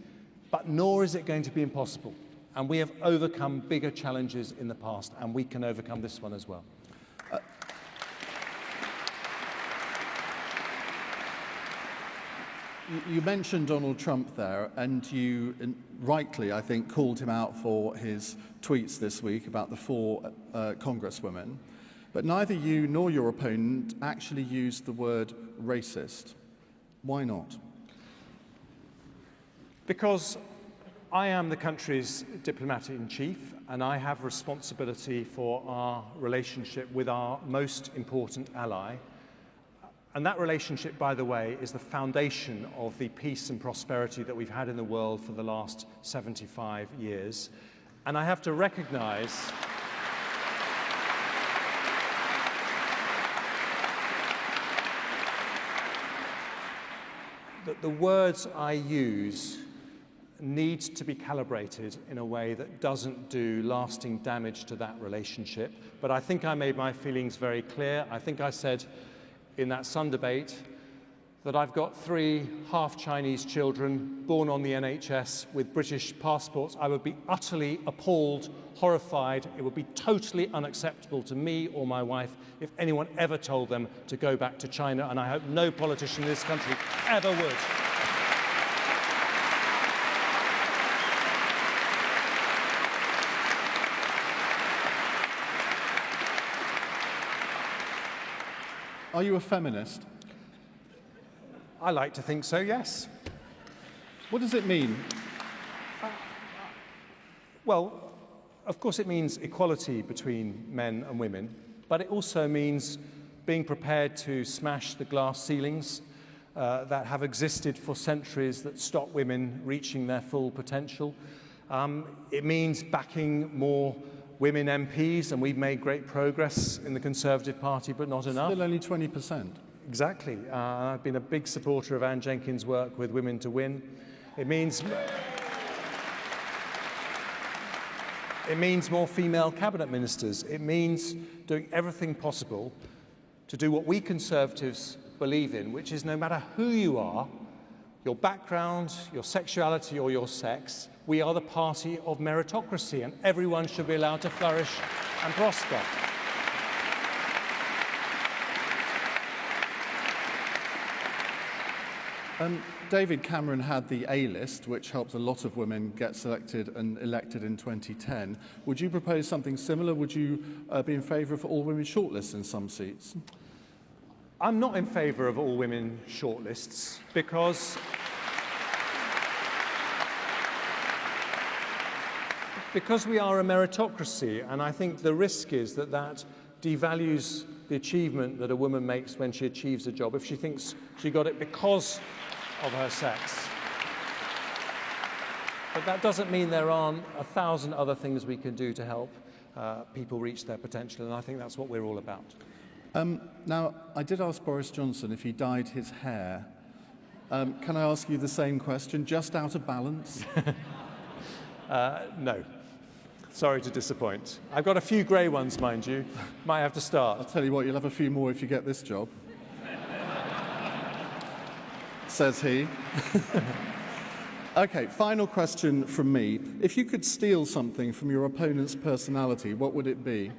but nor is it going to be impossible. And we have overcome bigger challenges in the past, and we can overcome this one as well. You mentioned Donald Trump there, and you rightly, I think, called him out for his tweets this week about the 4 congresswomen. But neither you nor your opponent actually used the word racist. Why not? Because I am the country's diplomat-in-chief, and I have responsibility for our relationship with our most important ally. And that relationship, by the way, is the foundation of the peace and prosperity that we've had in the world for the last 75 years. And I have to recognize that the words I use need to be calibrated in a way that doesn't do lasting damage to that relationship. But I think I made my feelings very clear. I think I said in that Sun debate that I've got 3 half-Chinese children born on the NHS with British passports. I would be utterly appalled, horrified. It would be totally unacceptable to me or my wife if anyone ever told them to go back to China, and I hope no politician in this country ever would. Are you a feminist? I like to think so, yes. What does it mean? Well, of course it means equality between men and women, but it also means being prepared to smash the glass ceilings that have existed for centuries that stop women reaching their full potential. It means backing more women MPs, and we've made great progress in the Conservative Party, but not enough. Still only 20%. Exactly. I've been a big supporter of Anne Jenkins' work with Women to Win. It means more female cabinet ministers. It means doing everything possible to do what we Conservatives believe in, which is no matter who you are, your background, your sexuality or your sex, we are the party of meritocracy, and everyone should be allowed to flourish and prosper. David Cameron had the A-list, which helped a lot of women get selected and elected in 2010. Would you propose something similar? Would you be in favour of all-women shortlists in some seats? I'm not in favour of all-women shortlists because we are a meritocracy, and I think the risk is that that devalues the achievement that a woman makes when she achieves a job if she thinks she got it because of her sex. But that doesn't mean there aren't 1,000 other things we can do to help people reach their potential, and I think that's what we're all about. Now, I did ask Boris Johnson if he dyed his hair. Can I ask you the same question, just out of balance? No. Sorry to disappoint. I've got a few grey ones, mind you. Might have to start. I'll tell you what, you'll have a few more if you get this job. Says he. Okay, final question from me. If you could steal something from your opponent's personality, what would it be?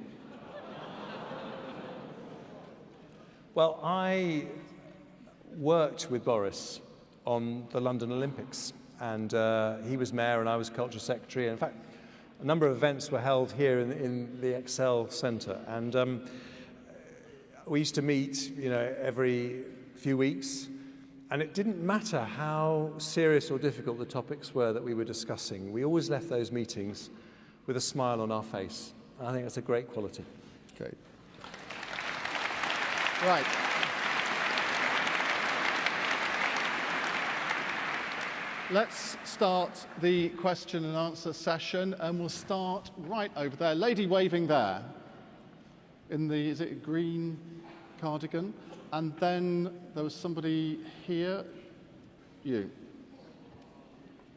Well, I worked with Boris on the London Olympics, and he was mayor and I was culture secretary. And in fact, a number of events were held here in the Excel Centre, and we used to meet, every few weeks. And it didn't matter how serious or difficult the topics were that we were discussing. We always left those meetings with a smile on our face. I think that's a great quality. Okay. Right. let's start the question and answer session, and we'll start right over there. Lady waving there in the, is it a green cardigan? And then there was somebody here. You.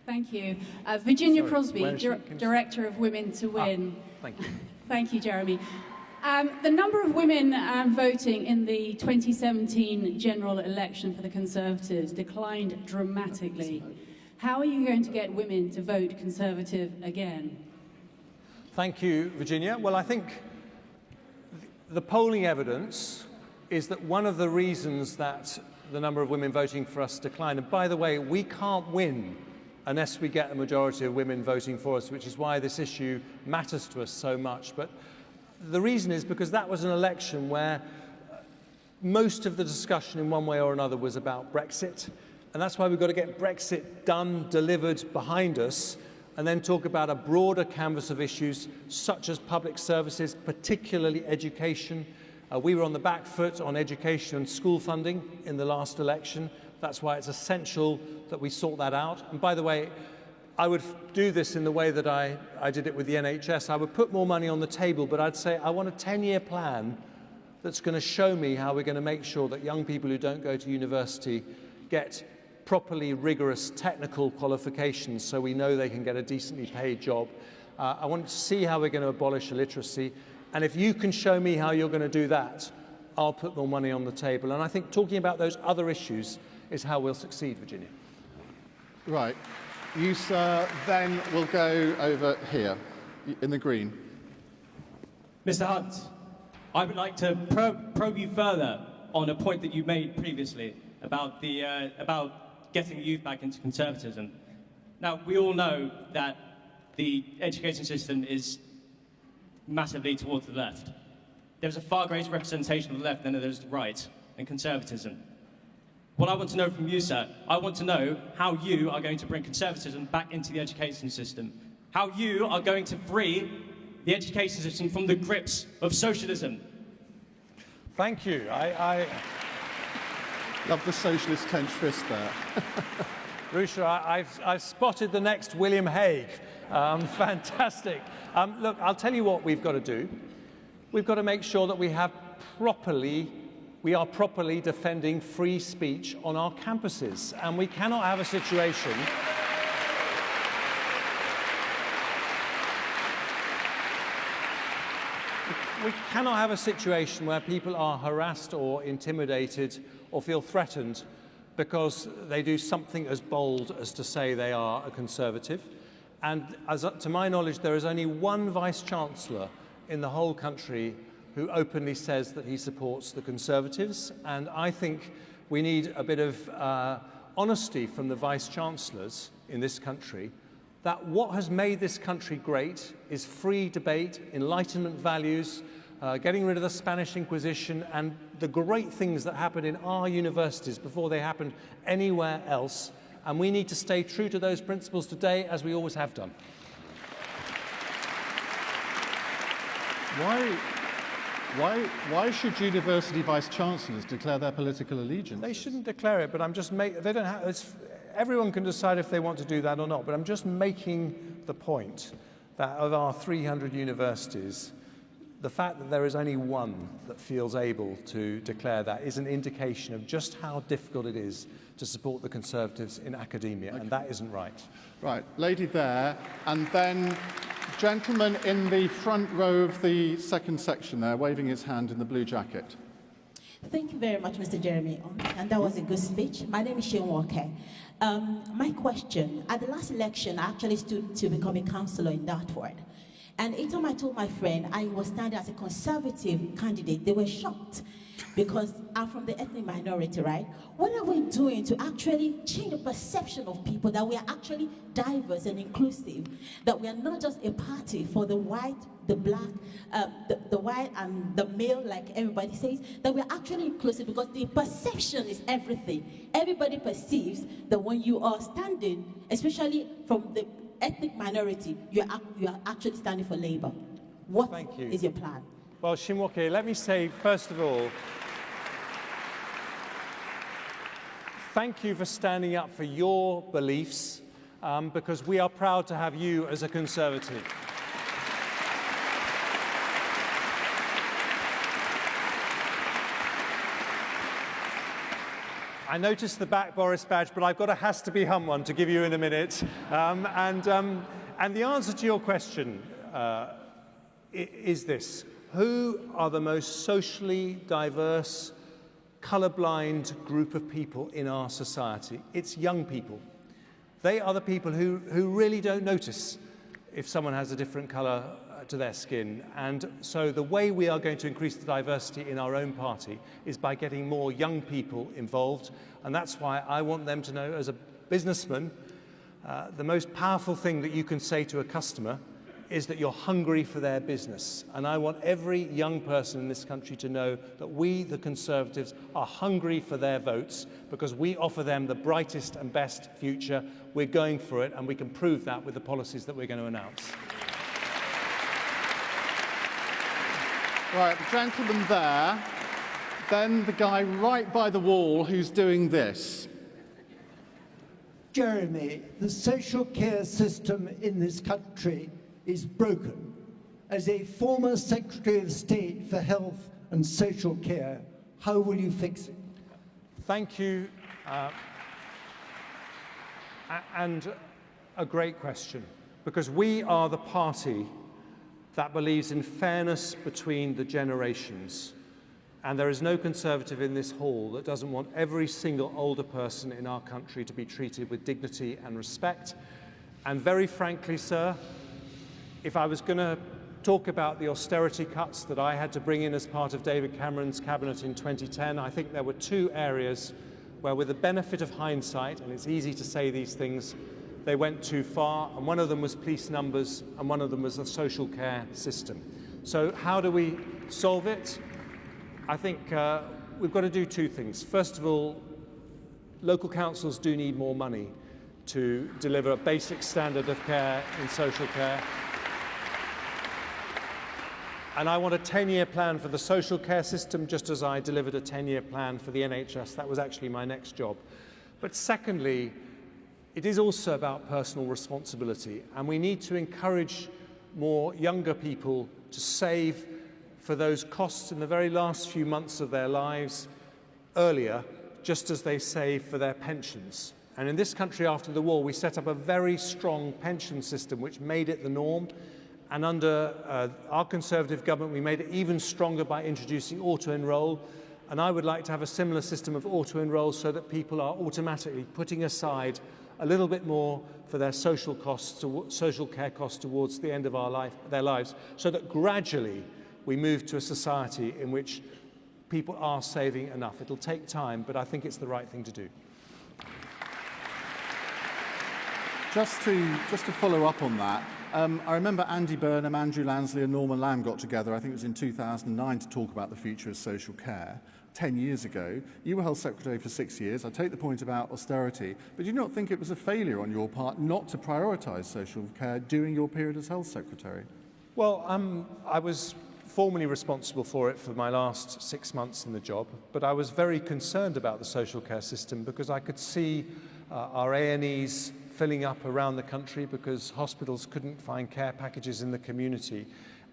Thank you. Virginia Sorry, Crosby, Director of Women to Win. Thank you. Thank you, Jeremy. The number of women voting in the 2017 general election for the Conservatives declined dramatically. How are you going to get women to vote Conservative again? Thank you, Virginia. Well, I think the polling evidence is that one of the reasons that the number of women voting for us declined, and by the way, we can't win unless we get a majority of women voting for us, which is why this issue matters to us so much. But the reason is because that was an election where most of the discussion in one way or another was about Brexit. And that's why we've got to get Brexit done, delivered, behind us, and then talk about a broader canvas of issues such as public services, particularly education. We were on the back foot on education and school funding in the last election. That's why it's essential that we sort that out. And by the way, I would do this in the way that I did it with the NHS. I would put more money on the table, but I'd say I want a 10-year plan that's going to show me how we're going to make sure that young people who don't go to university get properly rigorous technical qualifications so we know they can get a decently paid job. I want to see how we're going to abolish illiteracy. And if you can show me how you're going to do that, I'll put more money on the table. And I think talking about those other issues is how we'll succeed, Virginia. Right. You, sir, then will go over here in the green. Mr. Hunt, I would like to probe you further on a point that you made previously about about getting youth back into conservatism. Now, we all know that the education system is massively towards the left. There's a far greater representation of the left than there is the right in conservatism. What I want to know from you, sir, I want to know how you are going to bring conservatism back into the education system. How you are going to free the education system from the grips of socialism. Thank you. I love the socialist clenched fist there. Rusha, I've spotted the next William Hague. Fantastic. Look, I'll tell you what we've got to do. We've got to make sure that we are properly defending free speech on our campuses. And we cannot have a situation where people are harassed or intimidated or feel threatened because they do something as bold as to say they are a Conservative. And to my knowledge, there is only one Vice-Chancellor in the whole country who openly says that he supports the Conservatives. And I think we need a bit of honesty from the Vice-Chancellors in this country that what has made this country great is free debate, Enlightenment values, getting rid of the Spanish Inquisition, and the great things that happened in our universities before they happened anywhere else. And we need to stay true to those principles today, as we always have done. Why should university vice-chancellors declare their political allegiance? They shouldn't declare it, but I'm just making... They don't have... Everyone can decide if they want to do that or not, but I'm just making the point that of our 300 universities, the fact that there is only one that feels able to declare that is an indication of just how difficult it is to support the Conservatives in academia, and that isn't right. Right, lady there, and then gentleman in the front row of the second section there, waving his hand in the blue jacket. Thank you very much, Mr. Jeremy, and that was a good speech. My name is Shane Walker. My question, at the last election, I actually stood to become a councillor in Dartford. And each time I told my friend I was standing as a Conservative candidate, they were shocked because I'm from the ethnic minority, right? What are we doing to actually change the perception of people that we are actually diverse and inclusive, that we are not just a party for the white, the black, the white and the male, like everybody says, that we are actually inclusive, because the perception is everything. Everybody perceives that when you are standing, especially from the ethnic minority, you are actually standing for Labour. What is your plan? Well, Shinwoke, let me say, first of all, thank you for standing up for your beliefs, because we are proud to have you as a Conservative. I noticed the back Boris badge, but I've got a has-to-be-hum one to give you in a minute. And the answer to your question is this. Who are the most socially diverse, colourblind group of people in our society? It's young people. They are the people who really don't notice if someone has a different colour to their skin. And so the way we are going to increase the diversity in our own party is by getting more young people involved. And that's why I want them to know, as a businessman, the most powerful thing that you can say to a customer is that you're hungry for their business. And I want every young person in this country to know that we, the Conservatives, are hungry for their votes because we offer them the brightest and best future. We're going for it, and we can prove that with the policies that we're going to announce. Right, the gentleman there, then the guy right by the wall who's doing this. Jeremy, the social care system in this country is broken. As a former Secretary of State for Health and Social Care, how will you fix it? Thank you. And a great question, because we are the party that believes in fairness between the generations. And there is no Conservative in this hall that doesn't want every single older person in our country to be treated with dignity and respect. And very frankly, sir, if I was going to talk about the austerity cuts that I had to bring in as part of David Cameron's cabinet in 2010, I think there were two areas where, with the benefit of hindsight, and it's easy to say these things, they went too far, and one of them was police numbers, and one of them was the social care system. So how do we solve it? I think we've got to do two things. First of all, local councils do need more money to deliver a basic standard of care in social care. And I want a 10-year plan for the social care system, just as I delivered a 10-year plan for the NHS. That was actually my next job. But secondly, it is also about personal responsibility, and we need to encourage more younger people to save for those costs in the very last few months of their lives earlier, just as they save for their pensions. And in this country, after the war, we set up a very strong pension system which made it the norm. And under our Conservative government, we made it even stronger by introducing auto-enroll. And I would like to have a similar system of auto-enroll so that people are automatically putting aside a little bit more for their social care costs towards the end of their lives, so that gradually we move to a society in which people are saving enough. It'll take time, but I think it's the right thing to do. Just to follow up on that, I remember Andy Burnham, Andrew Lansley and Norman Lamb got together, I think it was in 2009, to talk about the future of social care. 10 years ago. You were Health Secretary for 6 years. I take the point about austerity, but do you not think it was a failure on your part not to prioritise social care during your period as Health Secretary? Well, I was formally responsible for it for my last 6 months in the job, but I was very concerned about the social care system because I could see our A&Es filling up around the country because hospitals couldn't find care packages in the community.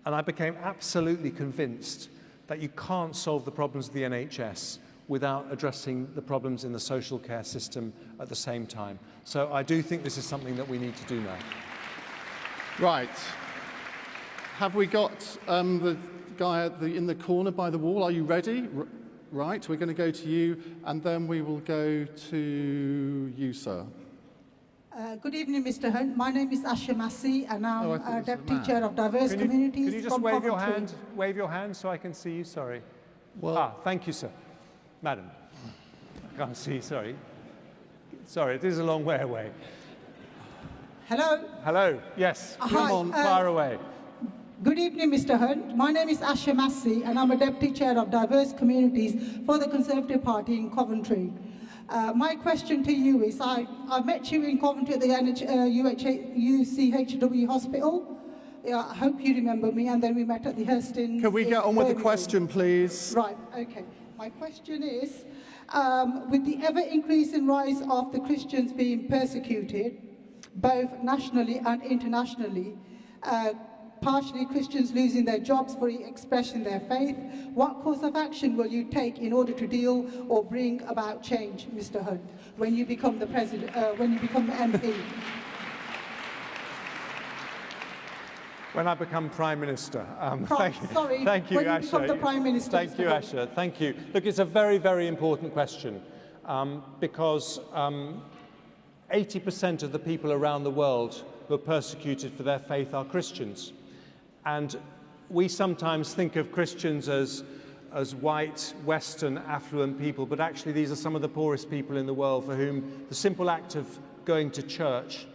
And I became absolutely convinced that you can't solve the problems of the NHS without addressing the problems in the social care system at the same time. So I do think this is something that we need to do now. Right. Have we got the guy in the corner by the wall? Are you ready? Right, we're going to go to you, and then we will go to you, sir. Good evening, Mr. Hunt. My name is Asha Massey, and I'm Deputy Chair of Diverse Communities. Can you just wave your hand so I can see you? Sorry. Thank you, sir. Madam. I can't see, sorry. Sorry, it is a long way away. Hello? Hello, yes. Come on, fire away. Good evening, Mr. Hunt. My name is Asha Massey, and I'm a Deputy Chair of Diverse Communities for the Conservative Party in Coventry. My question to you is, I met you in Coventry at the UCHW Hospital. I hope you remember me, and then we met at the Hustings. Can we get on with the question, please? Right, okay. My question is, With the ever-increasing rise of the Christians being persecuted, both nationally and internationally, partially Christians losing their jobs for expressing their faith, what course of action will you take in order to deal or bring about change, Mr. Hunt, when you become the president, when you become the MP? When I become Prime Minister. Thank you, Asha. become the Prime Minister. Thank you, Asha. Thank you. Look, it's a very, very important question because 80% of the people around the world who are persecuted for their faith are Christians. And we sometimes think of Christians as white, Western, affluent people, but actually these are some of the poorest people in the world for whom the simple act of going to church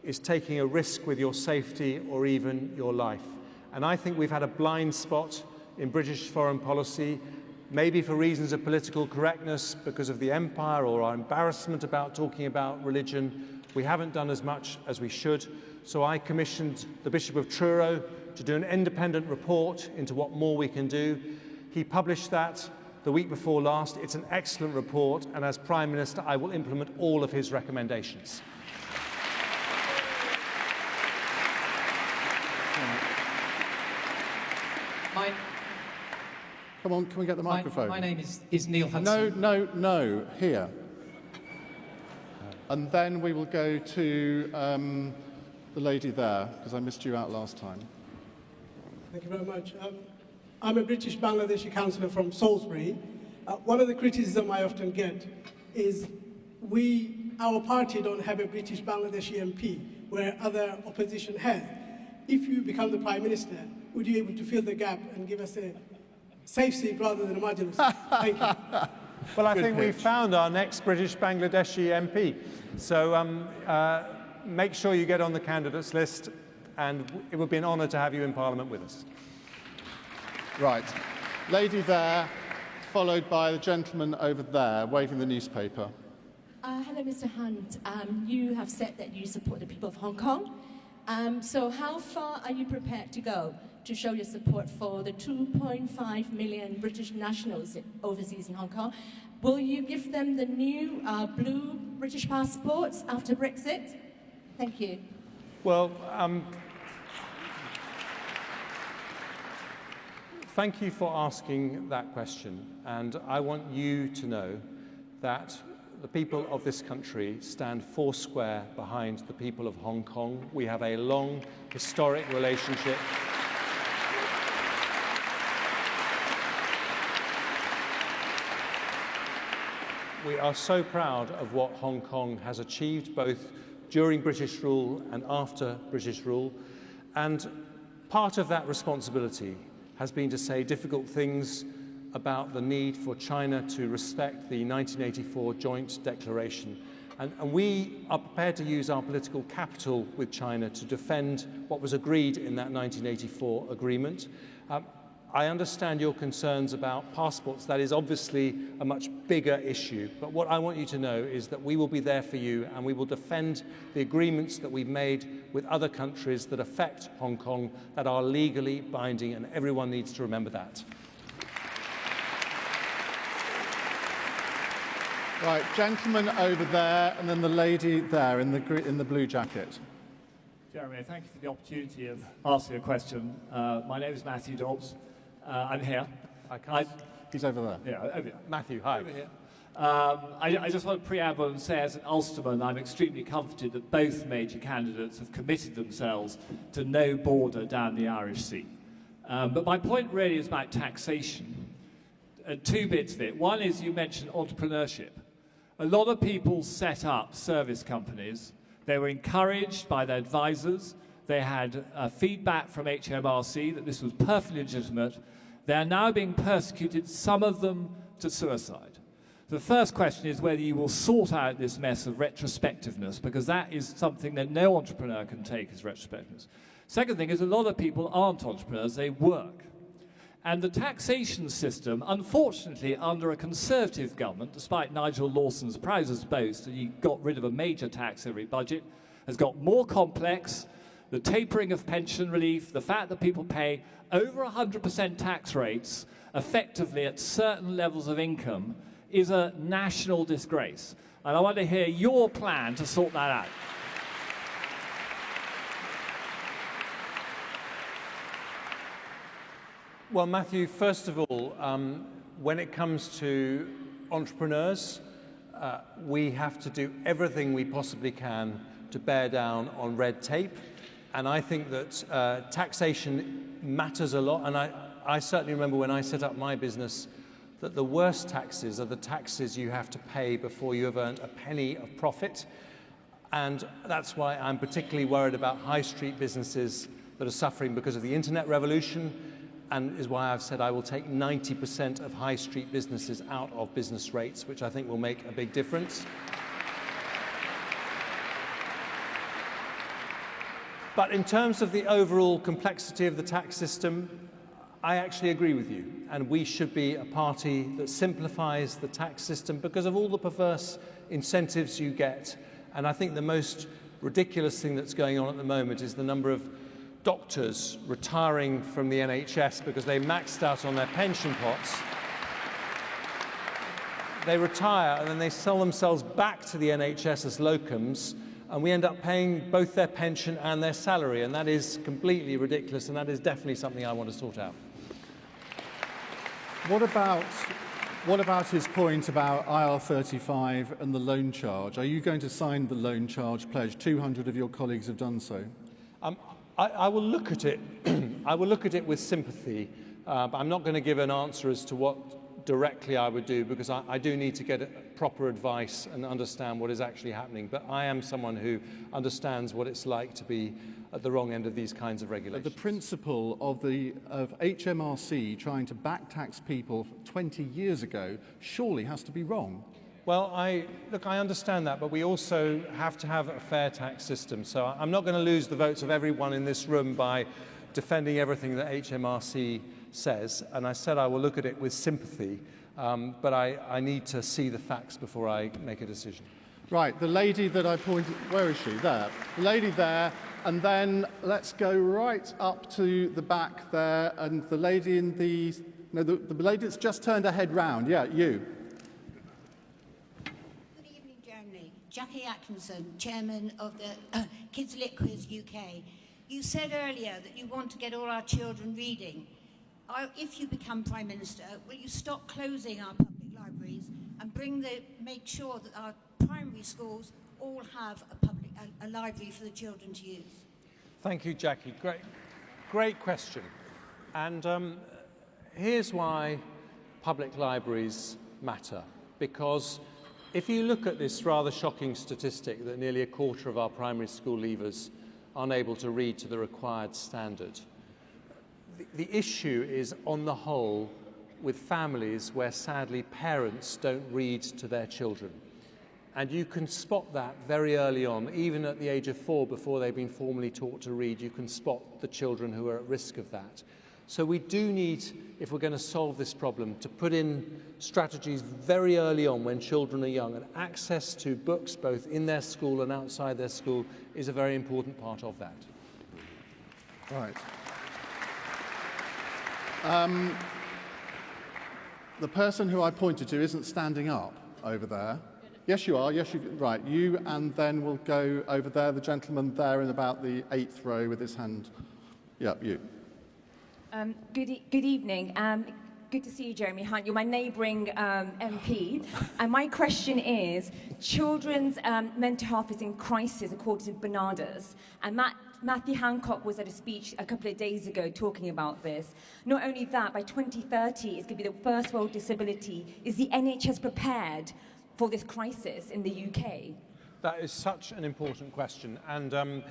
is taking a risk with your safety or even your life. And I think we've had a blind spot in British foreign policy, maybe for reasons of political correctness because of the empire or our embarrassment about talking about religion. We haven't done as much as we should. So I commissioned the Bishop of Truro to do an independent report into what more we can do. He published that the week before last. It's an excellent report, and as Prime Minister, I will implement all of his recommendations. Come on, can we get the microphone? My name is Neil Hudson. No, here. And then we will go to the lady there, because I missed you out last time. Thank you very much. I'm a British Bangladeshi councillor from Salisbury. One of the criticisms I often get is our party don't have a British Bangladeshi MP, where other opposition has. If you become the Prime Minister, would you be able to fill the gap and give us a safe seat rather than a marginal seat? Thank you. Well, I think we've found our next British Bangladeshi MP. So make sure you get on the candidates list, and it would be an honour to have you in Parliament with us. Right. Lady there, followed by the gentleman over there, waving the newspaper. Hello, Mr. Hunt. You have said that you support the people of Hong Kong. So how far are you prepared to go to show your support for the 2.5 million British nationals overseas in Hong Kong? Will you give them the new blue British passports after Brexit? Thank you. Well, thank you for asking that question. And I want you to know that the people of this country stand foursquare behind the people of Hong Kong. We have a long, historic relationship. We are so proud of what Hong Kong has achieved, both during British rule and after British rule. And part of that responsibility has been to say difficult things about the need for China to respect the 1984 Joint Declaration. And we are prepared to use our political capital with China to defend what was agreed in that 1984 agreement. I understand your concerns about passports. That is obviously a much bigger issue. But what I want you to know is that we will be there for you, and we will defend the agreements that we've made with other countries that affect Hong Kong that are legally binding, and everyone needs to remember that. Right, gentleman over there, and then the lady there in the blue jacket. Jeremy, thank you for the opportunity of asking a question. My name is Matthew Dobbs. I'm here. He's over there. Yeah, over here. Matthew, hi. Over here. I just want to preamble and say, as an Ulsterman, I'm extremely comforted that both major candidates have committed themselves to no border down the Irish Sea. But my point really is about taxation. Two bits of it. One is you mentioned entrepreneurship. A lot of people set up service companies. They were encouraged by their advisors. They had feedback from HMRC that this was perfectly legitimate. They are now being persecuted, some of them to suicide. The first question is whether you will sort out this mess of retrospectiveness, because that is something that no entrepreneur can take as retrospectiveness. Second thing is a lot of people aren't entrepreneurs, they work. And the taxation system, unfortunately, under a Conservative government, despite Nigel Lawson's proudest boast that he got rid of a major tax every budget, has got more complex. The tapering of pension relief, the fact that people pay over 100% tax rates effectively at certain levels of income is a national disgrace. And I want to hear your plan to sort that out. Well, Matthew, first of all, when it comes to entrepreneurs, we have to do everything we possibly can to bear down on red tape. And I think that taxation matters a lot. And I certainly remember when I set up my business that the worst taxes are the taxes you have to pay before you have earned a penny of profit. And that's why I'm particularly worried about high street businesses that are suffering because of the internet revolution, and is why I've said I will take 90% of high street businesses out of business rates, which I think will make a big difference. But in terms of the overall complexity of the tax system, I actually agree with you, and we should be a party that simplifies the tax system because of all the perverse incentives you get. And I think the most ridiculous thing that's going on at the moment is the number of doctors retiring from the NHS because they maxed out on their pension pots. They retire and then they sell themselves back to the NHS as locums, and we end up paying both their pension and their salary, and that is completely ridiculous, and that is definitely something I want to sort out. What about his point about IR35 and the loan charge? Are you going to sign the loan charge pledge? 200 of your colleagues have done so. I will look at it. I will look at it with sympathy. But I'm not going to give an answer as to what directly I would do, because I do need to get proper advice and understand what is actually happening. But I am someone who understands what it's like to be at the wrong end of these kinds of regulations. The principle of HMRC trying to back tax people 20 years ago surely has to be wrong. Well, I understand that, but we also have to have a fair tax system. So I'm not going to lose the votes of everyone in this room by defending everything that HMRC says. And I said I will look at it with sympathy, but I need to see the facts before I make a decision. Right, the lady that I pointed, where is she? There. The lady there, and then let's go right up to the back there, and the lady in the, no, the lady that's just turned her head round. Yeah, you. Jackie Atkinson, Chairman of the Kids Lit Quiz UK. You said earlier that you want to get all our children reading. If you become Prime Minister, will you stop closing our public libraries and make sure that our primary schools all have a library for the children to use? Thank you, Jackie. Great question. And here's why public libraries matter. Because if you look at this rather shocking statistic that nearly a quarter of our primary school leavers aren't able to read to the required standard, the issue is, on the whole, with families where sadly parents don't read to their children. And you can spot that very early on, even at the age of 4, before they've been formally taught to read. You can spot the children who are at risk of that. So we do need, if we're going to solve this problem, to put in strategies very early on when children are young, and access to books both in their school and outside their school is a very important part of that. Right. The person who I pointed to isn't standing up over there. Yes, you are. Yes, right. You, and then we'll go over there, the gentleman there in about the 8th row with his hand. Yeah, you. Good evening. Good to see you, Jeremy Hunt. You're my neighbouring MP. And my question is, children's mental health is in crisis, according to Bernarda's. And Matthew Hancock was at a speech a couple of days ago talking about this. Not only that, by 2030, it's going to be the first world disability. Is the NHS prepared for this crisis in the UK? That is such an important question. And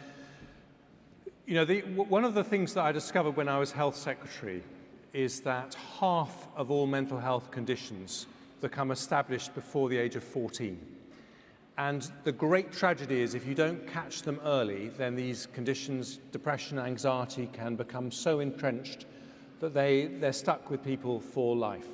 you know, one of the things that I discovered when I was Health Secretary is that half of all mental health conditions become established before the age of 14. And the great tragedy is if you don't catch them early, then these conditions, depression, anxiety, can become so entrenched that they're stuck with people for life.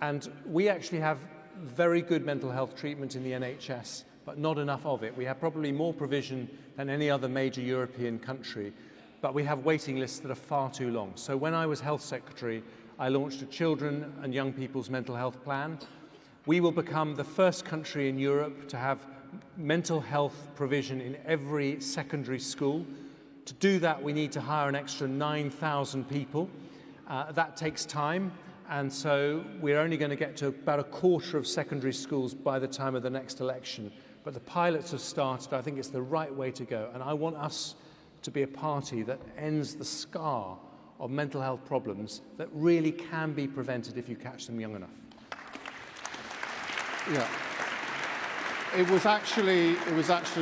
And we actually have very good mental health treatment in the NHS, but not enough of it. We have probably more provision than any other major European country, but we have waiting lists that are far too long. So when I was Health Secretary, I launched a children and young people's mental health plan, We will become the first country in Europe to have mental health provision in every secondary school. To do that, we need to hire an extra 9,000 people. That takes time, and so we're only going to get to about a quarter of secondary schools by the time of the next election. But the pilots have started. I think it's the right way to go, and I want us to be a party that ends the scar of mental health problems that really can be prevented if you catch them young enough. Yeah. It was actually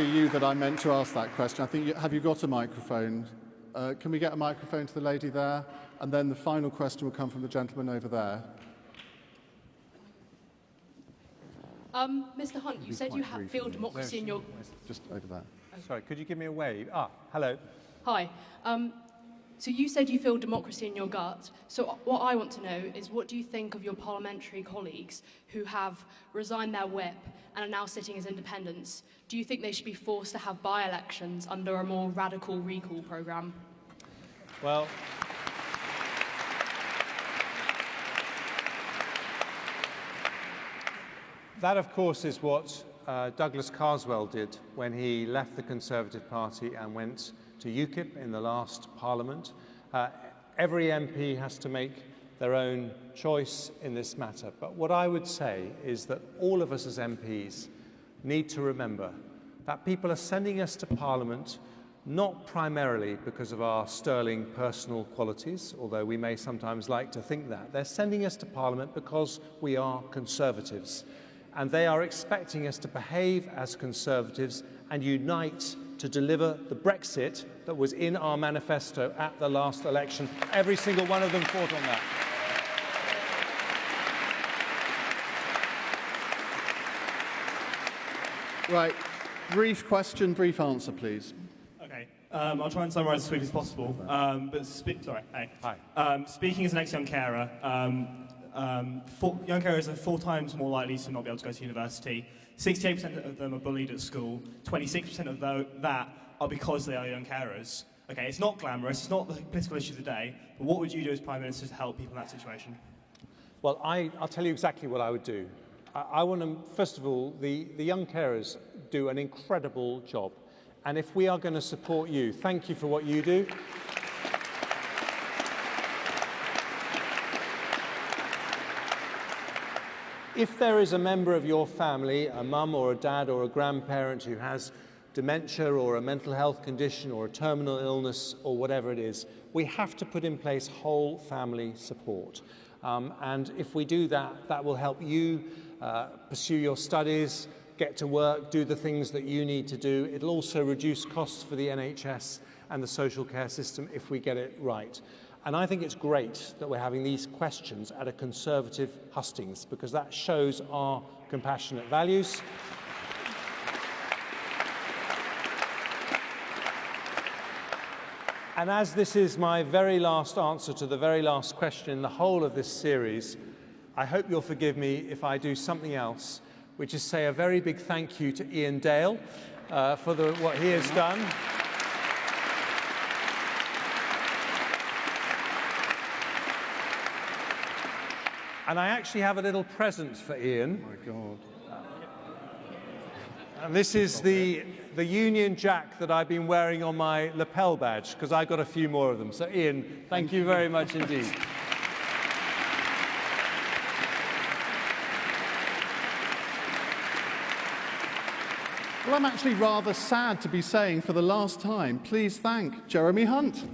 you that I meant to ask that question. I think have you got a microphone? Can we get a microphone to the lady there? And then the final question will come from the gentleman over there. Mr. Hunt, you said you feel democracy in your... Just over there. Sorry, could you give me a wave? Hello. Hi. So you said you feel democracy in your gut. So what I want to know is, what do you think of your parliamentary colleagues who have resigned their whip and are now sitting as independents? Do you think they should be forced to have by-elections under a more radical recall programme? Well, that, of course, is what Douglas Carswell did when he left the Conservative Party and went to UKIP in the last Parliament. Every MP has to make their own choice in this matter. But what I would say is that all of us as MPs need to remember that people are sending us to Parliament not primarily because of our sterling personal qualities, although we may sometimes like to think that. They're sending us to Parliament because we are Conservatives, and they are expecting us to behave as Conservatives and unite to deliver the Brexit that was in our manifesto at the last election. Every single one of them fought on that. Right. Brief question, brief answer, please. Okay. I'll try and summarise as sweetly as possible. Speaking as an ex-young carer, young carers are 4 times more likely to not be able to go to university. 68% of them are bullied at school. 26% of that are because they are young carers. Okay, it's not glamorous, it's not the political issue of the day, but what would you do as Prime Minister to help people in that situation? Well, I'll tell you exactly what I would do. I want to, first of all, the young carers do an incredible job. And if we are going to support you, thank you for what you do. If there is a member of your family, a mum or a dad or a grandparent who has dementia or a mental health condition or a terminal illness or whatever it is, we have to put in place whole family support. And if we do that, that will help you pursue your studies, get to work, do the things that you need to do. It'll also reduce costs for the NHS and the social care system if we get it right. And I think it's great that we're having these questions at a Conservative hustings, because that shows our compassionate values. And as this is my very last answer to the very last question in the whole of this series, I hope you'll forgive me if I do something else, which is say a very big thank you to Ian Dale for what he has done. And I actually have a little present for Ian. Oh, my God. And this is the Union Jack that I've been wearing on my lapel badge, because I got a few more of them. So, Ian, thank you very much indeed. Well, I'm actually rather sad to be saying for the last time, please thank Jeremy Hunt.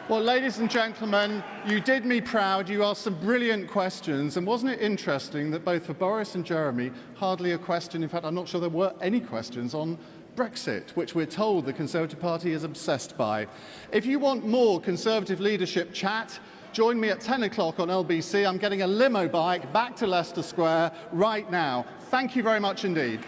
Well, ladies and gentlemen, you did me proud. You asked some brilliant questions. And wasn't it interesting that both for Boris and Jeremy, hardly a question, in fact, I'm not sure there were any questions on Brexit, which we're told the Conservative Party is obsessed by. If you want more Conservative leadership chat, join me at 10 o'clock on LBC. I'm getting a limo bike back to Leicester Square right now. Thank you very much indeed.